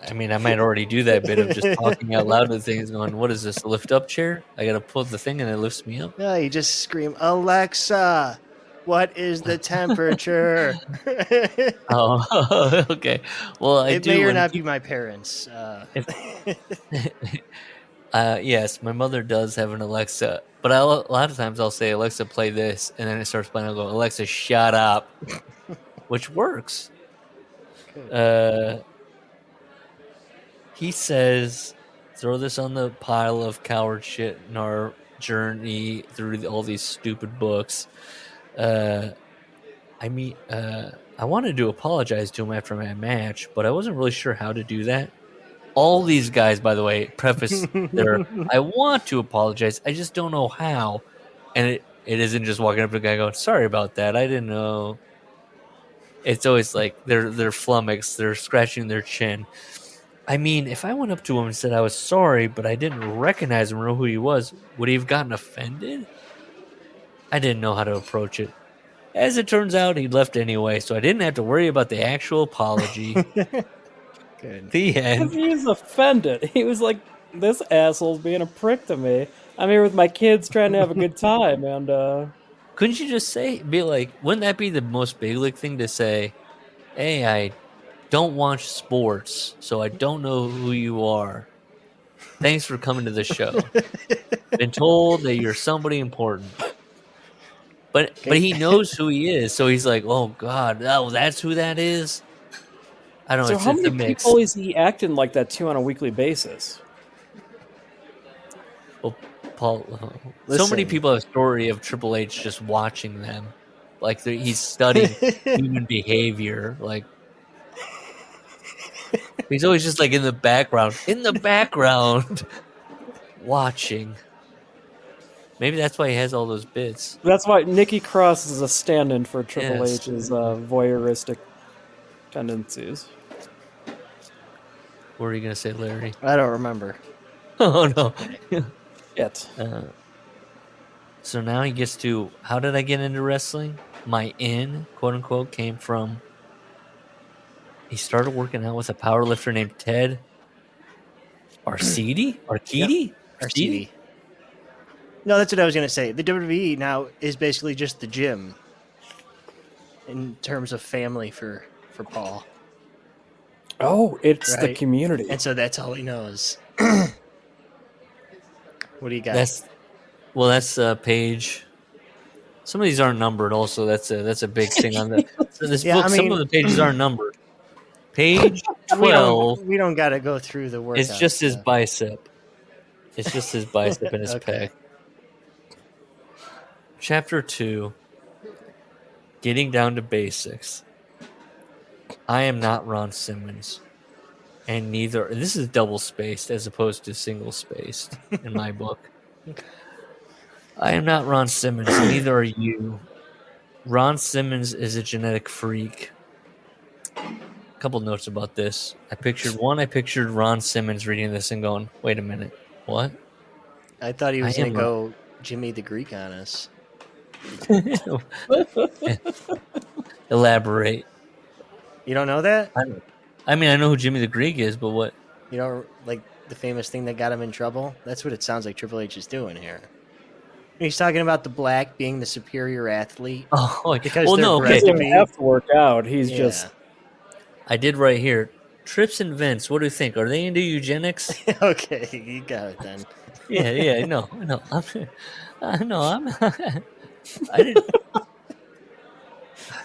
I mean, I might already do that bit of just talking out loud with things, going, "What is this? A lift up chair? I got to pull the thing and it lifts me up." No, you just scream, "Alexa, what is the temperature?" Oh, okay. Well, it may or not be my parents. Yes, my mother does have an Alexa, but a lot of times I'll say, "Alexa, play this," and then it starts playing. I'll go, "Alexa, shut up," which works. He says, "Throw this on the pile of coward shit in our journey through all these stupid books." I wanted to apologize to him after my match, but I wasn't really sure how to do that. All these guys, by the way, preface I want to apologize. I just don't know how. And it isn't just walking up to the guy going, "Sorry about that. I didn't know." It's always like they're flummoxed. They're scratching their chin. I mean, if I went up to him and said I was sorry, but I didn't recognize him or know who he was, would he have gotten offended? I didn't know how to approach it. As it turns out, he left anyway, so I didn't have to worry about the actual apology. Good. The end. He was offended. He was like, "This asshole's being a prick to me. I'm here with my kids trying to have a good time." And couldn't you just be like, wouldn't that be the most big league thing to say? "Hey, I don't watch sports, so I don't know who you are. Thanks for coming to the show. Been told that you're somebody important." But he knows who he is, so he's like, "Oh God, that's who that is." I don't know. so, It's how a many mix. people is he acting like that to on a weekly basis? Well, Paul, so many people have a story of Triple H just watching them, like he's studying human behavior. Like he's always just like in the background, watching. Maybe that's why he has all those bits. That's why Nikki Cross is a stand-in for Triple H's voyeuristic tendencies. What were you gonna say, Larry? I don't remember. Oh no. Yet. So now he gets to, how did I get into wrestling? My quote unquote, came from, he started working out with a power lifter named Ted Arcidi? Yep. Arcidi. No, that's what I was going to say. The WWE now is basically just the gym in terms of family for Paul. Oh, it's the community. And so that's all he knows. What do you got? That's page. Some of these aren't numbered also. That's a big thing on the this book. Some of the pages aren't numbered. Page 12. We don't got to go through the workout. It's just his bicep. It's just his bicep and his pec. Chapter 2. Getting down to basics. I am not Ron Simmons. And this is double spaced as opposed to single spaced in my book. I am not Ron Simmons, and neither are you. Ron Simmons is a genetic freak. A couple notes about this. I pictured Ron Simmons reading this and going, "Wait a minute, what?" I thought he was going to go Jimmy the Greek on us. Elaborate. You don't know that? I mean, I know who Jimmy the Greek is, but what? You know, like the famous thing that got him in trouble? That's what it sounds like Triple H is doing here. He's talking about the black being the superior athlete. Oh, because he doesn't have to work out. He's just. I did right here. Trips and Vince, what do you think? Are they into eugenics? Okay, you got it then. Yeah, no. I didn't.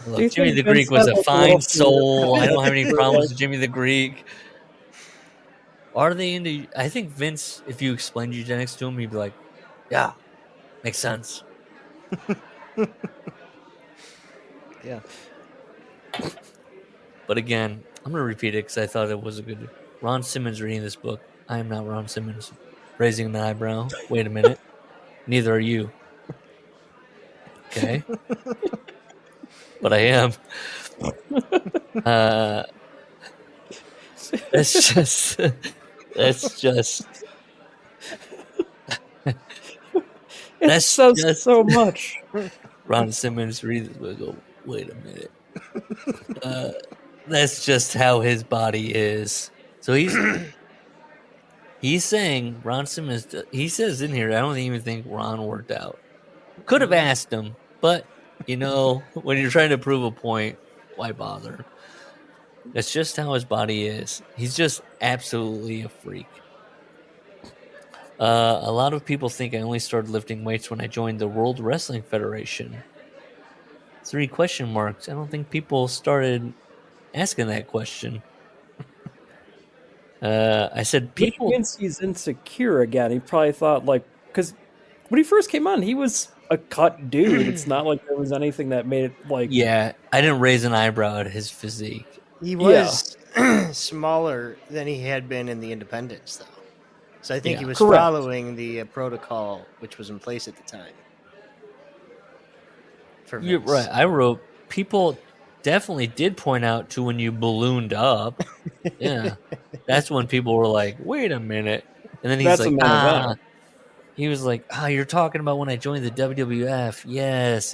Look, Jimmy the Greek was a fine soul. I don't have any problems with Jimmy the Greek. Are they into? I think Vince, if you explained eugenics to him, he'd be like, "Yeah, makes sense." Yeah. But again, I'm going to repeat it because I thought it was a good. Ron Simmons reading this book. I am not Ron Simmons. Raising an eyebrow. Wait a minute. Neither are you. Okay. but I am. That's just. It says just, so much. Ron Simmons reads it and go, wait a minute. That's just how his body is. So he's saying Ron Simmons. He says in here, I don't even think Ron worked out. Could have asked him, but when you're trying to prove a point, why bother? That's just how his body is. He's just absolutely a freak. A lot of people think I only started lifting weights when I joined the World Wrestling Federation. 3 question marks. I don't think people started asking that question. I said people. Which means he's insecure again. He probably thought because when he first came on, he was a cut dude. It's not like there was anything that made it like. Yeah, I didn't raise an eyebrow at his physique. He was smaller than he had been in the independents, though. So I think he was following the protocol which was in place at the time. You're right. I wrote people definitely did point out to when you ballooned up. Yeah, that's when people were like, "Wait a minute," and then he's like, he was like, you're talking about when I joined the WWF. Yes.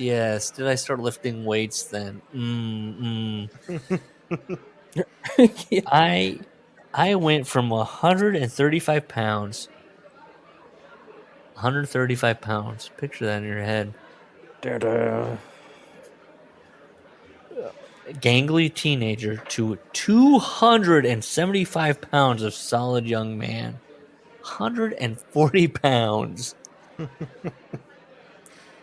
Did I start lifting weights then? Yeah. I went from 135 pounds. 135 pounds. Picture that in your head. Gangly teenager to 275 pounds of solid young man. 140 pounds.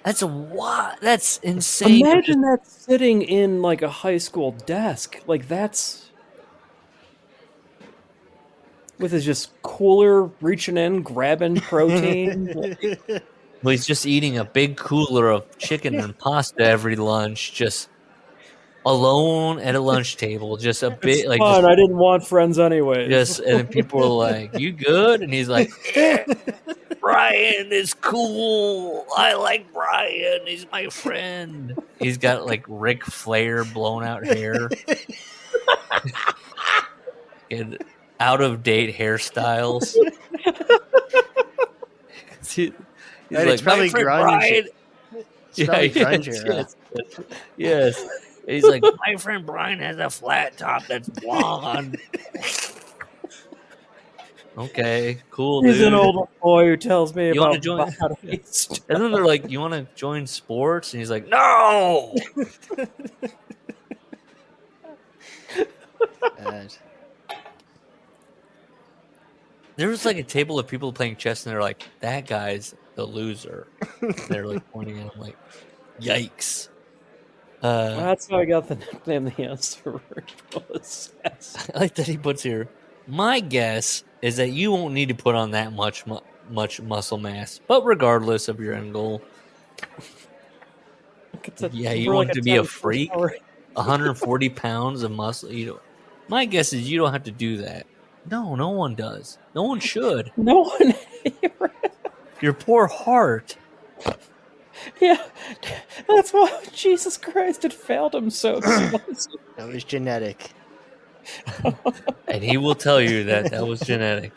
That's a lot. That's insane. Imagine that sitting in like a high school desk. Like that's with his just cooler reaching in, grabbing protein. Well, he's just eating a big cooler of chicken and pasta every lunch, just alone at a lunch table, just a bit like. Fun. I didn't want friends anyway. Just and then people are like, "You good?" And he's like, "Yeah, Brian is cool. I like Brian. He's my friend." He's got like Ric Flair blown out hair. And out of date hairstyles. He's like, probably grunge. Yes. He's like, my friend Brian has a flat top that's blonde. Okay, cool. He's dude. An older boy who tells me you about join? And then they're like, "You want to join sports?" And he's like, "No." There was like a table of people playing chess, and they're like, "That guy's the loser." They're like pointing at him, like, "Yikes!" That's how I got the nickname the answer. I like that he puts here. My guess is that you won't need to put on that much muscle mass, but regardless of your end goal, you want to be a freak. 140 pounds of muscle. My guess is you don't have to do that. No one does. No one should. No one. Your poor heart. Yeah, that's why Jesus Christ it failed him so. That was genetic. And he will tell you that was genetic.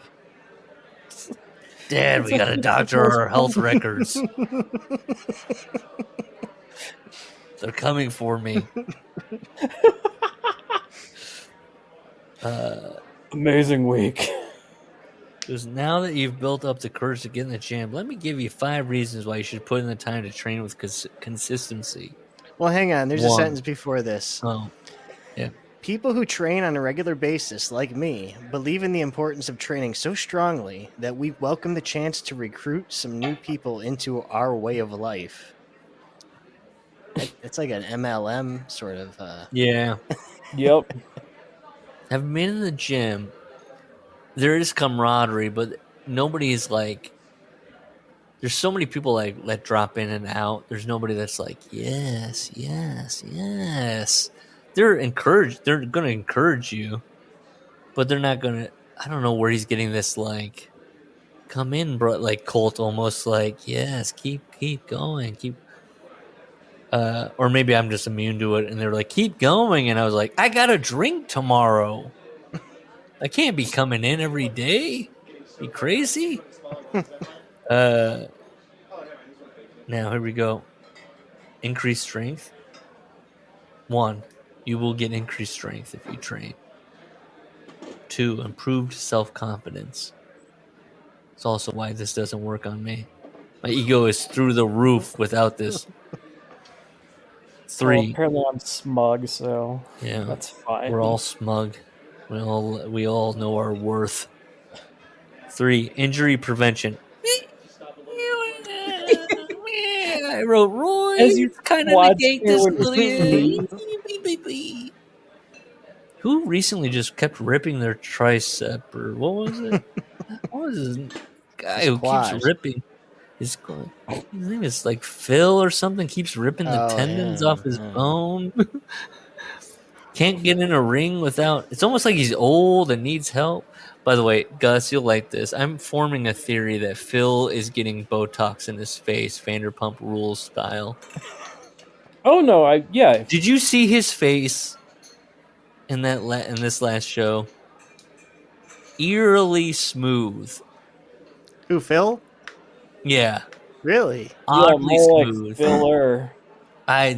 Dad, we got to doctor our health records. They're coming for me. Amazing week. Because now that you've built up the courage to get in the gym, let me give you 5 reasons why you should put in the time to train with consistency. Well, hang on. There's a sentence before this. Oh, yeah. People who train on a regular basis, like me, believe in the importance of training so strongly that we welcome the chance to recruit some new people into our way of life. It's like an MLM sort of. Yeah. Yep. I've been in the gym. There is camaraderie, but nobody's like. There's so many people like that drop in and out. There's nobody that's like, yes. They're encouraged. They're going to encourage you, but they're not going to. I don't know where he's getting this like, come in, bro. Like cult, almost like, yes, keep going, keep. Or maybe I'm just immune to it, and they're like, keep going. And I was like, I got to drink tomorrow. I can't be coming in every day. You crazy? Now, here we go. Increased strength. 1, you will get increased strength if you train. 2, improved self-confidence. It's also why this doesn't work on me. My ego is through the roof without this. 3. Well, apparently I'm smug, so yeah, that's fine. We're all smug. We all know our worth. 3, injury prevention. I wrote Roy. As you kind of watch negate here this when little Who recently just kept ripping their tricep, or what was it? What was this guy who keeps ripping his name is like Phil or something, keeps ripping the tendons off his bone. Can't get in a ring without, it's almost like he's old and needs help. By the way, Gus, you'll like this. I'm forming a theory that Phil is getting Botox in his face, Vanderpump Rules style. Oh no, Did you see his face in this last show? Eerily smooth. Who, Phil? Yeah. Really? Oddly smooth. Like filler. I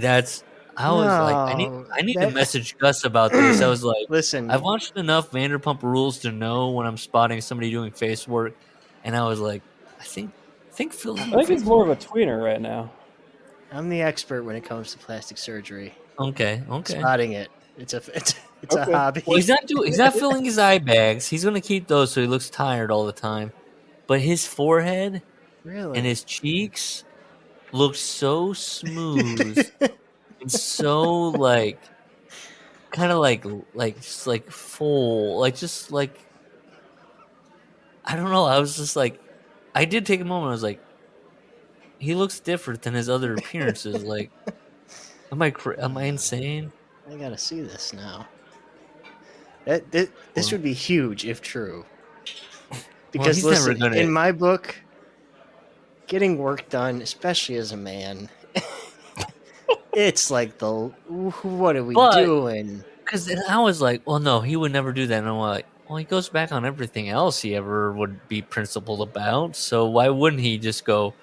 need to message Gus about this. I was like, listen, I've watched enough Vanderpump Rules to know when I'm spotting somebody doing face work, and I was like, I think Phil's. I think he's more of a tweener right now. I'm the expert when it comes to plastic surgery. Okay. Spotting it. It's a hobby. Well, he's not filling his eye bags. He's gonna keep those so he looks tired all the time. But his forehead and his cheeks look so smooth and so kind of like full, just like, I don't know. I was just like, I did take a moment. I was like, he looks different than his other appearances. Like, am I insane? I gotta see this now. This would be huge if true. Because listen, in my book, getting work done, especially as a man, it's like what are we doing? Because I was like, well, no, he would never do that. And I'm like, well, he goes back on everything else he ever would be principled about. So why wouldn't he just go,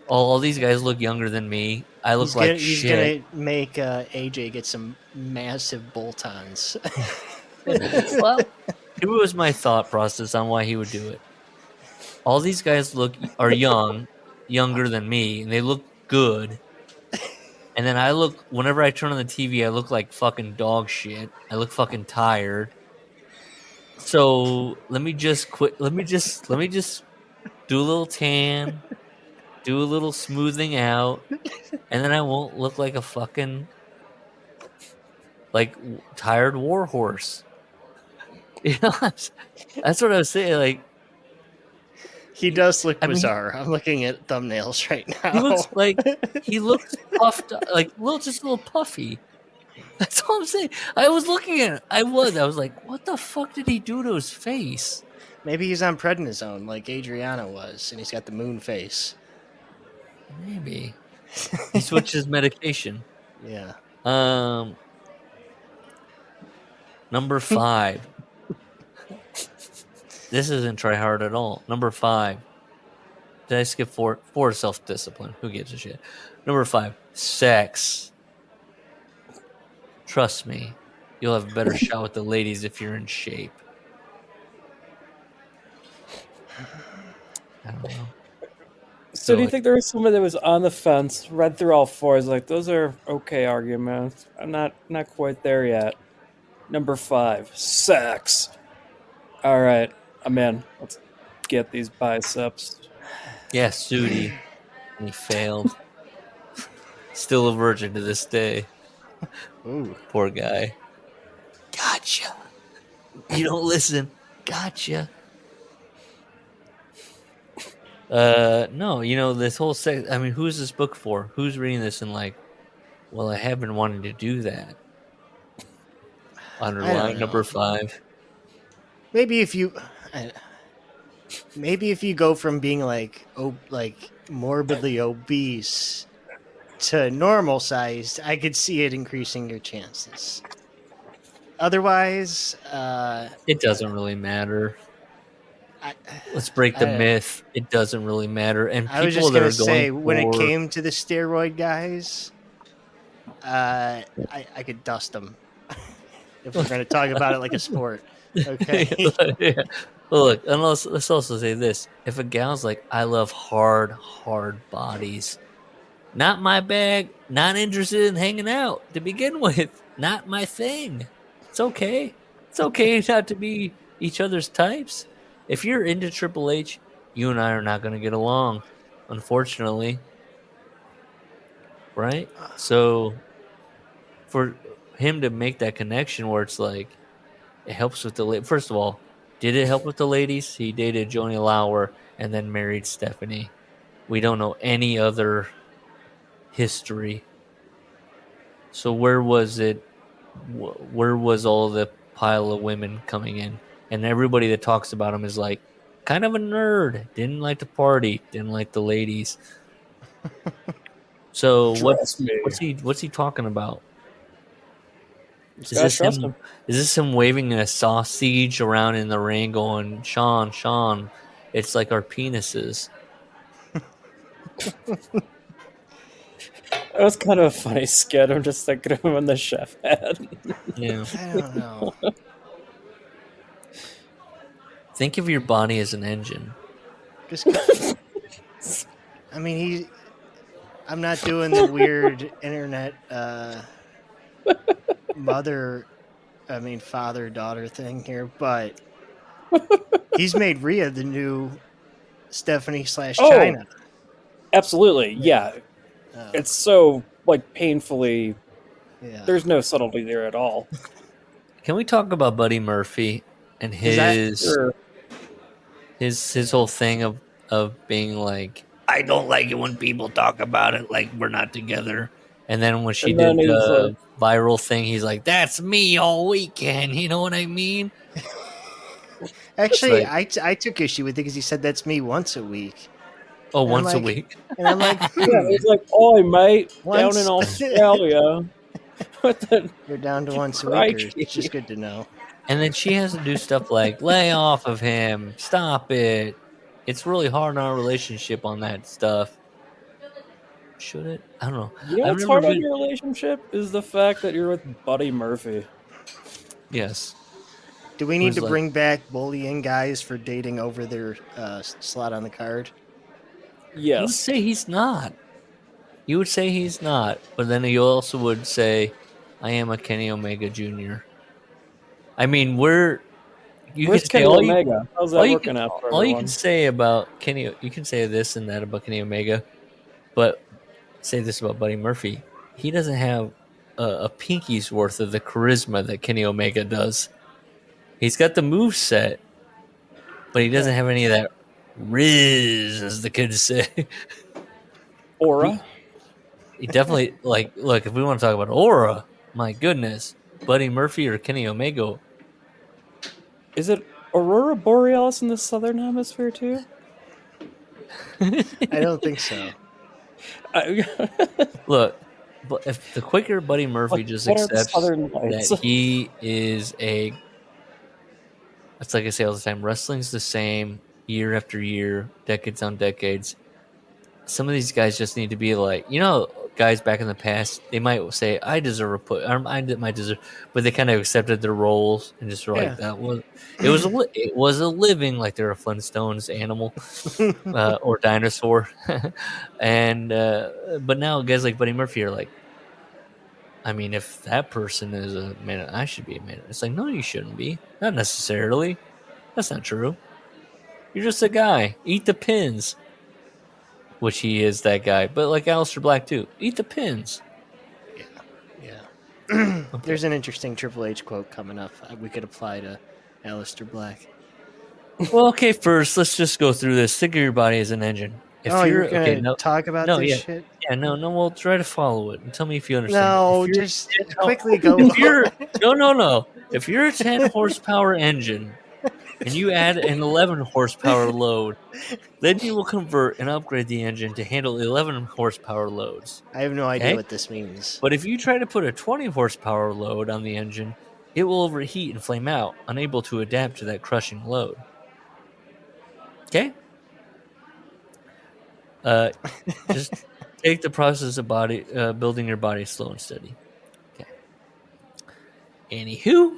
oh, all these guys look younger than me. I look like shit. He's going to make AJ get some massive bolt-ons. Well, here was my thought process on why he would do it. All these guys are younger than me, and they look good. And then whenever I turn on the TV, I look like fucking dog shit. I look fucking tired. So let me just quit. Let me just do a little tan, do a little smoothing out, and then I won't look like a fucking tired war horse. You know, that's what I was saying. Like, he does look bizarre. I'm looking at thumbnails right now. He looks puffed, just a little puffy. That's all I'm saying. I was looking at it. I was like, what the fuck did he do to his face? Maybe he's on prednisone like Adriana was, and he's got the moon face. Maybe. He switched his medication. Yeah. Number 5. This isn't try hard at all. Number 5. Did I skip 4? 4 is self-discipline. Who gives a shit? Number 5. Sex. Trust me. You'll have a better shot with the ladies if you're in shape. I don't know. So do you think there was someone that was on the fence, read through all 4, is like, those are okay arguments. I'm not quite there yet. Number 5, sex. All right, I'm in. Let's get these biceps. Yeah, Sudi. He failed. Still a virgin to this day. Ooh. Poor guy. Gotcha. You don't listen. Gotcha. No, this whole sex. I mean, who's this book for? Who's reading this and like, well, I have been wanting to do that. Underline number 5. Maybe if you go from being like morbidly obese to normal sized, I could see it increasing your chances. Otherwise, it doesn't really matter. Let's break the myth. It doesn't really matter. And I was people just that gonna are say, going when it came to the steroid guys, I could dust them if we're going to talk about it like a sport. Okay. Yeah. Well, look, unless let's also say this: if a gal's like, I love hard bodies, not my bag, not interested in hanging out to begin with, not my thing. It's okay. It's okay not to be each other's types. If you're into Triple H, you and I are not going to get along, unfortunately. Right? So for him to make that connection where it's like it helps with the first of all, did it help with the ladies? He dated Joni Lauer and then married Stephanie. We don't know any other history. So where was it? Where was all the pile of women coming in? And everybody that talks about him is like kind of a nerd. Didn't like to party. Didn't like the ladies. So what's he talking about? Is this him waving a sausage around in the ring going, Sean, it's like our penises. That was kind of a funny skit. I'm just thinking of him in the chef hat. Yeah. I don't know. Think of your body as an engine. I mean, I'm not doing the weird internet father-daughter thing here, but he's made Rhea the new Stephanie / China. Absolutely, yeah. It's so painfully. Yeah. There's no subtlety there at all. Can we talk about Buddy Murphy and his whole thing of being like, I don't like it when people talk about it like we're not together. And then when she did the viral thing, he's like, that's me all weekend. You know what I mean? Actually, I took issue with it because he said that's me once a week. Oh, once a week? And I'm like, yeah, he's like, oi, mate, down in Australia. You're down to once a week. It's just good to know. And then she has to do stuff like, lay off of him. Stop it. It's really hard on our relationship on that stuff. Should it? I don't know. You know what's hard on your relationship is the fact that you're with Buddy Murphy. Yes. Do we need to bring back bullying guys for dating over their slot on the card? You Yes. would say he's not. You would say he's not. But then you also would say, I am a Kenny Omega Jr. I mean, where's Kenny Omega? How's that working out for everyone? All you can say about Kenny, you can say this and that about Kenny Omega, but say this about Buddy Murphy. He doesn't have a pinky's worth of the charisma that Kenny Omega does. He's got the moveset, but he doesn't have any of that riz, as the kids say. Aura? He definitely, look, if we want to talk about aura, my goodness, Buddy Murphy or Kenny Omega. Is it Aurora Borealis in the Southern Hemisphere, too? I don't think so. Look, but if the quicker Buddy Murphy just accepts that he is it's like I say all the time, wrestling's the same year after year, decades on decades. Some of these guys just need to be like, guys back in the past, they might say, I deserve a put, or I might deserve, but they kind of accepted their roles and just were like, it was a living, like they're a Flintstones animal or dinosaur. And, but now guys like Buddy Murphy are like, I mean, if that person is a man, I should be a man. It's like, no, you shouldn't be. Not necessarily. That's not true. You're just a guy. Eat the pins. Which he is that guy. But like Aleister Black, too. Eat the pins. Yeah. Okay. There's an interesting Triple H quote coming up we could apply to Aleister Black. Well, okay, first, let's just go through this. Think of your body as an engine. If you're going to talk about this shit? Yeah, no, we'll try to follow it and tell me if you understand. No, quickly go. No. If you're a 10 horsepower engine and you add an 11 horsepower load. Then you will convert and upgrade the engine to handle 11 horsepower loads. I have no idea what this means. But if you try to put a 20 horsepower load on the engine, it will overheat and flame out, unable to adapt to that crushing load. Okay? Just take the process of building your body slow and steady. Okay. Anywho,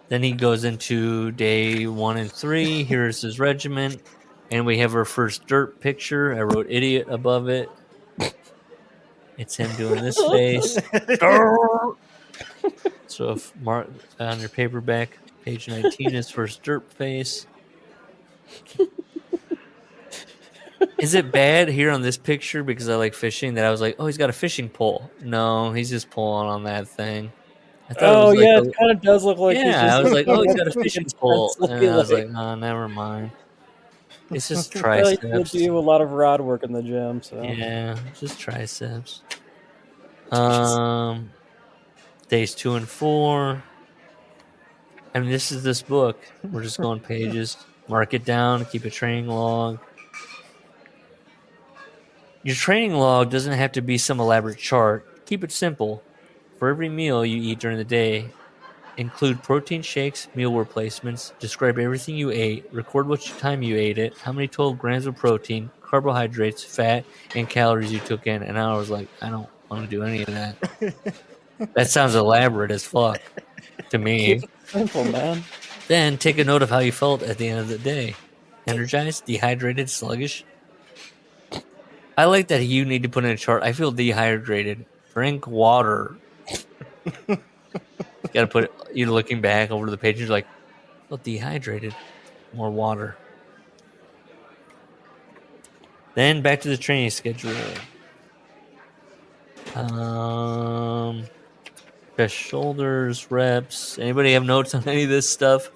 then he goes into day 1 and 3. Here's his regiment. And we have our first dirt picture. I wrote idiot above it. It's him doing this face. So if Mark on your paperback, page 19 is first dirt face. Is it bad here on this picture because I like fishing that I was like, oh, he's got a fishing pole? No, he's just pulling on that thing. I thought it kind of does look like. Yeah, I was like, oh, he's got a fishing pole, and I was like, oh, never mind. It's just triceps. You do a lot of rod work in the gym, so yeah, just triceps. Days 2 and 4. I mean, this is this book. We're just going pages. Mark it down. Keep a training log. Your training log doesn't have to be some elaborate chart. Keep it simple. For every meal you eat during the day, include protein shakes, meal replacements, describe everything you ate, record what time you ate it, how many total grams of protein, carbohydrates, fat, and calories you took in. And I was like, I don't want to do any of that. That sounds elaborate as fuck to me. Keep it simple, man. Then take a note of how you felt at the end of the day. Energized, dehydrated, sluggish. I like that you need to put in a chart. I feel dehydrated. Drink water. Got to put it, you're looking back over the page, you're like, well, dehydrated. More water. Then back to the training schedule. Chest, shoulders, reps. Anybody have notes on any of this stuff?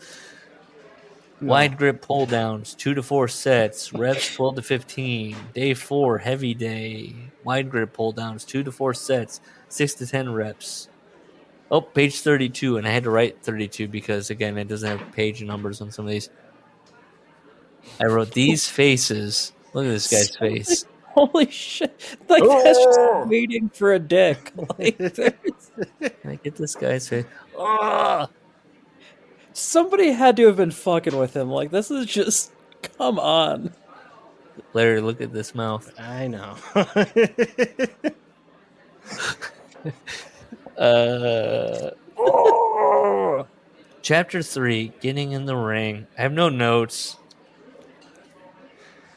No. Wide grip pull downs, 2 to 4 sets, reps 12 to 15. Day 4, heavy day. Wide grip pull downs, 2 to 4 sets, 6 to 10 reps. Oh, page 32, and I had to write 32 because, again, it doesn't have page numbers on some of these. I wrote these faces. Look at this guy's face. Holy shit. Like, that's just waiting for a dick. Like, can I get this guy's face? Oh! Somebody had to have been fucking with him. Like, this is just, come on. Larry, look at this mouth. I know. Chapter 3, Getting in the Ring. I have no notes.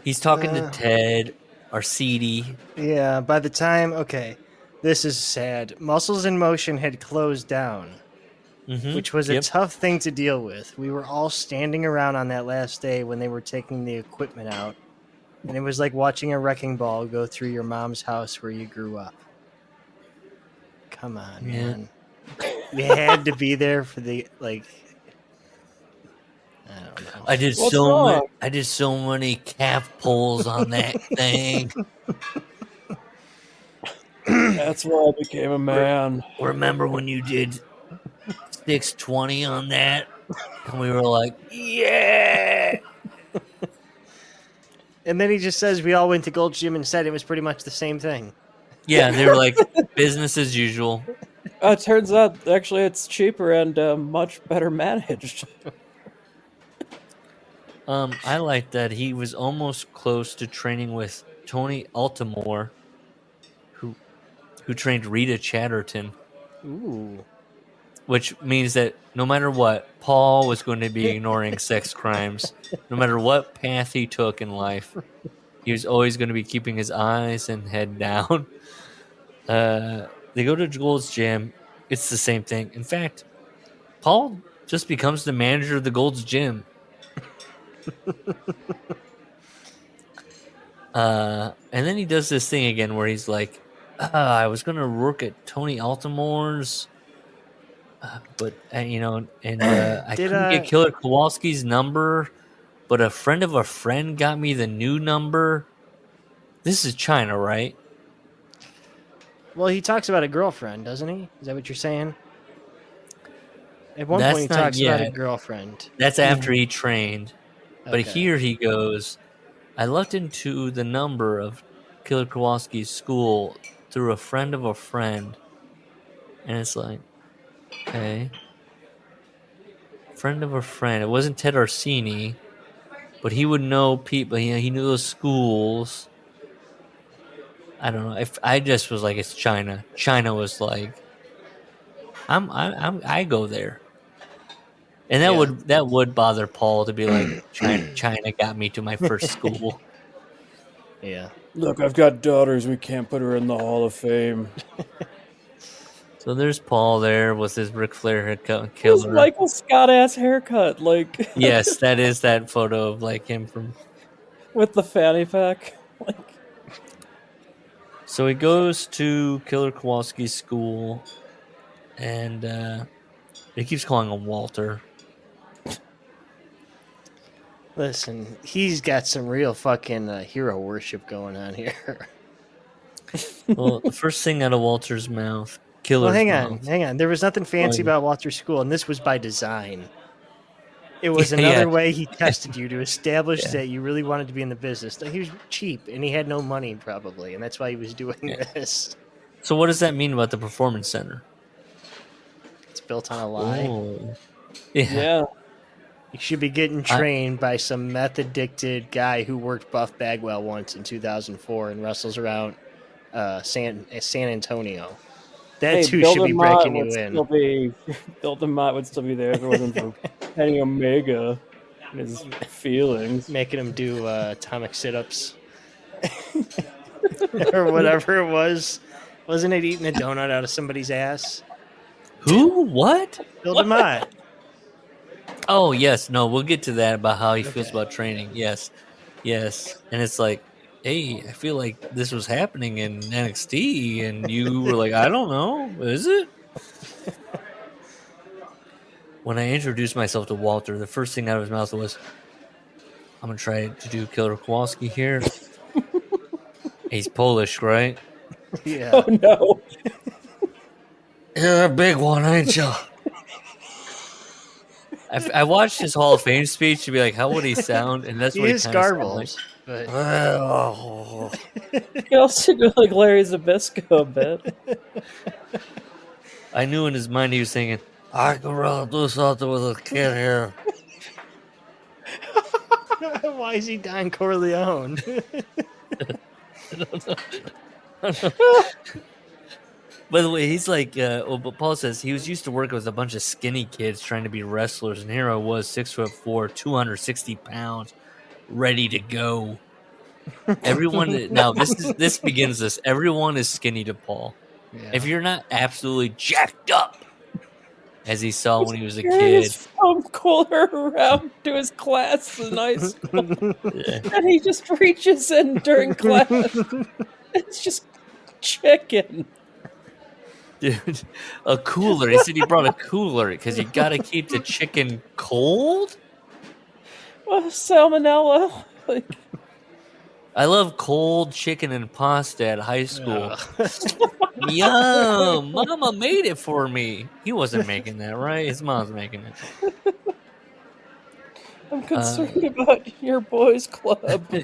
He's talking to Ted, or CD. Yeah, by the time, okay, this is sad. Muscles in Motion had closed down, which was a tough thing to deal with. We were all standing around on that last day when they were taking the equipment out, and it was like watching a wrecking ball go through your mom's house where you grew up. Come on, man. You had to be there for the, like, I don't know. I did so many calf pulls on that thing. That's where I became a man. Remember when you did 620 on that? And we were like, yeah. And then he just says we all went to Gold's Gym and said it was pretty much the same thing. Yeah, they were like, business as usual. It turns out, actually, it's cheaper and much better managed. I like that he was almost close to training with Tony Altamore, who trained Rita Chatterton. Ooh. Which means that no matter what, Paul was going to be ignoring sex crimes. No matter what path he took in life, he was always going to be keeping his eyes and head down. They go to Gold's Gym. It's the same thing. In fact, Paul just becomes the manager of the Gold's Gym. And then he does this thing again where he's like, I was going to work at Tony Altamore's, but, I couldn't get Killer Kowalski's number, but a friend of a friend got me the new number. This is China, right? Well, he talks about a girlfriend, doesn't he? Is that what you're saying? At one point, he talks about a girlfriend. That's after he trained. But here he goes, I looked into the number of Killer Kowalski's school through a friend of a friend. And it's like, okay. Friend of a friend. It wasn't Ted Orsini, but he would know people. He knew those schools. I don't know. If I just was like, it's China. China was like, I go there. And that would bother Paul to be like, China got me to my first school. Yeah. Look, I've got daughters. We can't put her in the Hall of Fame. So there's Paul there with his Ric Flair haircut and Killer. His Michael Scott ass haircut, like. Yes, that is that photo of like him from with the fanny pack. Like. So he goes to Killer Kowalski's school, and he keeps calling him Walter. Listen, he's got some real fucking hero worship going on here. Well, the first thing out of Walter's mouth, Killer's mouth. Hang on. There was nothing fancy about Walter's school, and this was by design. It was another way he tested you to establish that you really wanted to be in the business. He was cheap, and he had no money, probably, and that's why he was doing this. So what does that mean about the Performance Center? It's built on a lie. Oh. Yeah. You should be getting trained by some meth-addicted guy who worked Buff Bagwell once in 2004 and wrestles around San Antonio. That's who should be breaking you in. Bill DeMott would still be there if it wasn't for Kenny Omega and his feelings. Making him do atomic sit-ups. Or whatever it was. Wasn't it eating a donut out of somebody's ass? Who? What? Bill DeMott. Oh, yes. No, we'll get to that about how he feels about training. Yes. And it's like, hey, I feel like this was happening in NXT, and you were like, I don't know. Is it? When I introduced myself to Walter, the first thing out of his mouth was, I'm going to try to do Killer Kowalski here. He's Polish, right? Yeah. Oh, no. You're a big one, ain't you? I watched his Hall of Fame speech to be like, how would he sound? And that's what he kind of garbles. But... He also goes like Larry Zbyszko a bit. I knew in his mind he was thinking, I could really do something with a kid here. Why is he Don Corleone? By the way, he's like, Paul says he was used to working with a bunch of skinny kids trying to be wrestlers, and here I was, 6'4", 260 pounds, ready to go. Everyone now this begins this. Everyone is skinny to Paul. Yeah. If you're not absolutely jacked up, as he saw when he was a kid, his foam cooler around to his class in high school, and he just reaches in during class. It's just chicken. Dude, a cooler. He said he brought a cooler because you got to keep the chicken cold. Well, salmonella. I love cold chicken and pasta at high school. Yum! Mama made it for me. He wasn't making that, right? His mom's making it. I'm concerned about your boys' club.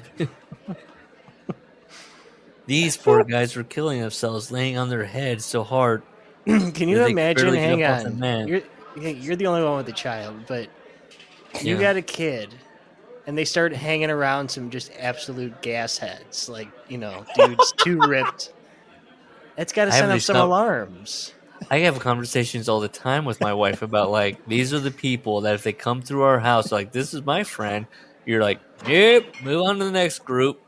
These poor guys were killing themselves, laying on their heads so hard. Can you imagine? Hang on. You're the only one with a child, but you got a kid, and they start hanging around some just absolute gas heads, like, dudes too ripped. That's got to send up some alarms. I have conversations all the time with my wife about, like, these are the people that if they come through our house, like, this is my friend, you're like, yep, move on to the next group.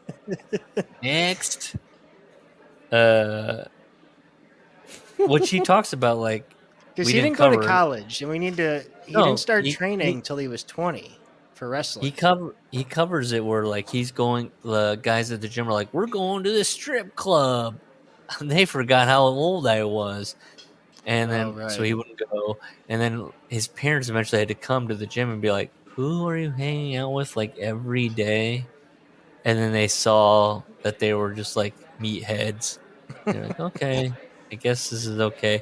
Next. What she talks about, like, because he didn't go to college, and he didn't start training until he was 20 for wrestling. He covers it where, like, he's going. The guys at the gym are like, "We're going to this strip club." And they forgot how old I was, and then so he wouldn't go. And then his parents eventually had to come to the gym and be like, "Who are you hanging out with, like, every day?" And then they saw that they were just like meatheads. They're like, okay, I guess this is okay.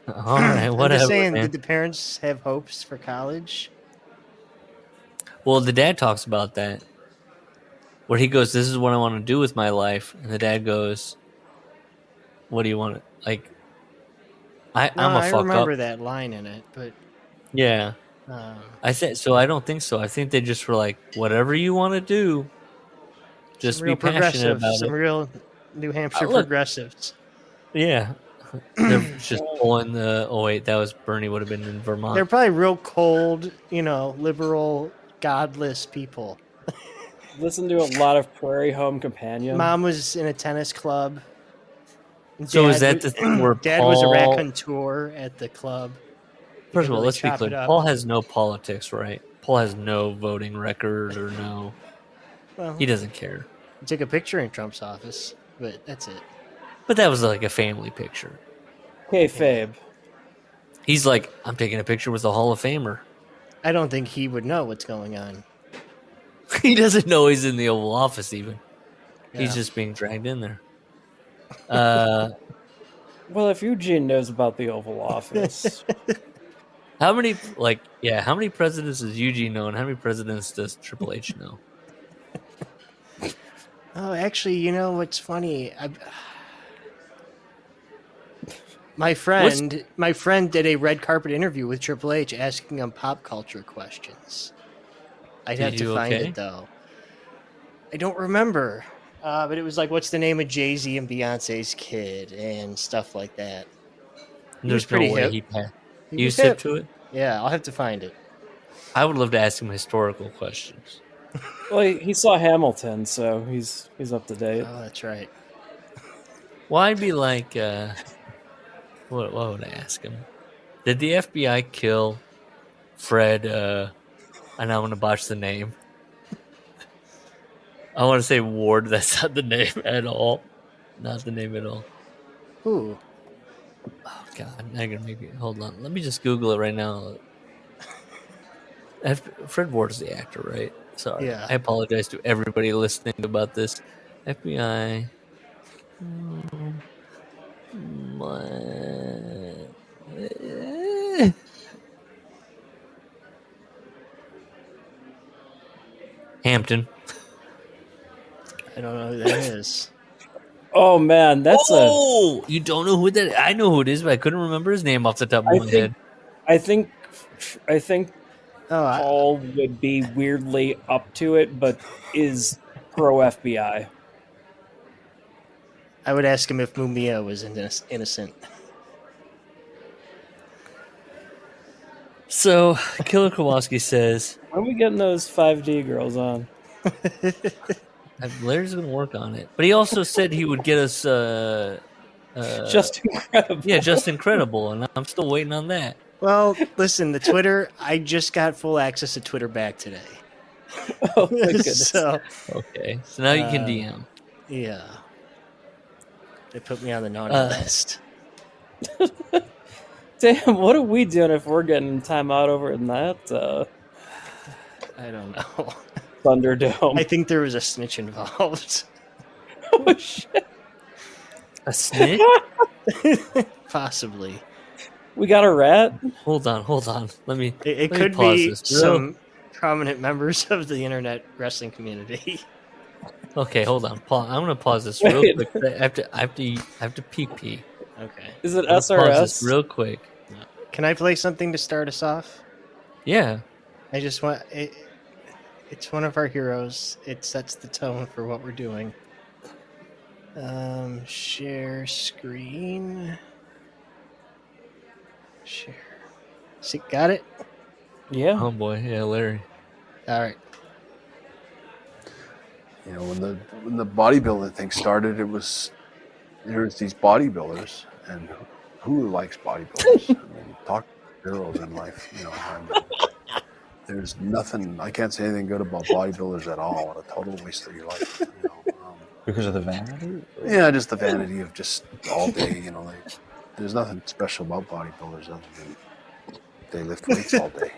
All right, whatever. I'm just saying, man. did the parents have hopes for college? Well, the dad talks about that, where he goes, "This is what I want to do with my life," and the dad goes, "What do you want to like?" I'm a I fuck remember up. that line in it, but Yeah, I said so. I don't think so. I think they just were like, "Whatever you want to do, just some be real passionate progressives, about some it." real New Hampshire Look, progressives. yeah, they're just pulling the. Oh wait, that was Bernie. Would have been in Vermont. They're probably real cold, liberal, godless people. Listen to a lot of Prairie Home Companion. Mom was in a tennis club. So is that the thing where Dad Paul was a raconteur at the club? First of all, let's be clear. Paul has no politics, right? Paul has no voting record or no. Well, he doesn't care. He took a picture in Trump's office, but that's it. But that was like a family picture. Hey, Fabe. He's like, I'm taking a picture with a Hall of Famer. I don't think he would know what's going on. He doesn't know he's in the Oval Office even. Yeah. He's just being dragged in there. Well, if Eugene knows about the Oval Office. How many presidents does Eugene know, and how many presidents does Triple H know? Oh, actually, what's funny? My friend did a red carpet interview with Triple H asking him pop culture questions. I'd have to find it, though. I don't remember. But it was like, what's the name of Jay-Z and Beyonce's kid and stuff like that. There's no way hip. he passed. You hip to it? Yeah, I'll have to find it. I would love to ask him historical questions. Well, he saw Hamilton, so he's up to date. Oh, that's right. Well, I'd be like, what would I ask him? Did the FBI kill Fred? And I'm going to botch the name. I want to say Ward. That's not the name at all. Not the name at all. Who? Oh, God. I'm going to make it. Hold on. Let me just Google it right now. Fred Ward is the actor, right? Sorry. Yeah. I apologize to everybody listening about this. FBI. Hampton. I don't know who that is. Oh man, that's you don't know who that is? I know who it is, but I couldn't remember his name off the top of my head. I think Paul would be weirdly up to it, but is pro FBI. I would ask him if Mumia was innocent. So, Killer Kowalski says, when are we getting those 5D girls on? Larry's going to work on it. But he also said he would get us... Just Incredible. Yeah, Just Incredible, and I'm still waiting on that. Well, listen, the Twitter, I just got full access to Twitter back today. Oh, my goodness. Okay, so now you can DM. Yeah. They put me on the naughty list. Damn, what are we doing if we're getting time out over in that? I don't know. Thunderdome. I think there was a snitch involved. Oh, shit. A snitch? Possibly. We got a rat? Hold on. It could be some prominent members of the internet wrestling community. Okay, hold on. I'm going to pause this real quick. I have to pee. Okay. Is it SRS? Pause this real quick. Can I play something to start us off? Yeah. I just want it. It's one of our heroes. It sets the tone for what we're doing. Share screen. Share. See, got it? Yeah. Oh boy, yeah, Larry. All right. When the bodybuilding thing started, there's these bodybuilders, and who likes bodybuilders? I mean, talk to girls in life, there's nothing. I can't say anything good about bodybuilders at all. What a total waste of your life. Because of the vanity? Yeah, just the vanity of just all day. There's nothing special about bodybuilders other than they lift weights all day.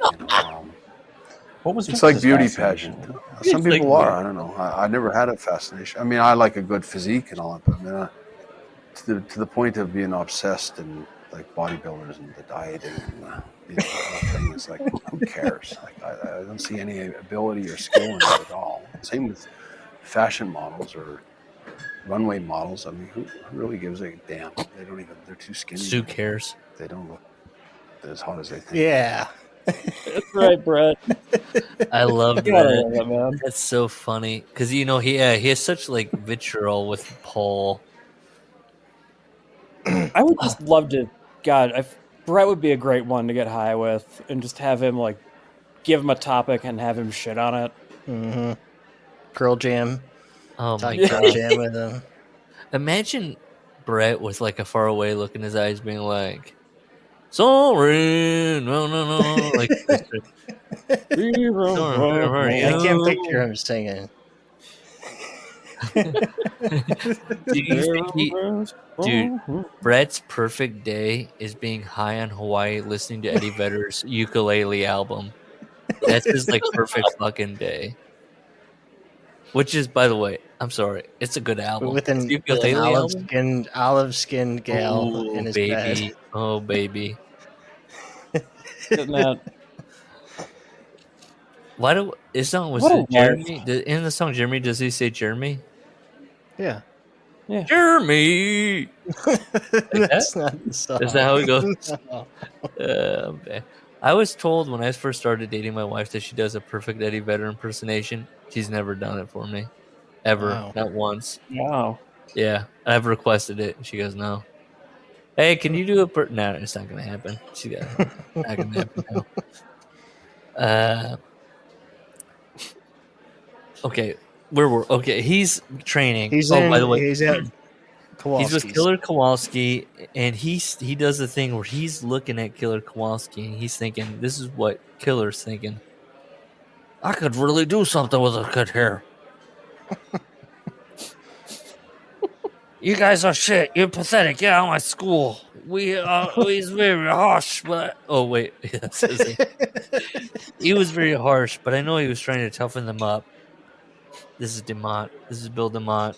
It's like beauty pageant. Some people are. I don't know. I never had a fascination. I mean, I like a good physique and all that, but to the point of being obsessed and like bodybuilders and the dieting and the whole thing. It's like, who cares? Like, I don't see any ability or skill in it at all. Same with fashion models or runway models. I mean, who really gives a damn? They don't even. They're too skinny. Who cares? They don't look as hot as they think. Yeah. That's right, Brett. I love You gotta that. love it, man. That's so funny because he has such like vitriol with Paul. I would just love to. God, Brett would be a great one to get high with, and just have him like give him a topic and have him shit on it. Mm-hmm. Pearl Jam. Oh my Talk Pearl god! Jam with him. Imagine Brett with like a faraway look in his eyes, being like, "Sorry, no," like. I can't picture him singing. Dude, Brett's perfect day is being high on Hawaii, listening to Eddie Vedder's ukulele album. That's his like perfect fucking day. Which is, by the way, I'm sorry, it's a good album. With an olive skinned gal in his bed. Oh baby. Why do his song was it Jeremy? In the song Jeremy, does he say Jeremy? Yeah. Jeremy. That's not the song. Is that how it goes? No. Okay. I was told when I first started dating my wife that she does a perfect Eddie Vedder impersonation. She's never done it for me, ever, not once. Wow. Yeah, I've requested it. She goes, "No." Hey, can you do a No, it's not gonna happen. She got not gonna happen now. Okay, he's training. By the way, he's at he's with Killer Kowalski, and he does the thing where he's looking at Killer Kowalski, and he's thinking, "This is what Killer's thinking. I could really do something with a good hair. You guys are shit. You're pathetic. Get out of my school. He's very harsh, but oh wait, he was very harsh, but I know he was trying to toughen them up. This is DeMont. This is Bill DeMont.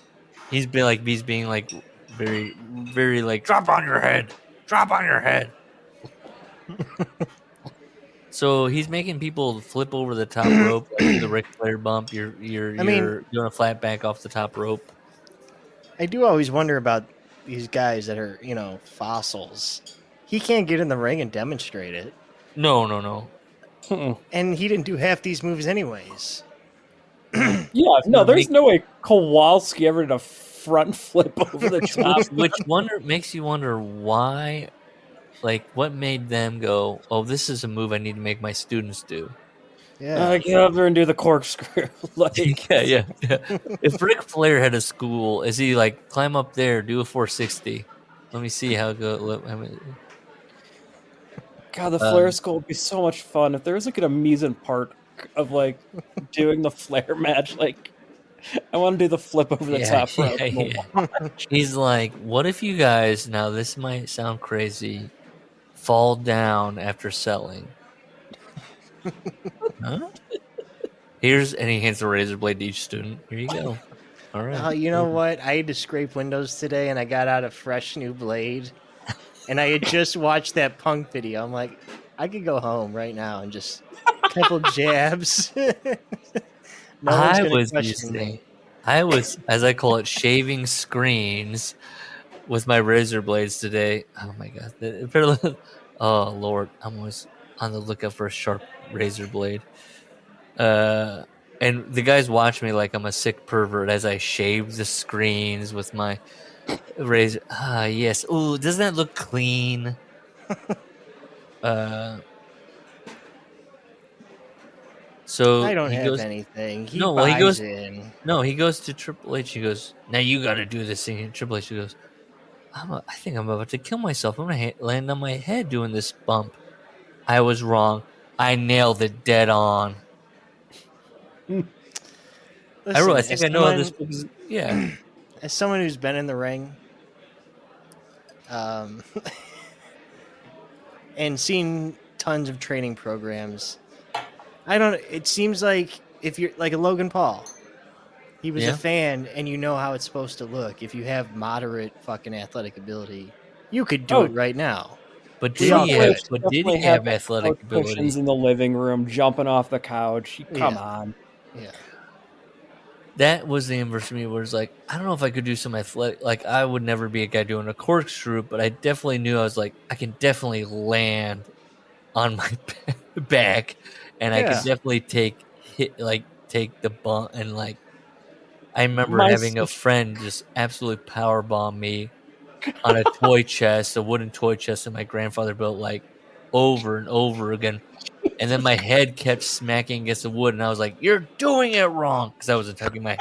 He's being like very, very like drop on your head. So he's making people flip over the top rope, like the Ric Flair bump. You're doing a flat back off the top rope. I do always wonder about these guys that are, fossils. He can't get in the ring and demonstrate it. No. And he didn't do half these moves anyways. Yeah, no, there's no way Kowalski ever did a front flip over the top. Which makes you wonder why, like, what made them go, "Oh, this is a move I need to make my students do." Yeah, get up there and do the corkscrew. Yeah. If Ric Flair had a school, is he like climb up there, do a 460? Let me see how it goes. God, the Flair school would be so much fun if there was like an amusement park of like doing the Flair match. Like, I want to do the flip over the top rope. Yeah. He's like, "What if you guys? Now this might sound crazy. Fall down after selling." Huh? And he hands the razor blade to each student. Here you go. All right. You know what? I had to scrape windows today, and I got out a fresh new blade. And I had just watched that Punk video. I'm like, I could go home right now and just a couple jabs. I was, as I call it, shaving screens with my razor blades today. Oh my god! Oh Lord, I'm always on the lookout for a sharp razor blade. And the guys watch me like I'm a sick pervert as I shave the screens with my razor. Yes. Ooh, doesn't that look clean? So I don't have anything. He goes to Triple H. He goes, "Now you got to do this thing." Triple H goes, I think I'm about to kill myself. I'm going to land on my head doing this bump. I was wrong. I nailed it dead on. Listen, I think I know how this was. Yeah. As someone who's been in the ring, and seen tons of training programs, it seems like if you're like a Logan Paul, he was a fan and you know how it's supposed to look. If you have moderate fucking athletic ability, you could do it right now. But did he have athletic couch cushions ability? in the living room, jumping off the couch? Come on. Yeah. That was the inverse for me, where it's like, I don't know if I could do some athletic. Like, I would never be a guy doing a corkscrew, but I definitely knew I was like, I can definitely land on my back, and I could definitely take the bump. And like, I remember having a friend just absolutely power bomb me on a toy chest, a wooden toy chest that my grandfather built, like over and over again. And then my head kept smacking against the wood, and I was like, "You're doing it wrong," because I wasn't tucking my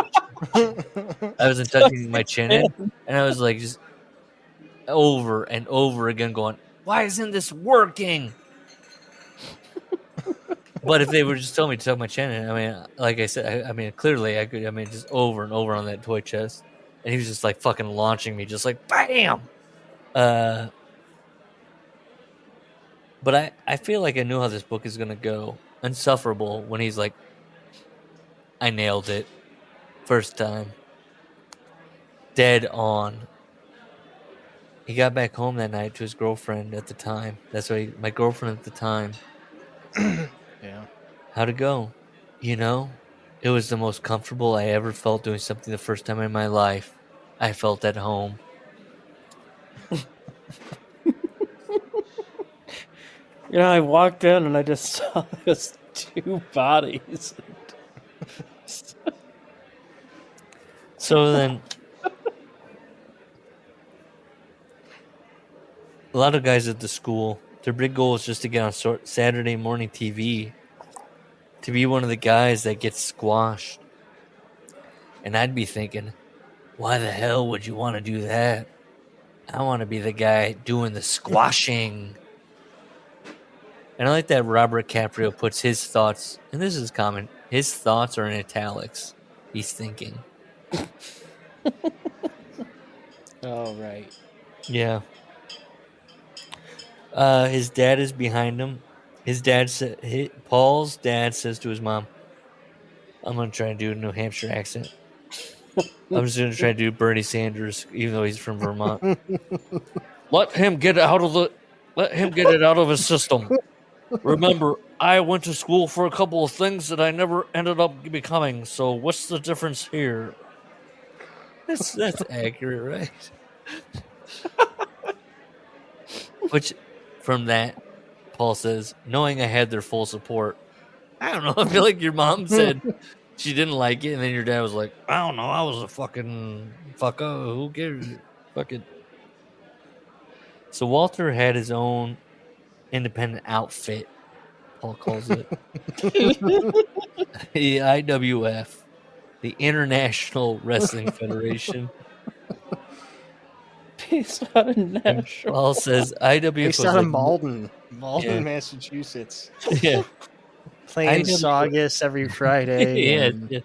chin in, and I was like, just over and over again, going, "Why isn't this working?" But if they were just telling me to tuck my chin in, I mean, like I said, I mean, clearly I could. I mean, just over and over on that toy chest, and he was just like fucking launching me, just like bam. But I feel like I knew how this book is gonna go. Insufferable when he's like, I nailed it. First time. Dead on. He got back home that night to his girlfriend at the time. That's why my girlfriend at the time. Yeah. How'd it go? You know, it was the most comfortable I ever felt doing something the first time in my life. I felt at home. You know, I walked in and I just saw those two bodies. So then, a lot of guys at the school, their big goal is just to get on Saturday morning TV, to be one of the guys that gets squashed. And I'd be thinking, why the hell would you want to do that? I want to be the guy doing the squashing. And I like that Robert DiCaprio puts his thoughts, and this is common, his thoughts are in italics. He's thinking. Oh, right. Yeah. His dad is behind him. Paul's dad says to his mom, I'm going to try and do a New Hampshire accent. I'm just going to try to do Bernie Sanders, even though he's from Vermont. Let him get it out of his system. Remember, I went to school for a couple of things that I never ended up becoming. So what's the difference here? That's accurate, right? Which, from that, Paul says, knowing I had their full support. I don't know. I feel like your mom said she didn't like it, and then your dad was like, I don't know. I was a fucking fucker. Who cares? Fuck it. So Walter had his own independent outfit, Paul calls it. The IWF, the International Wrestling Federation. Based out of Nashville. Paul says IWF based out of Malden, Massachusetts. Yeah. Playing Saugus every Friday. Yeah.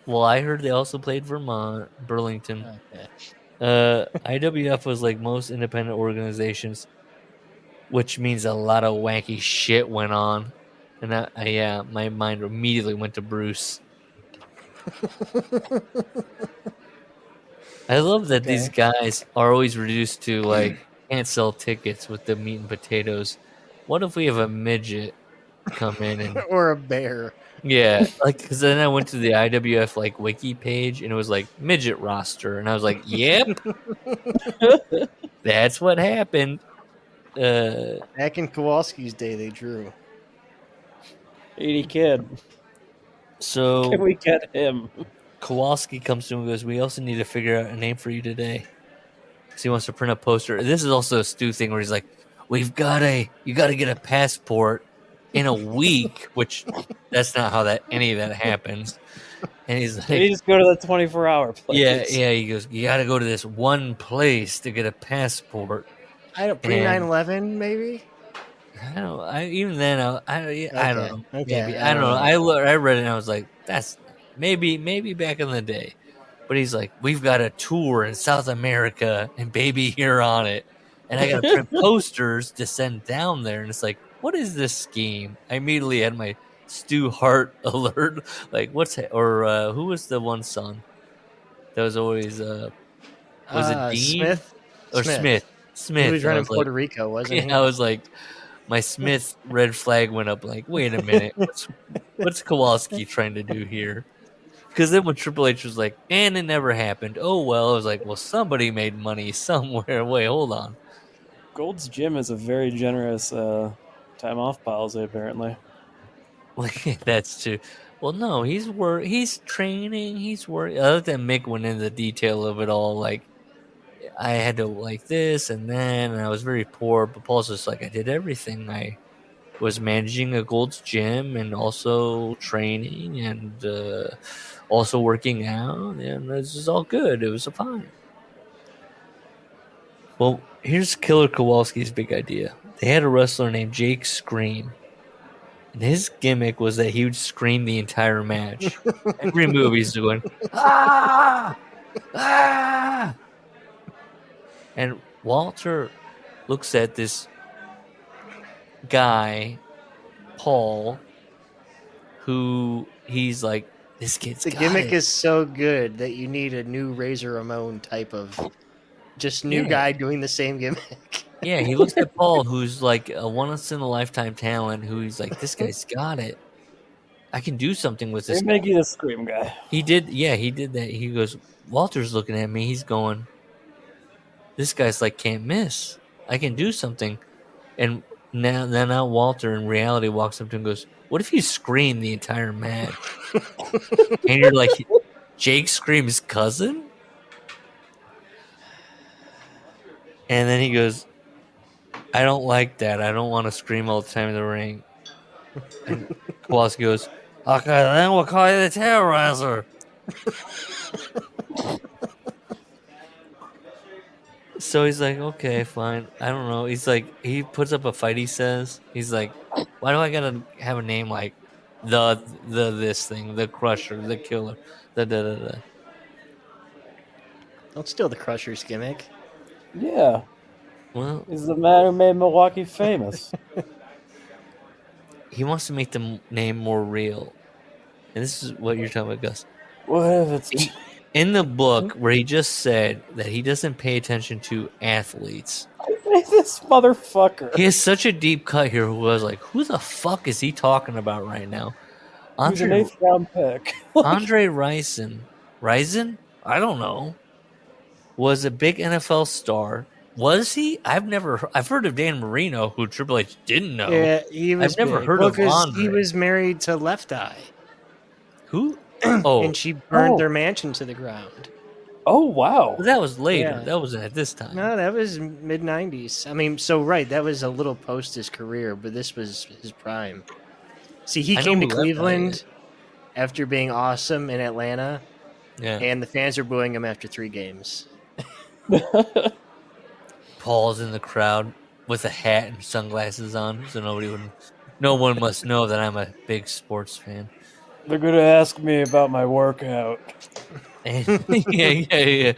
Well, I heard they also played Vermont, Burlington. Okay. IWF was like most independent organizations, which means a lot of wacky shit went on. And my mind immediately went to Bruce. I love that these guys are always reduced to like can't sell tickets with the meat and potatoes. What if we have a midget come in and or a bear? Yeah, like because then I went to the IWF like wiki page and it was like midget roster, and I was like, "Yep, that's what happened." Back in Kowalski's day, they drew 80 kid. So can we get him? Kowalski comes to him and goes, "We also need to figure out a name for you today." Because he wants to print a poster. This is also a Stu thing where he's like, you got to get a passport in a week, which that's not how any of that happens. And he's like, you just go to the 24-hour place. Yeah. He goes, you got to go to this one place to get a passport. I don't pre 9/11 maybe. I don't. I don't know. Okay. Maybe I don't know. I read it and I was like, that's maybe back in the day. But he's like, we've got a tour in South America, and baby, you're on it. And I got to print posters to send down there. And it's like, what is this scheme? I immediately had my Stu Hart alert. Like, who was the one son that was always, was it Dean? Smith? Or Smith. Smith. He was running Puerto Rico, wasn't he? I was like, my Smith red flag went up. Like, wait a minute, what's Kowalski trying to do here? Because then when Triple H was like, and it never happened. Oh well, I was like, well, somebody made money somewhere. Wait, hold on. Gold's Gym is a very generous time off policy, apparently. That's true. Well, no, he's training, he's working. Other than Mick went into the detail of it all, like I had to like this and then, and I was very poor. But Paul's just like, I did everything. I was managing a Gold's Gym and also training and also working out, and this is all good. It was fine. Well, here's Killer Kowalski's big idea. They had a wrestler named Jake Scream. And his gimmick was that he would scream the entire match. Every move he's doing, ah! Ah! And Walter looks at this guy, Paul, who he's like, this kid's the gimmick is so good that you need a new Razor Ramon type of just new guy doing the same gimmick. Yeah, he looks at Paul, who's like a once-in-a-lifetime talent, who he's like, this guy's got it. I can do something with this. They make you the scream guy. He did that. He goes, Walter's looking at me. He's going, this guy's like, can't miss. I can do something. And now Walter in reality walks up to him and goes, what if you scream the entire match? And you're like, Jake Scream's cousin? And then he goes, I don't like that. I don't want to scream all the time in the ring. And Kowalski goes, okay, then we'll call you the Terrorizer. So he's like, okay, fine. I don't know. He's like, he puts up a fight, he says. He's like, why do I gotta have a name like the this thing, the Crusher, the Killer, the. Don't steal the Crusher's gimmick. Yeah. Well, he's the man who made Milwaukee famous. He wants to make the name more real. And this is what you're talking about, Gus. What if it's... In the book where he just said that he doesn't pay attention to athletes. This motherfucker. He has such a deep cut here who was like, who the fuck is he talking about right now? He's an 8th round pick. Andre Rison? I don't know. Was a big NFL star. Was he? I've heard of Dan Marino, who Triple H didn't know. Yeah, he was. I've never heard of Andre. He was married to Left Eye. Who? Oh, and she burned their mansion to the ground. Oh wow, that was later. Yeah. That wasn't at this time. No, that was mid '90s. I mean, so right, that was a little post his career, but this was his prime. See, he came to Cleveland after being awesome in Atlanta, and the fans are booing him after 3 games. Paul's in the crowd with a hat and sunglasses on, so no one must know that I'm a big sports fan. They're gonna ask me about my workout. Yeah.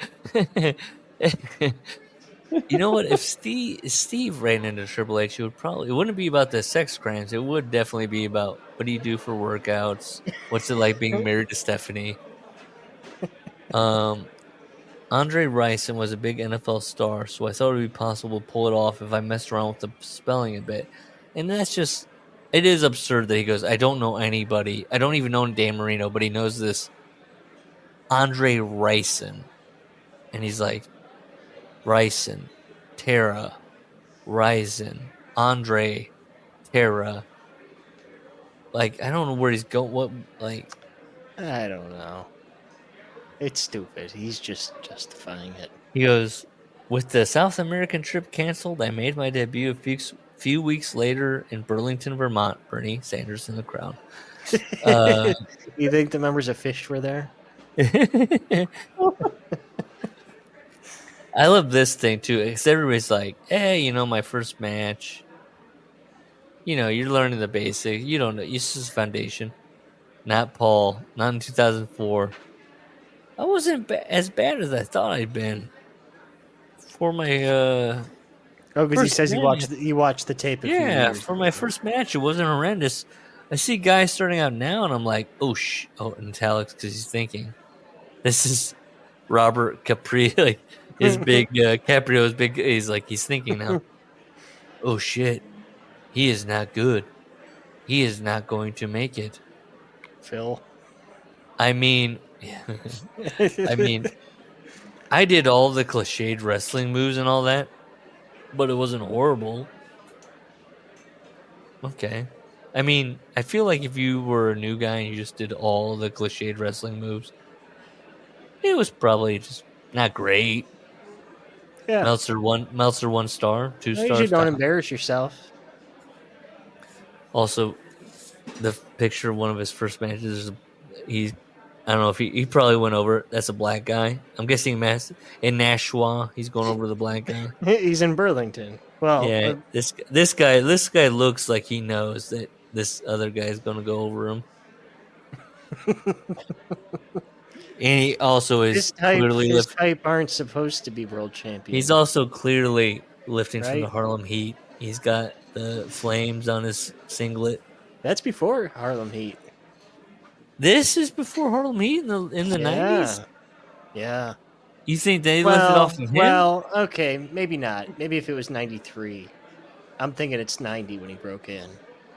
You know what? If Steve ran into Triple H, it wouldn't be about the sex crimes. It would definitely be about what do you do for workouts? What's it like being married to Stephanie? Andre Rison was a big NFL star, so I thought it would be possible to pull it off if I messed around with the spelling a bit. And that's just, it is absurd that he goes, I don't know anybody. I don't even know Dan Marino, but he knows this Andre Rison. And he's like, Rison, Tara, Rison, Andre, Tara. Like, I don't know where he's going. What, like, I don't know. It's stupid. He's just justifying it. He goes, with the South American trip canceled, I made my debut a few weeks later in Burlington, Vermont. Bernie Sanders in the crowd. You think the members of Fish were there? I love this thing, too, because everybody's like, hey, my first match. You're learning the basics. You don't know. This is foundation. Not Paul. Not in 2004. I wasn't as bad as I thought I'd been for my. Because he says he watched the tape. For my first match, it wasn't horrendous. I see guys starting out now, and I'm like, oh, in italics, because he's thinking, this is Robert Capri. Like, Caprio's big. He's thinking now. Oh shit, he is not good. He is not going to make it. Phil. I mean, I did all the cliched wrestling moves and all that, but it wasn't horrible. Okay. I mean, I feel like if you were a new guy and you just did all the cliched wrestling moves, it was probably just not great. Yeah. Meltzer 1 star, 2 Well, stars. you don't embarrass yourself. Also, the picture of one of his first matches, I don't know if he probably went over it. That's a black guy. I'm guessing in Nashua, he's going over the black guy. He's in Burlington. Well, yeah, this guy looks like he knows that this other guy is going to go over him. And he also is his type aren't supposed to be world champions. He's also clearly lifting from the Harlem Heat. He's got the flames on his singlet. That's before Harlem Heat. This is before Harlem Heat in the 90s? Yeah. You think they lifted off of him? Well, okay, maybe not. Maybe if it was 93. I'm thinking it's 90 when he broke in.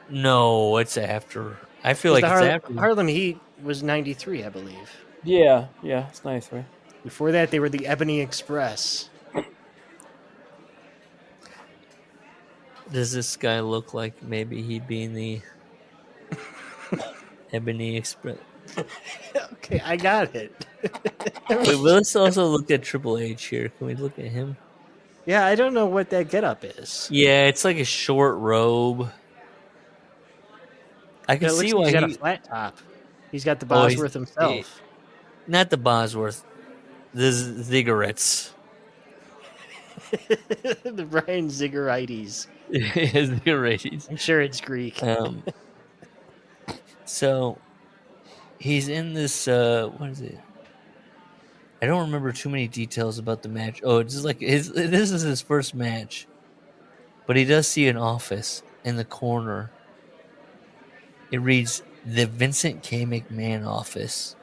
No, it's after. I feel like it's after. Harlem Heat was 93, I believe. Yeah, it's 93. Before that, they were the Ebony Express. Does this guy look like maybe he'd be in the Ebony Express? Okay, I got it. Wait, let's also look at Triple H here. Can we look at him? Yeah, I don't know what that getup is. Yeah, it's like a short robe. I can see why he's got a flat top. He's got the Bosworth himself. Not the Bosworth. The ziggurats. The Brian Ziggurites. Ziggurites. I'm sure it's Greek. So he's in this. What is it? I don't remember too many details about the match. Oh, it's just like this is his first match, but he does see an office in the corner. It reads the Vincent K. McMahon office.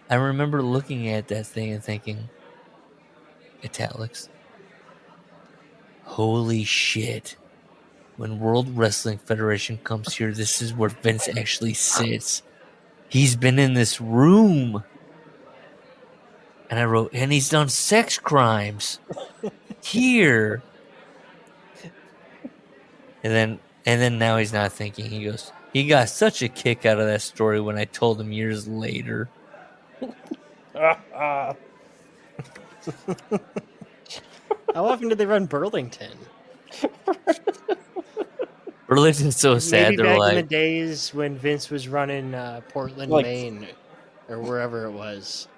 I remember looking at that thing and thinking, italics. Holy shit. When World Wrestling Federation comes here, this is where Vince actually sits. He's been in this room. And I wrote, and he's done sex crimes here. And then now he's not thinking. He goes, he got such a kick out of that story when I told him years later. How often did they run Burlington? Burlington's so sad. Maybe back in the days when Vince was running Portland, Maine, or wherever it was.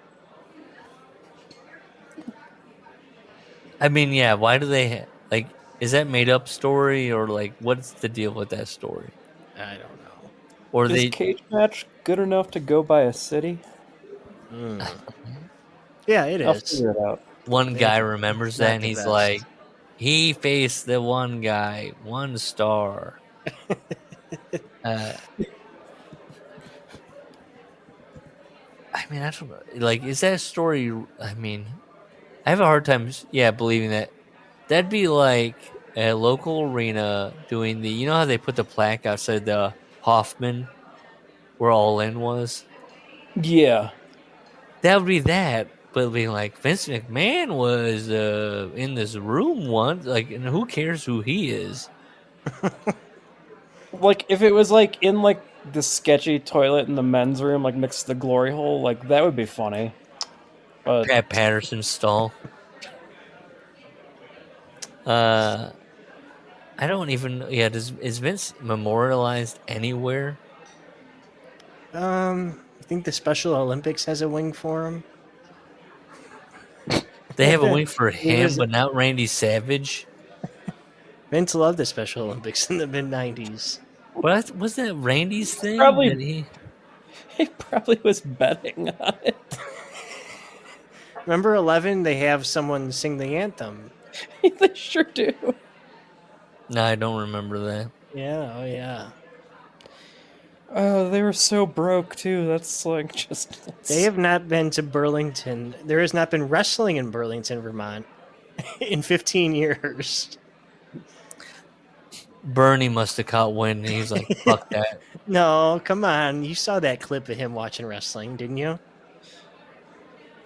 I mean, yeah. Why do they is that made up story or what's the deal with that story? I don't know. Or is cage match good enough to go by a city? Yeah, it I'll is. figure it out. One guy remembers that, and he's like, he faced the one guy, 1 star. I mean, I don't know. Is that story? I mean, I have a hard time, believing that. That'd be like a local arena doing the. You know how they put the plaque outside the Hoffman, where All In was. Yeah, that would be that. But being like Vince McMahon was in this room once, and who cares who he is? If it was in the sketchy toilet in the men's room, next to the glory hole, that would be funny. But Pat Patterson's stall. I don't even. Yeah, is Vince memorialized anywhere? I think the Special Olympics has a wing for him. They have a wing for him, but not Randy Savage. Vince loved the Special Olympics in the mid-90s. What was that Randy's thing? He probably was betting on it. Remember 11? They have someone sing the anthem. They sure do. No, I don't remember that. Yeah, oh yeah. Oh, they were so broke too. That's like just. They have not been to Burlington. There has not been wrestling in Burlington, Vermont, in 15 years. Bernie must have caught wind, and he's like, "Fuck that." No, come on. You saw that clip of him watching wrestling, didn't you?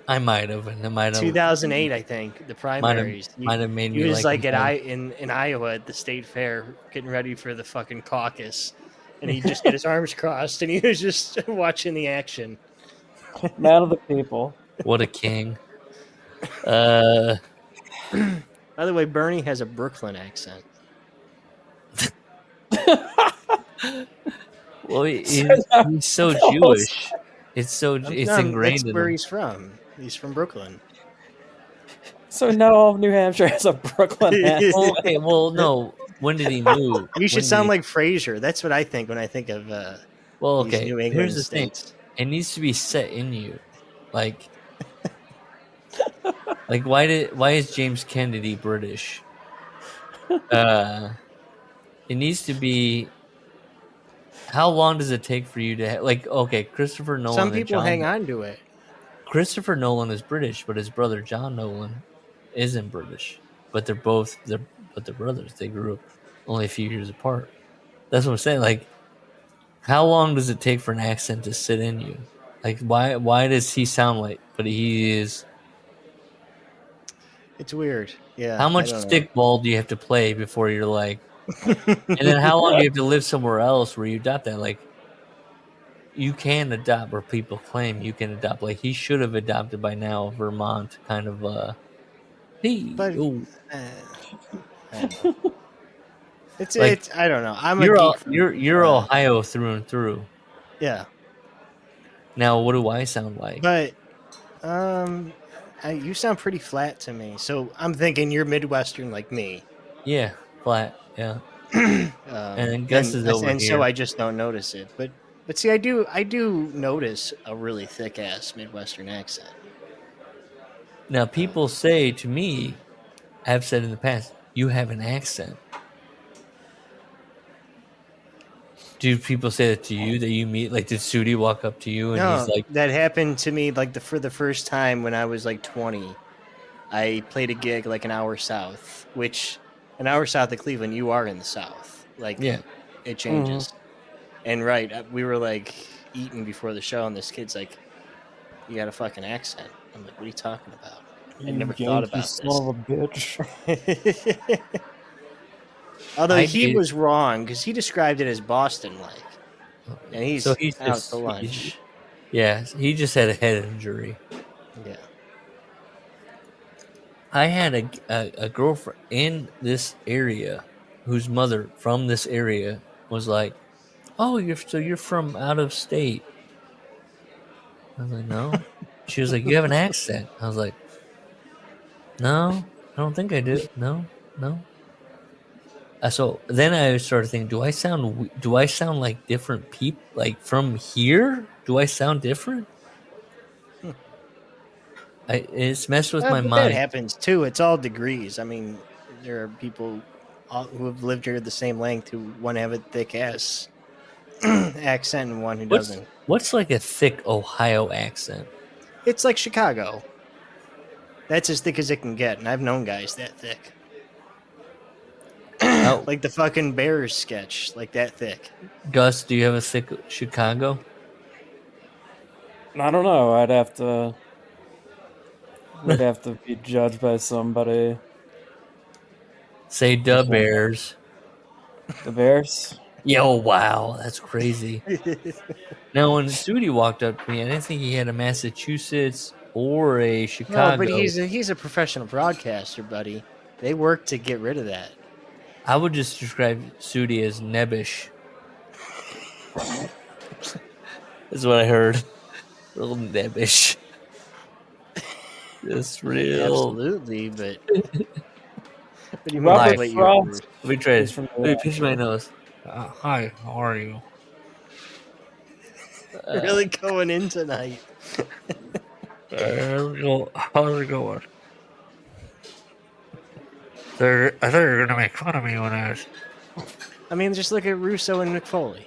I might have, and it might have 2008, I think, the primaries. might have made He me was like like him. in Iowa at the state fair, getting ready for the fucking caucus, and he just had his arms crossed, and he was just watching the action. Man of the people. What a king! By the way, Bernie has a Brooklyn accent. Well, he's so Jewish. It's ingrained That's in where him. he's from. He's from Brooklyn. So now all of New Hampshire has a Brooklyn accent. Well, no. When did he move? You should sound like Frasier. That's what I think when I think of these New England Here's the states. thing. It needs to be set in you, like why is James Kennedy British? It needs to be. How long does it take for you to Christopher Nolan? Some people hang on to it. Christopher Nolan is British, but his brother John Nolan isn't British. But they're brothers. They grew up only a few years apart. That's what I'm saying. Like, how long does it take for an accent to sit in you? Like, why does he sound like? But he is. It's weird. Yeah. How much stickball do you have to play before you're like? And then how long do you have to live somewhere else where you adopt that? Like, you can adopt where people claim you can adopt. Like, he should have adopted by now, Vermont kind of. Hey, But I don't know. It's I don't know. You're Ohio through and through. Yeah. Now, what do I sound like? But you sound pretty flat to me. So I'm thinking you're Midwestern like me. Yeah, flat. Yeah. And then Gus is over and here. so I just don't notice it. But see, I do notice a really thick ass Midwestern accent. Now, people say to me, I've said in the past, you have an accent. Do people say that to you, that you meet? Like, did Sudi walk up to you and he's like... That happened to me for the first time when I was like 20. I played a gig like an hour south, which an hour south of Cleveland, you are in the South. Like, yeah, it changes. Mm-hmm. And we were like eating before the show, and this kid's like, "You got a fucking accent." I'm like, "What are you talking about?" I never thought about this. Son of a bitch. Although he was wrong because he described it as Boston-like, and he's out to lunch. He just had a head injury. Yeah. I had a girlfriend in this area whose mother from this area was like, "Oh, you're from out of state." I was like, "No." She was like, "You have an accent." I was like, "No, I don't think I do. No." So then I started thinking, do I sound like different people? Like from here? Do I sound different? It's messed with my mind. That happens too. It's all degrees. I mean, there are people who have lived here the same length who one have a thick ass accent and one who doesn't. What's like a thick Ohio accent? It's like Chicago. That's as thick as it can get, and I've known guys that thick. Like the fucking Bears sketch, like that thick. Gus, do you have a thick Chicago? I don't know. I'd have to be judged by somebody. Say the Bears. The Bears? Yo, wow, that's crazy. Now, when Sudi walked up to me, I didn't think he had a Massachusetts or a Chicago. No, but he's a professional broadcaster, buddy. They work to get rid of that. I would just describe Sudi as nebbish. That's what I heard. Real nebbish. Just real. Absolutely, but... Robert Frost. Let me try this. Let me pinch my nose. Hi, how are you? Really going in tonight. How's it going? I thought you were going to make fun of me when I was... I mean, just look at Russo and McFoley.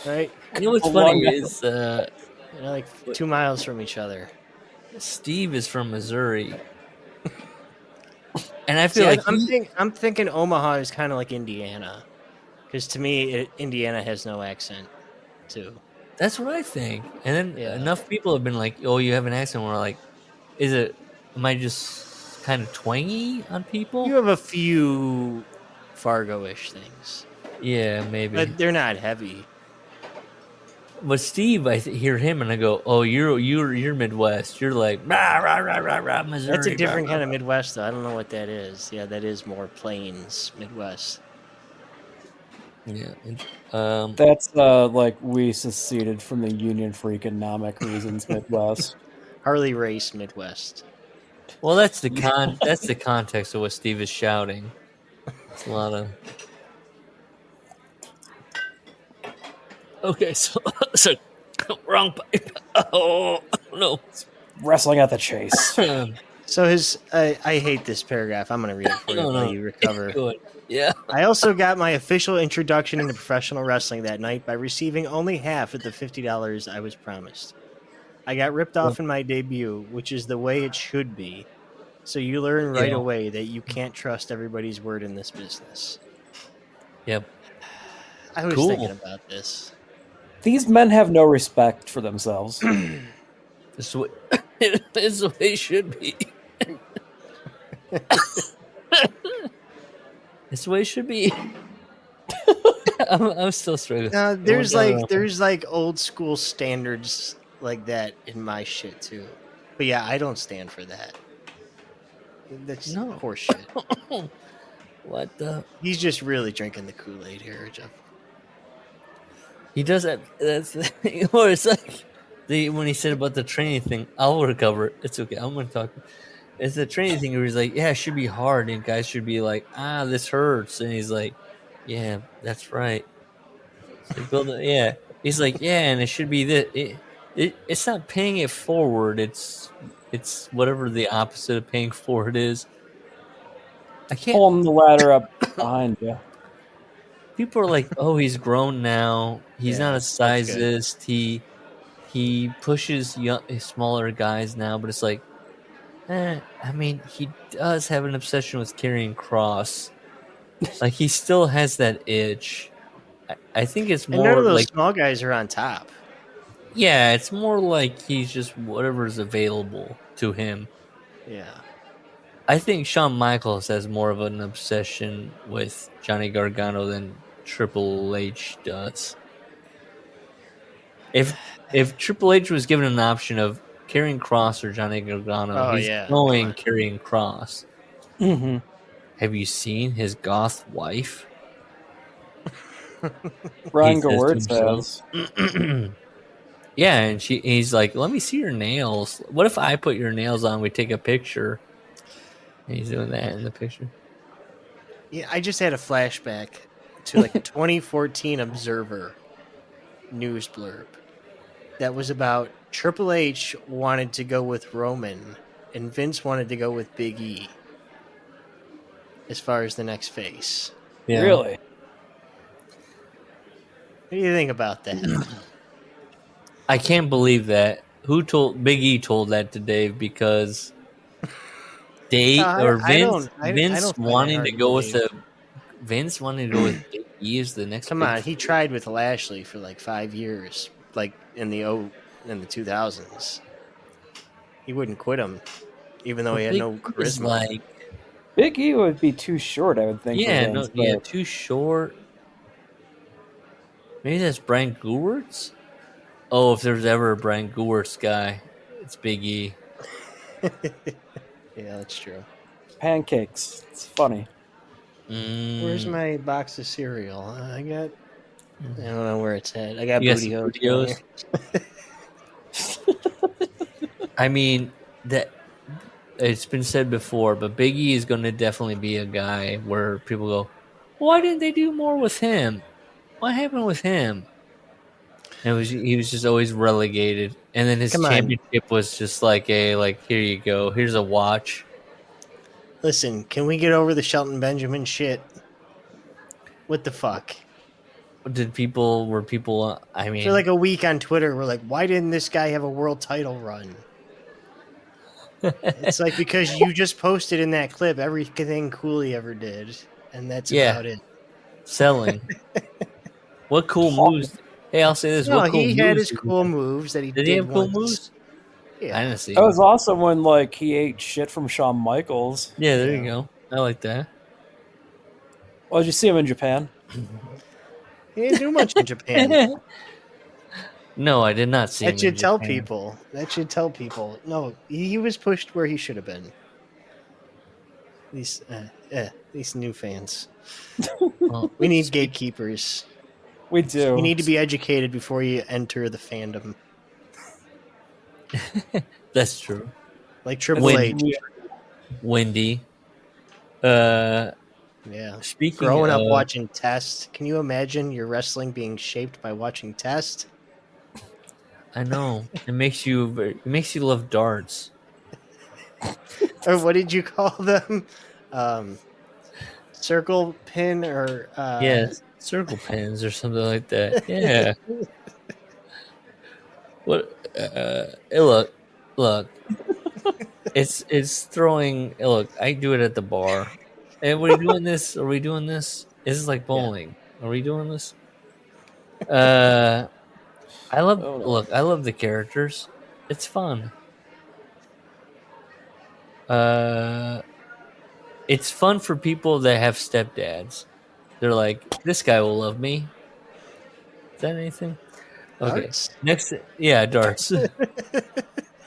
right? You know what's funny is like 2 miles from each other. Steve is from Missouri, and I feel I'm thinking Omaha is kind of like Indiana, because to me, Indiana has no accent, too. That's what I think. And then enough people have been like, "Oh, you have an accent." We're like, "Is it? Am I just kind of twangy on people?" You have a few Fargo-ish things. Yeah, maybe. But they're not heavy. But Steve, I hear him and I go, "Oh, you're Midwest. You're like rah rah rah rah rah Missouri." That's a different kind of Midwest, though. I don't know what that is. Yeah, that is more plains Midwest. Yeah. That's like we seceded from the Union for economic reasons Midwest. Harley race Midwest. Well, that's the context of what Steve is shouting. It's a lot of. Okay, so wrong pipe. Oh no, wrestling at the chase. So I hate this paragraph. I'm going to read it for you while you recover. Good. Yeah. I also got my official introduction into professional wrestling that night by receiving only half of the $50 I was promised. I got ripped off in my debut, which is the way it should be. So you learn right away that you can't trust everybody's word in this business. Yep. I was thinking about this. These men have no respect for themselves. It's the way it should be. It's the way it should be. I'm still struggling. There's like old school standards like that in my shit too. But yeah, I don't stand for that. That's horse shit. What the? He's just really drinking the Kool-Aid here, Jeff. He does that. That's the thing. Or it's like when he said about the training thing. I'll recover it. It's okay. I'm going to talk. It's the training thing where he's like, yeah, it should be hard, and guys should be like, this hurts, and he's like, yeah, that's right. Yeah, he's like, yeah, and it should be this. It's not paying it forward. It's whatever the opposite of paying forward is. I can't pull the ladder up behind you. People are like, oh, he's grown now. He's not a sizist. He pushes smaller guys now, but it's like, I mean, he does have an obsession with carrying cross. Like, he still has that itch. I think it's more and none of those like small guys are on top. Yeah, it's more like he's just whatever's available to him. Yeah. I think Shawn Michaels has more of an obsession with Johnny Gargano than Triple H does. If Triple H was given an option of carrying cross or Johnny Gargano, he's going carrying cross. Mm-hmm. Have you seen his goth wife? Brian Gewirtz has. Yeah, and he's like, let me see your nails. What if I put your nails on? We take a picture. And he's doing that in the picture. Yeah, I just had a flashback to like a 2014 Observer news blurb that was about Triple H wanted to go with Roman and Vince wanted to go with Big E as far as the next face. Yeah. Really? What do you think about that? I can't believe that. Who told Big E told that to Dave because Vince wanting to go with Big E is the next. Come on, he tried with Lashley for like 5 years, like in the 2000s. He wouldn't quit him, even though he had no charisma. Like Big E would be too short, I would think. Yeah, too short. Maybe that's Brian Gewirtz. Oh, if there's ever a Brian Gewirtz guy, it's Big E. Yeah, that's true. Pancakes. It's funny. Where's my box of cereal? I don't know where it's at. I got Booty Hose. I mean, that it's been said before, but Big E is going to definitely be a guy where people go, why didn't they do more with him? What happened with him? And he was just always relegated, and then his championship was just like here you go, here's a watch. Listen, can we get over the Shelton Benjamin shit? What the fuck? Did people? Were people? I mean, for like a week on Twitter, we're like, why didn't this guy have a world title run? It's like because you just posted in that clip everything Cooley ever did, and that's about it. Selling. What cool moves? Hey, I'll say this. No, what cool he moves had his did cool moves that he Did did he have cool once. moves? Yeah. I didn't see. That was awesome when like he ate shit from Shawn Michaels. Yeah, there you go. I like that. Well, did you see him in Japan? He didn't do much in Japan. No, I did not see him. That should tell people. That should tell people. No, he was pushed where he should have been. These new fans. Well, We need gatekeepers. We do. You need to be educated before you enter the fandom. That's true. Like Triple H. Wendy. Yeah. Speaking Growing up of- watching Test, can you imagine your wrestling being shaped by watching Test? I know. It makes you love darts. Or what did you call them? Circle pin or circle pins or something like that. Yeah. What? Hey, look. It's throwing. Look, I do it at the bar. Hey, are we doing this? Are we doing this? This is like bowling. Are we doing this? I love. Look, I love the characters. It's fun. It's fun for people that have stepdads. They're like, this guy will love me. Is that anything? Okay. Darts? Next, darts. They're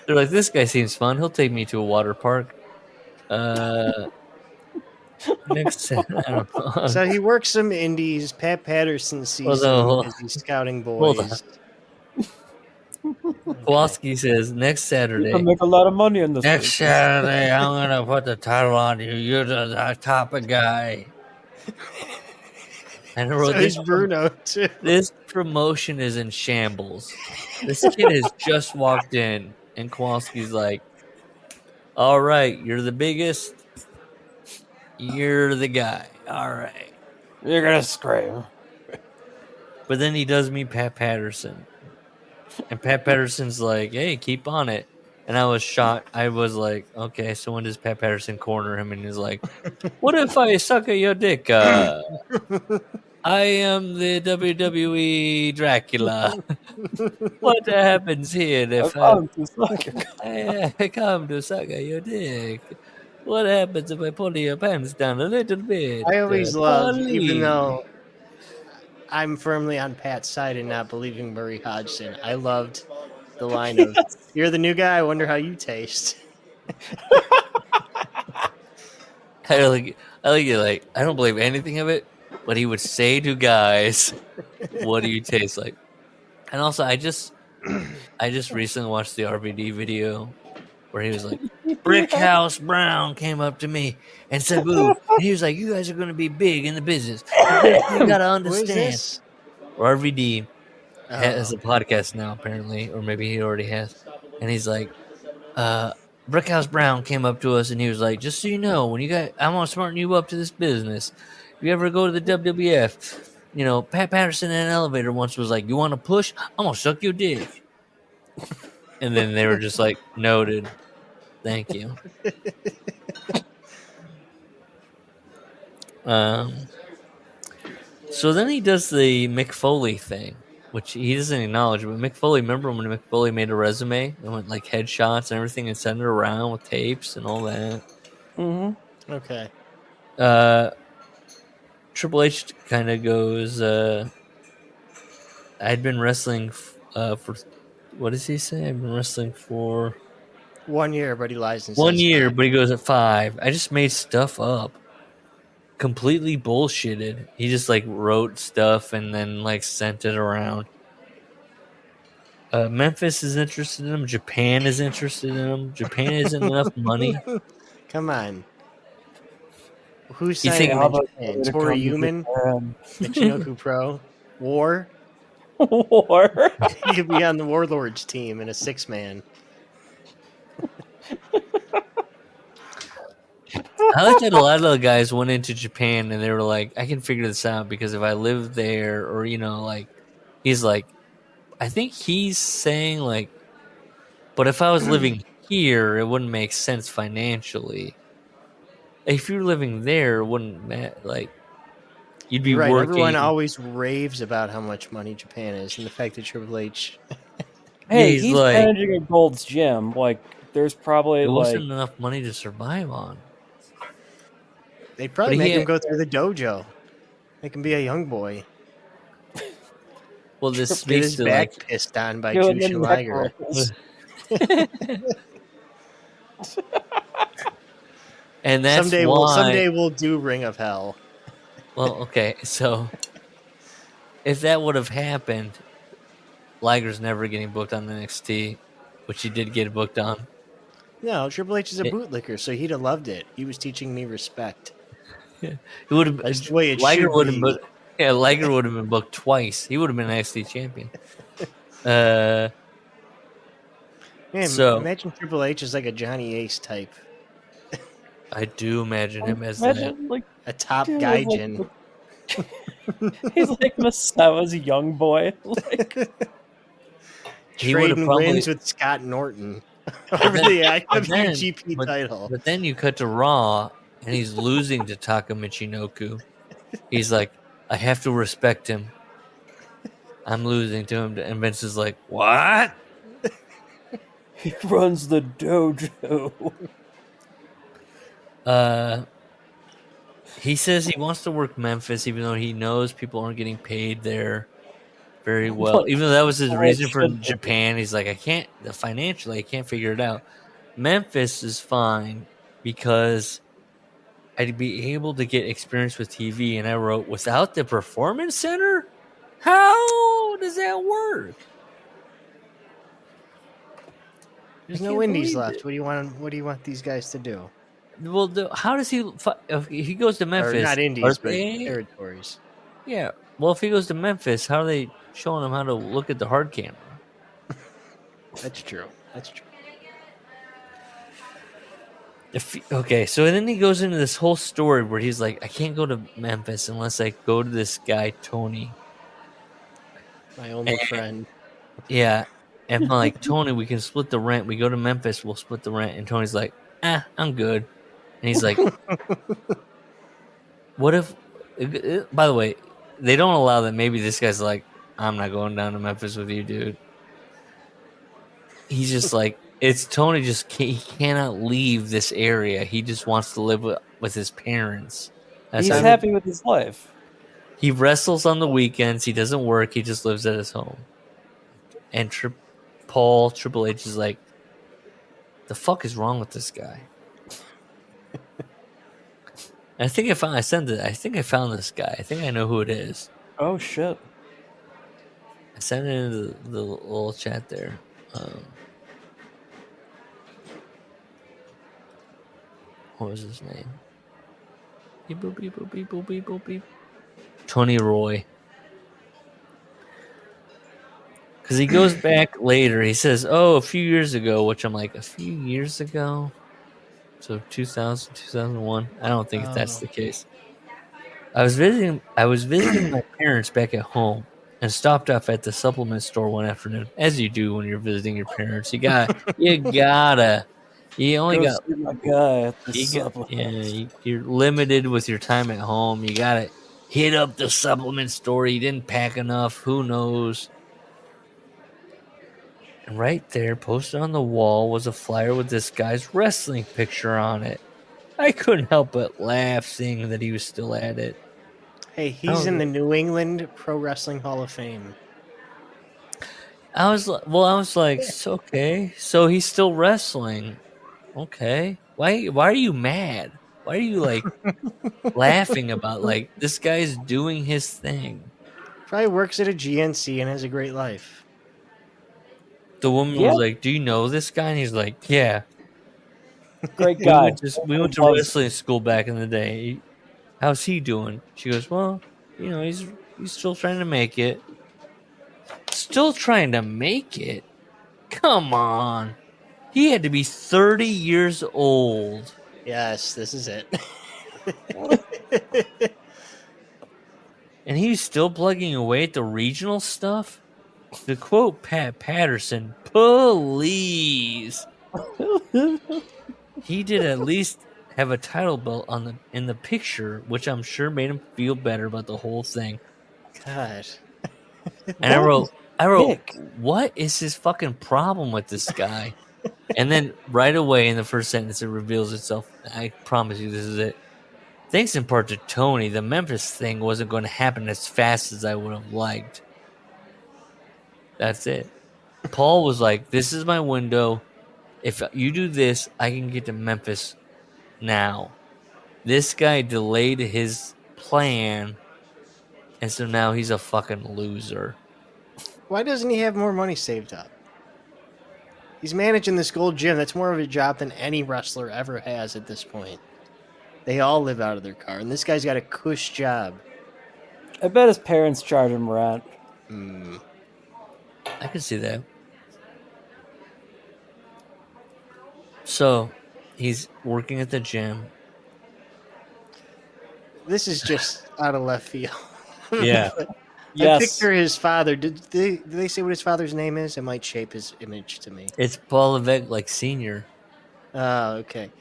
like, this guy seems fun. He'll take me to a water park. Next, I don't know. So he works some indies. Pat Patterson sees him as he's scouting Hold boys. Kowalski says next Saturday. You can make a lot of money in this. Next Saturday, I'm gonna put the title on you. You're the top guy. And I wrote So is Bruno too. This promotion is in shambles. This kid has just walked in, and Kowalski's like, "All right, you're the biggest. You're the guy. All right." You're gonna scream. But then he does meet Pat Patterson. And Pat Patterson's like, hey, keep on it. And I was shocked. I was like, okay, so when does Pat Patterson corner him? And he's like, what if I suck at your dick? I am the WWE Dracula. What happens here if I come to suck at your dick? What happens if I pull your pants down a little bit? I always love, even though I'm firmly on Pat's side and not believing Murray Hodgson, I loved the line of, you're the new guy, I wonder how you taste. I like it. Like, I don't believe anything of it, but he would say to guys, what do you taste like? And also, I just recently watched the RVD video where he was like, Brickhouse Brown came up to me and said, boo. And he was like, you guys are going to be big in the business. You got to understand. RVD has a podcast now, apparently, or maybe he already has. And he's like, Brickhouse Brown came up to us and he was like, just so you know, I'm going to smarten you up to this business. If you ever go to the WWF, Pat Patterson in an elevator once was like, you want to push? I'm going to suck your dick. And then they were just like, noted. Thank you. So then he does the Mick Foley thing, which he doesn't acknowledge. But Mick Foley, remember when Mick Foley made a resume and went like headshots and everything and sent it around with tapes and all that? Mm-hmm. Okay. Triple H kind of goes, I'd been wrestling for, what does he say? I've been wrestling for 1 year, but he lies and says 1 year, 5. but he goes at 5. I just made stuff up. Completely bullshitted. He just like wrote stuff and then like sent it around. Memphis is interested in him. Japan is interested in him. Japan isn't enough money. Come on. Who's You signing think- him in Japan? Tori Human? Michinoku Pro? War? War. He could be on the Warlords team in a 6-man. I like that a lot of the guys went into Japan and they were like, I can figure this out because if I live there, or like he's like, I think he's saying like, but if I was living here, it wouldn't make sense financially. If you're living there, it wouldn't like you'd be You're right. working. Everyone always raves about how much money Japan is, and the fact that Triple H. Hey, he's he's like, managing a Gold's Gym. Like, there's probably it like wasn't enough money to survive on. They'd probably make him go through the dojo. Make him be a young boy. Well, this Get makes his it back like pissed on by doing the Jushin neck Liger. rolls. and that's someday we'll do Ring of Hell. Well, okay, so if that would have happened, Liger's never getting booked on NXT, which he did get booked on. No, Triple H is a bootlicker, so he'd have loved it. He was teaching me respect. It would have. That's the way it Liger should would be. have. Liger would have been booked twice. He would have been NXT champion. Man, so imagine Triple H is like a Johnny Ace type. I do imagine him as Like a top gaijin. He's like Masawa's young boy. Like, trading wins with Scott Norton over the IWGP title. But then you cut to Raw, and he's losing to Taka Michinoku. He's like, I have to respect him. I'm losing to him. And Vince is like, what? He runs the dojo. He says he wants to work Memphis, even though he knows people aren't getting paid there very well. Even though that was his reason for Japan, he's like, financially, I can't figure it out. Memphis is fine because I'd be able to get experience with TV. And I wrote, without the Performance Center? How does that work? There's no indies left. What do you want these guys to do? Well, how does he? If he goes to Memphis, or not indies, but territories. Yeah. Well, if he goes to Memphis, how are they showing him how to look at the hard camera? That's true. Okay, so then he goes into this whole story where he's like, I can't go to Memphis unless I go to this guy Tony, my only friend. Yeah, and I'm like, Tony, we can split the rent. We go to Memphis, we'll split the rent. And Tony's like, I'm good. And he's like, what if? By the way, they don't allow that. Maybe this guy's like, I'm not going down to Memphis with you, dude. He's just like, it's Tony. He cannot leave this area. He just wants to live with his parents. He's happy with his life. He wrestles on the weekends. He doesn't work. He just lives at his home. And Triple H is like, the fuck is wrong with this guy? I think I found this guy. I think I know who it is. Oh shit! I sent it into the little chat there. What was his name? Beep, boop, beep, boop, beep, boop, beep, boop, beep. Tony Roy. Because he goes back later. He says, a few years ago, which I'm like, a few years ago? So 2000, 2001? I don't think that's the case. I was visiting my parents back at home and stopped off at the supplement store one afternoon, as you do when you're visiting your parents. You only got my guy at the supplement. Yeah, you're limited with your time at home. You gotta hit up the supplement store. You didn't pack enough. Who knows? And right there, posted on the wall, was a flyer with this guy's wrestling picture on it. I couldn't help but laugh seeing that he was still at it. Hey, he's in the New England Pro Wrestling Hall of Fame. I was like, okay, so he's still wrestling. Okay. Why are you mad? Why are you like laughing about like this guy's doing his thing? Probably works at a GNC and has a great life. The woman was like, do you know this guy? And he's like, yeah. Great guy. We went to wrestling school back in the day. How's he doing? She goes, well, he's still trying to make it. Still trying to make it? Come on. He had to be 30 years old Yes, this is it. And he's still plugging away at the regional stuff? To quote Pat Patterson, please. He did at least have a title belt in the picture, which I'm sure made him feel better about the whole thing. God. And I wrote, what is his fucking problem with this guy? And then right away in the first sentence, it reveals itself. I promise you, this is it. Thanks in part to Tony, the Memphis thing wasn't going to happen as fast as I would have liked. That's it. Paul was like, this is my window. If you do this, I can get to Memphis now. This guy delayed his plan, and so now he's a fucking loser. Why doesn't he have more money saved up? He's managing this gold gym. That's more of a job than any wrestler ever has at this point. They all live out of their car, and this guy's got a cush job. I bet his parents charge him rent. I can see that. So, he's working at the gym. This is just out of left field. Yeah. I picture his father. Did they say what his father's name is? It might shape his image to me. It's Paul Levesque, like senior. Oh, okay.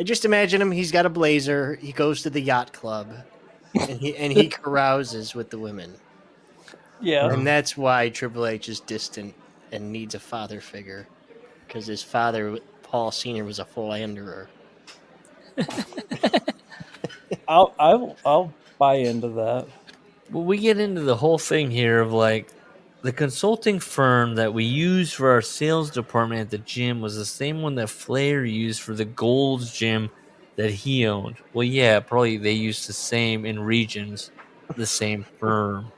I just imagine him. He's got a blazer. He goes to the yacht club, and he carouses with the women. Yeah, and that's why Triple H is distant and needs a father figure, because his father, Paul Senior, was a philanderer. I'll buy into that. Well, we get into the whole thing here of like the consulting firm that we used for our sales department at the gym was the same one that Flair used for the Gold's gym that he owned. Well, yeah, probably they used the same in regions, the same firm.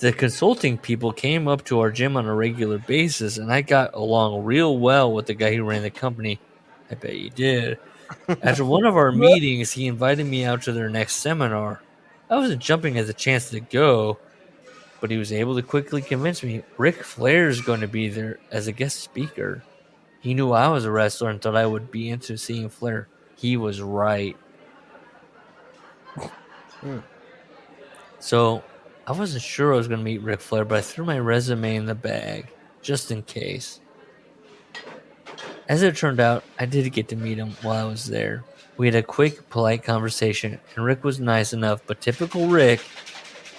The consulting people came up to our gym on a regular basis, and I got along real well with the guy who ran the company. I bet you did. After one of our meetings, he invited me out to their next seminar. I wasn't jumping at the chance to go, but he was able to quickly convince me Ric Flair is going to be there as a guest speaker. He knew I was a wrestler and thought I would be into seeing Flair. He was right. So I wasn't sure I was going to meet Ric Flair, but I threw my resume in the bag just in case. As it turned out, I did get to meet him while I was there. We had a quick, polite conversation, and Rick was nice enough, but typical Rick,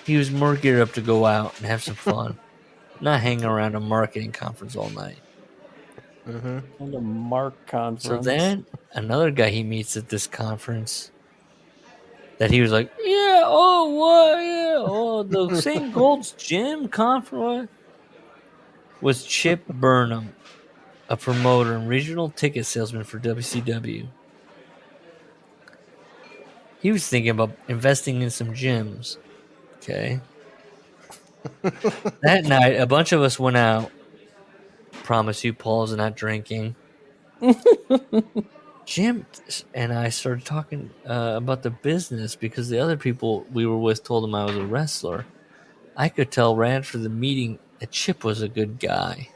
he was more geared up to go out and have some fun, not hang around a marketing conference all night. And a Mark conference. So then, another guy he meets at this conference, that he was like, the St. Gold's Gym conference, was Chip Burnham, a promoter and regional ticket salesman for WCW. He was thinking about investing in some gyms. Okay. That night, a bunch of us went out. Promise you, Paul's not drinking. Jim and I started talking about the business because the other people we were with told him I was a wrestler. I could tell right after the meeting that Chip was a good guy.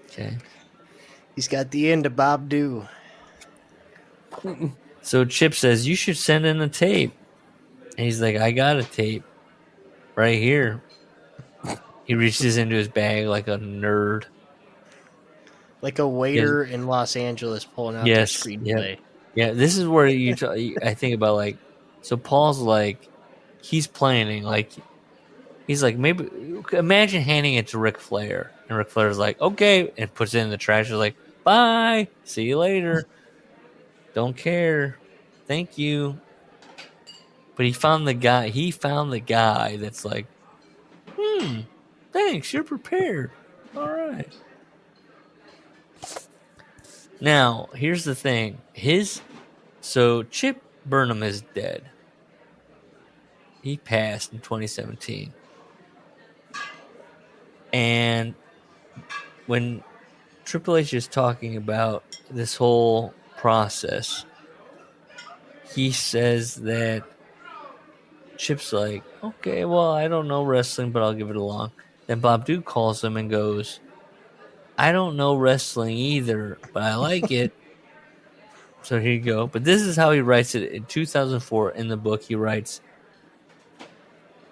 Okay. He's got the end of Bob Doo. So Chip says, you should send in a tape. And he's like, I got a tape right here. He reaches into his bag like a nerd. Like a waiter in Los Angeles pulling out their screenplay. Yeah, this is where I think about like, so Paul's like, he's planning, like, he's like, maybe, imagine handing it to Ric Flair. And Ric Flair's like, okay, and puts it in the trash. He's like, bye, see you later. Don't care. Thank you. But he found the guy that's like, thanks, you're prepared. All right. Now, here's the thing. So Chip Burnham is dead. He passed in 2017. And when Triple H is talking about this whole process, he says that Chip's like, okay, well, I don't know wrestling, but I'll give it along. Then Bob Duke calls him and goes, I don't know wrestling either, but I like it. So here you go. But this is how he writes it in 2004 in the book. He writes,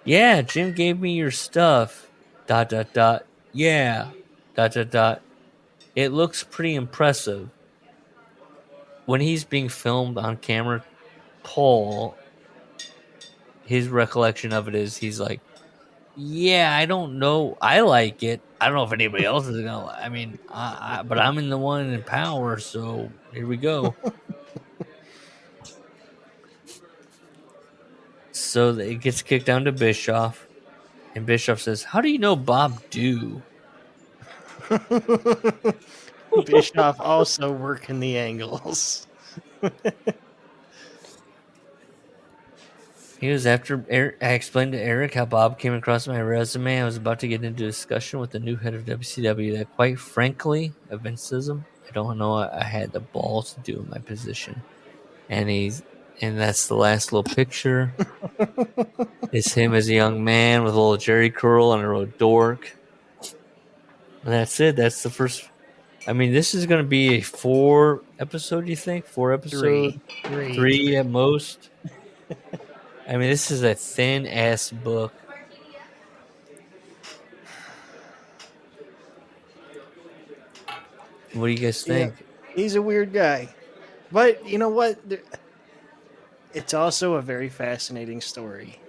"Yeah, Jim gave me your stuff. ... Yeah. ... It looks pretty impressive." When he's being filmed on camera, Paul, his recollection of it is he's like, "Yeah, I don't know. I like it. I don't know if anybody else is gonna. I mean, but I'm in the one in power, so here we go." So it gets kicked down to Bischoff, and Bischoff says, "How do you know Bob Do?" Bischoff also working the angles. He was after I explained to Eric how Bob came across my resume. I was about to get into a discussion with the new head of WCW that, quite frankly, eventism, I don't know I had the balls to do in my position. And that's the last little picture. It's him as a young man with a little Jerry curl and a real dork. And that's it. That's the first. I mean, this is going to be a 4 episode, you think? 4 episode? Three at most? I mean, this is a thin-ass book. What do you guys think? Yeah, he's a weird guy. But you know what? It's also a very fascinating story.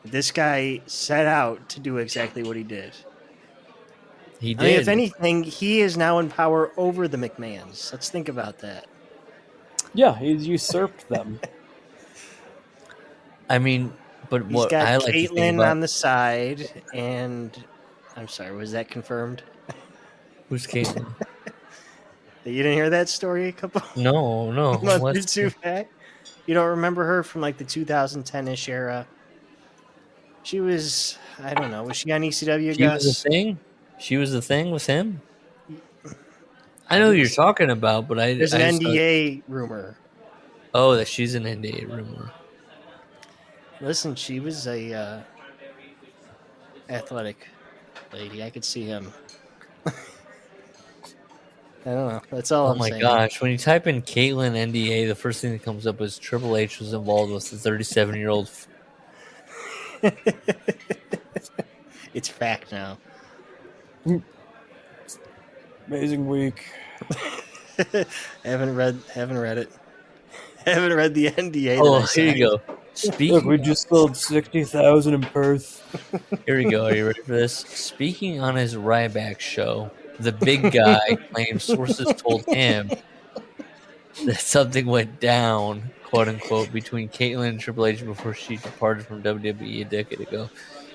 This guy set out to do exactly what he did. He did. I mean, if anything, he is now in power over the McMahons. Let's think about that. Yeah, he's usurped them. I mean, but He's what got I like to think Caitlyn about, on the side, and I'm sorry, was that confirmed? who's Caitlyn? You didn't hear that story a couple No. months or two back? You don't remember her from like the 2010-ish era? She was, I don't know, was she on ECW? She was a thing? She was the thing with him? I know who you're talking about, but there's an NDA rumor. Oh, that she's an NDA rumor. Listen, she was a athletic lady. I could see him. I don't know. That's all I'm saying. Oh my gosh. When you type in Caitlyn NDA, the first thing that comes up is Triple H was involved with the 37-year-old. It's fact now. Amazing week. haven't read it. Haven't read the NDA. Oh, here you go. Look, we just sold 60,000 in Perth. Here we go. Are you ready for this? Speaking on his Ryback show, the big guy claims sources told him that something went down, quote unquote, between Caitlyn and Triple H before she departed from WWE a decade ago.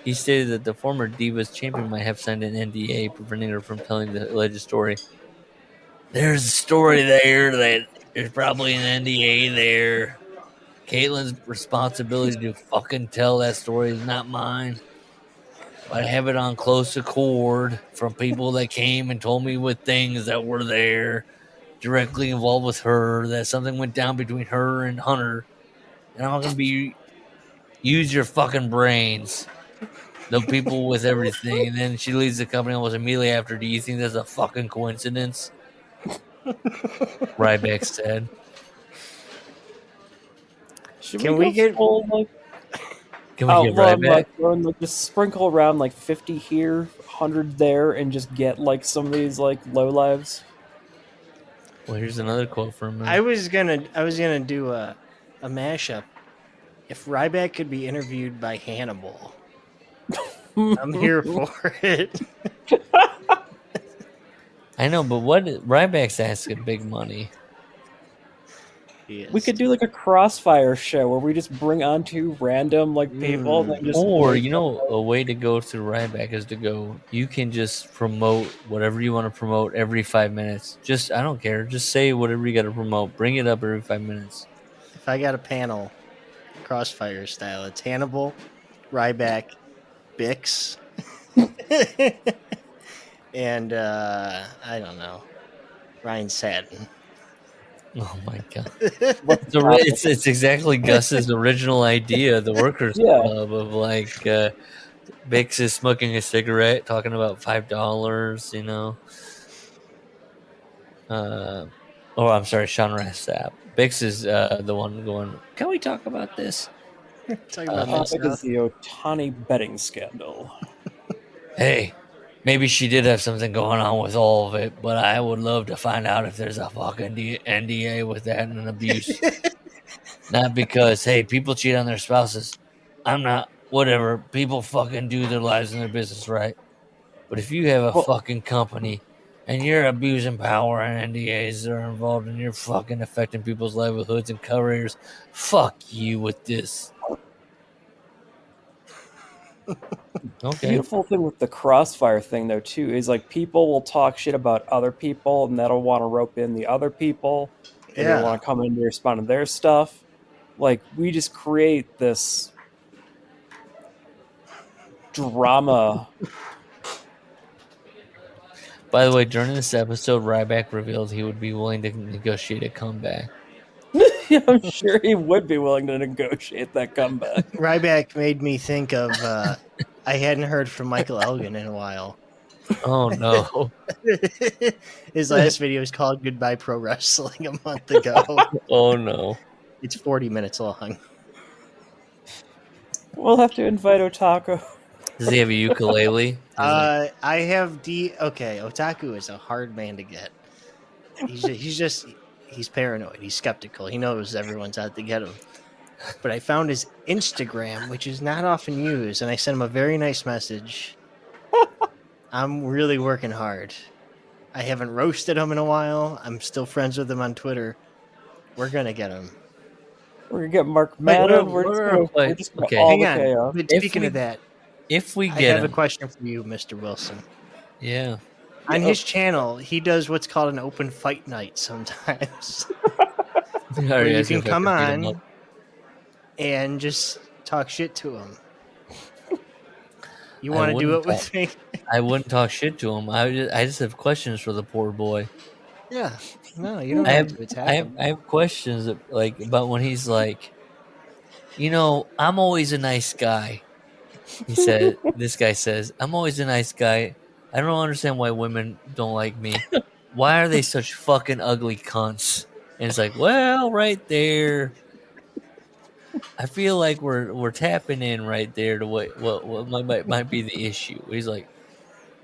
He stated that the former Divas champion might have signed an NDA preventing her from telling the alleged story. There's a story there that there's probably an NDA there. Caitlyn's responsibility to fucking tell that story is not mine. I have it on close accord from people that came and told me with things that were there directly involved with her, that something went down between her and Hunter. And I'm going to use your fucking brains. The people with everything. And then she leaves the company almost immediately after. Do you think that's a fucking coincidence? Ryback said. Can we get Ryback? Like, just sprinkle around like 50 here, 100 there, and just get like some of these like low lives. Well, here's another quote from him. I was gonna do a mashup. If Ryback could be interviewed by Hannibal, I'm here for it. I know, but what Ryback's asking big money. We could do like a Crossfire show where we just bring on 2 random like people. Or, you know, a way to go through Ryback is to go, you can just promote whatever you want to promote every 5 minutes. Just, I don't care. Just say whatever you got to promote. Bring it up every 5 minutes. If I got a panel, Crossfire style, it's Hannibal, Ryback, Bix, and I don't know, Ryan Satin. Oh my god! It's exactly Gus's original idea, the Workers Club, of like Bix is smoking a cigarette, talking about $5. You know, Oh, I'm sorry, Sean Rassap. Bix is the one going, can we talk about this? Talking about Topic is the Otani betting scandal. Hey, maybe she did have something going on with all of it, but I would love to find out if there's a fucking NDA with that and an abuse. Not because, hey, people cheat on their spouses. I'm not, whatever. People fucking do their lives and their business, right? But if you have a fucking company and you're abusing power and NDAs that are involved and you're fucking affecting people's livelihoods and careers, fuck you with this. Okay. Beautiful thing with the crossfire thing, though, too, is like people will talk shit about other people and that'll want to rope in the other people and they want to come in and respond to their stuff. Like, we just create this drama. By the way, during this episode, Ryback revealed he would be willing to negotiate a comeback. I'm sure he would be willing to negotiate that comeback. Ryback made me think of I hadn't heard from Michael Elgin in a while. Oh no. His last video is called Goodbye Pro Wrestling a month ago. Oh no. It's 40 minutes long. We'll have to invite Otaku. Does he have a ukulele? I have okay, Otaku is a hard man to get. He's paranoid. He's skeptical. He knows everyone's out to get him. But I found his Instagram, which is not often used, and I sent him a very nice message. I'm really working hard. I haven't roasted him in a while. I'm still friends with him on Twitter. We're gonna get him. We're gonna get Mark Madden. We're just okay. all Hang the on. chaos. But speaking of that, if we I get have him, a question for you, Mr. Wilson. Yeah. On his channel, he does what's called an open fight night sometimes. Where you can come on and just talk shit to him. You want to do it with me? I wouldn't talk shit to him. I just have questions for the poor boy. Yeah. No, you don't have to attack him. I have questions about when he's like, I'm always a nice guy. He said, this guy says, I'm always a nice guy. I don't understand why women don't like me. Why are they such fucking ugly cunts? And it's like, well, right there. I feel like we're tapping in right there to what might be the issue. He's like,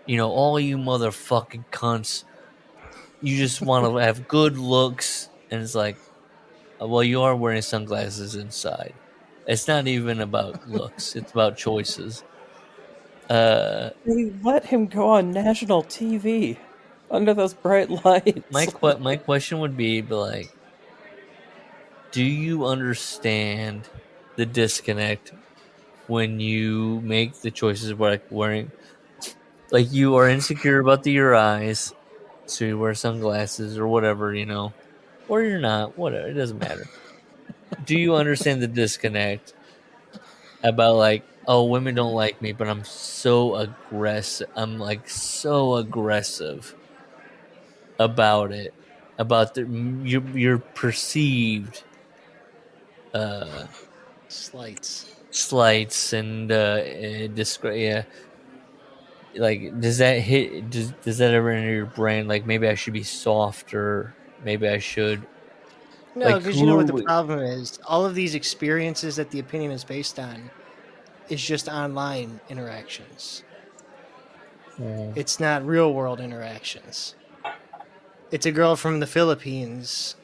all you motherfucking cunts, you just want to have good looks, and it's like, well, you are wearing sunglasses inside. It's not even about looks; it's about choices. They let him go on national TV under those bright lights. My question would be like, do you understand the disconnect when you make the choices like wearing, like you are insecure about your eyes, so you wear sunglasses or whatever, or you're not, whatever, it doesn't matter. Do you understand the disconnect about like, oh, women don't like me, but I'm so aggressive. I'm like so aggressive about it, about your perceived slights and yeah. Like, does that hit? Does that ever enter your brain? Like, maybe I should be softer. Maybe I should. No, because you know what the problem is. All of these experiences that the opinion is based on is just online interactions. It's not real world interactions. It's a girl from the Philippines,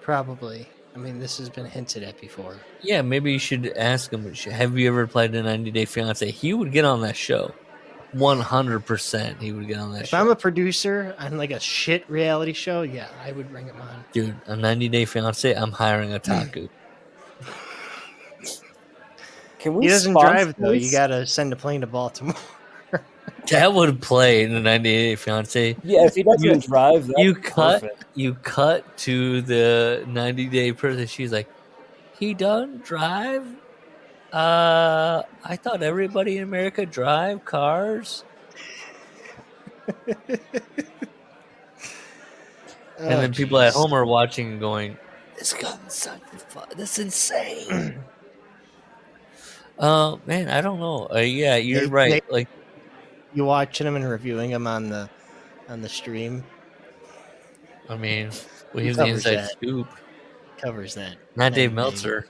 probably. I mean, this has been hinted at before. Yeah, maybe you should ask him. Have you ever applied to 90 Day Fiancé? He would get on that show. 100% he would get on that show. If I'm a producer on like a shit reality show, yeah, I would bring him on. Dude, a 90 Day Fiancé, I'm hiring a Taku. Can we? He doesn't drive though. You gotta send a plane to Baltimore. That would play in the 90 Day Fiancé. Yeah, if he doesn't drive, you cut to the 90 Day person. She's like, he doesn't drive. I thought everybody in America drive cars. And then people at home are watching and going, this guy's such fun. That's insane. Man, I don't know. Yeah, you're right. Like, you watching him and reviewing him on the stream. I mean, we have the inside scoop. Covers that. Not Dave Meltzer.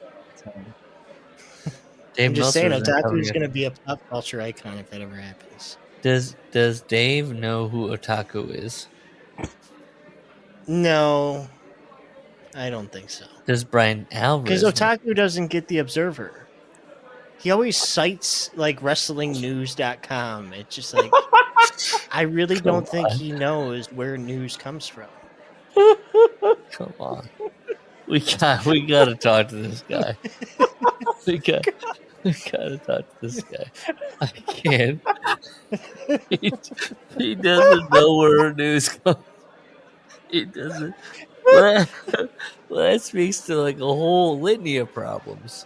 I'm just saying, otaku is going to be a pop culture icon if that ever happens. Does Dave know who otaku is? No, I don't think so. Does Brian Alvarez? Because otaku doesn't get the Observer. He always cites like WrestlingNews.com. It's just like I really don't think he knows where news comes from. Come on, we got to talk to this guy. We got to talk to this guy. I can't. He doesn't know where news comes. He doesn't. Well, that speaks to like a whole litany of problems.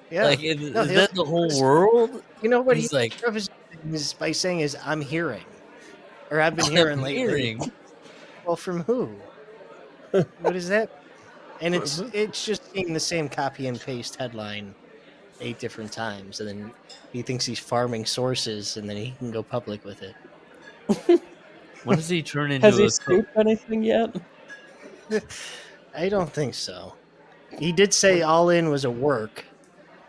Yeah, like is that the whole world? You know what he's like is by saying is I'm hearing, or I've been hearing lately. Well, from who? What is that? And it's just seeing the same copy and paste headline 8 different times, and then he thinks he's farming sources, and then he can go public with it. When does he turn into? Has he scooped anything yet? I don't think so. He did say All In was a work.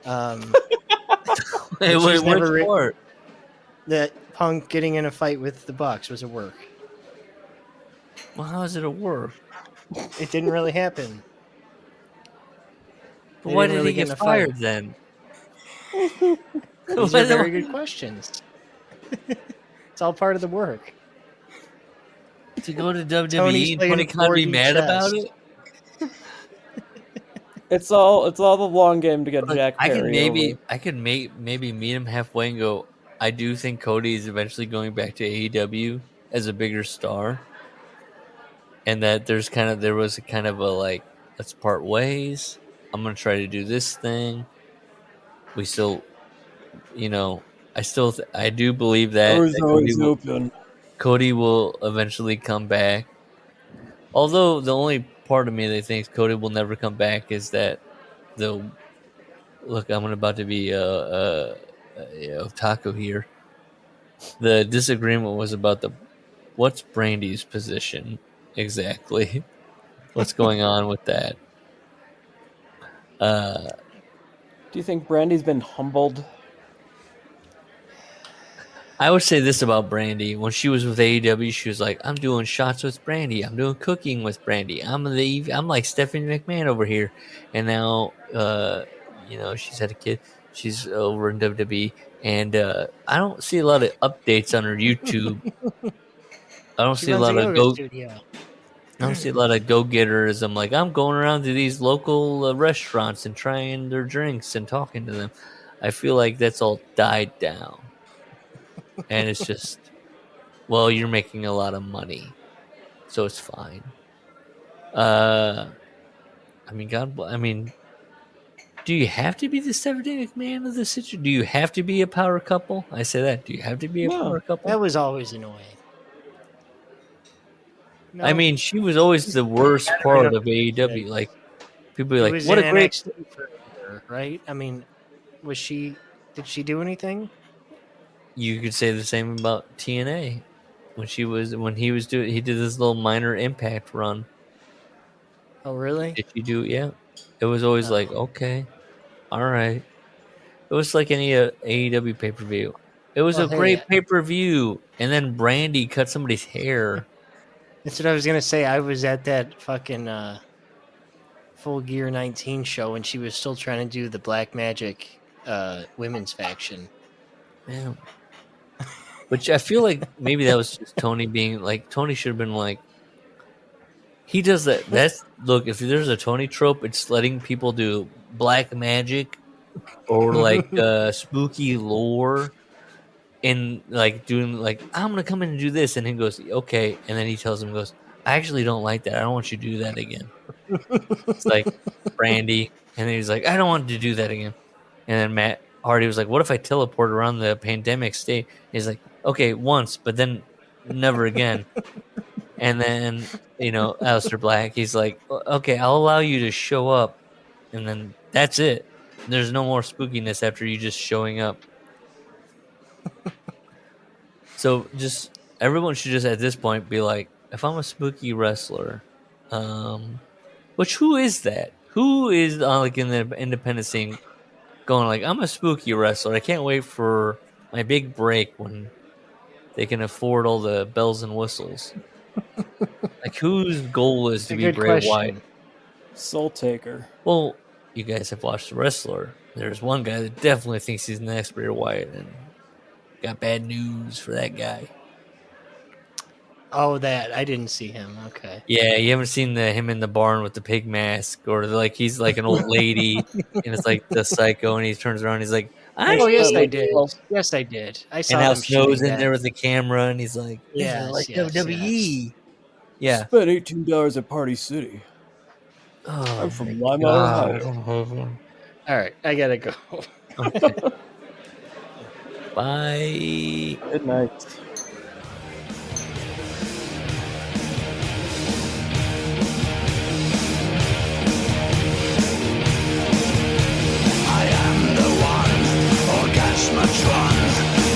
Wait, which part? That Punk getting in a fight with the Bucks was a work. Well, how is it a work? It didn't really happen. But why did he get fired then? These are very good questions. It's all part of the work. To go to WWE and Tony Khan be mad about it? It's all the long game to get Jack Perry. I could maybe meet him halfway and go, I do think Cody is eventually going back to AEW as a bigger star. And that there was a kind of a like, let's part ways. I'm gonna try to do this thing. We still, I do believe that Cody will eventually come back. Although the only part of me that thinks Cody will never come back is that I'm about to be otaku here. The disagreement was about what's Brandy's position exactly. What's going on with that? Do you think Brandy's been humbled? I would say this about Brandy. When she was with AEW, she was like, I'm doing shots with Brandy. I'm doing cooking with Brandy. I'm like Stephanie McMahon over here. And now, she's had a kid. She's over in WWE. And I don't see a lot of updates on her YouTube. I don't see a lot of go-getters. Like, I'm going around to these local restaurants and trying their drinks and talking to them. I feel like that's all died down. And it's just, well, you're making a lot of money, so it's fine. Do you have to be the Stephanie McMahon of the situation? Do you have to be a power couple? I say that. Do you have to be a power couple? That was always annoying. No. I mean, she was always the worst part of AEW. Like, people be like, "What a great NXT for her," right?" I mean, did she do anything? You could say the same about TNA he did this little minor Impact run. Oh, really? Did you do? Yeah. It was always like, okay, all right. It was like any AEW pay-per-view. It was a great pay-per-view, and then Brandy cut somebody's hair. That's what I was gonna say. I was at that fucking Full Gear 19 show, and she was still trying to do the Black Magic women's faction. Yeah. Which I feel like maybe that was just Tony being like, Tony should have been like, he does that. Look, if there's a Tony trope, it's letting people do black magic or like spooky lore and like doing like, I'm going to come in and do this. And he goes, okay. And then he tells him, I actually don't like that. I don't want you to do that again. It's like Brandy. And then he's like, I don't want to do that again. And then Matt Hardy was like, what if I teleport around the pandemic state? He's like, okay, once, but then never again. And then, Aleister Black, he's like, okay, I'll allow you to show up. And then that's it. There's no more spookiness after you just showing up. So everyone should just at this point be like, if I'm a spooky wrestler, who is that? Who is like in the independent scene going like, I'm a spooky wrestler. I can't wait for my big break when they can afford all the bells and whistles. Like, whose goal is to be Bray Wyatt? Soul Taker. Well, you guys have watched The Wrestler. There's one guy that definitely thinks he's the next Bray Wyatt, and got bad news for that guy. Oh, that I didn't see him. Okay. Yeah, you haven't seen him in the barn with the pig mask, or like he's like an old lady, and it's like the psycho, and he turns around, and he's like, "Oh yes, I did. Yes, I did. I saw." And Al Snow's in there with the camera, and he's like, "Yeah, like WWE." Yes. Yeah. Spent $18 at Party City. Oh, I'm from Lima, Ohio. All right, I gotta go. Okay. Bye. Good night.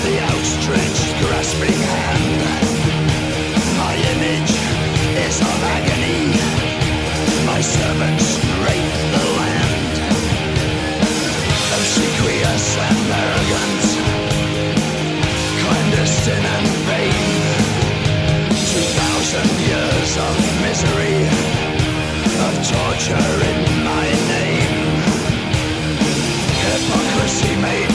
The outstretched, grasping hand. My image is of agony. My servants rape the land. Obsequious and arrogant, clandestine and vain. 2,000 years of misery, of torture in my name. Hypocrisy made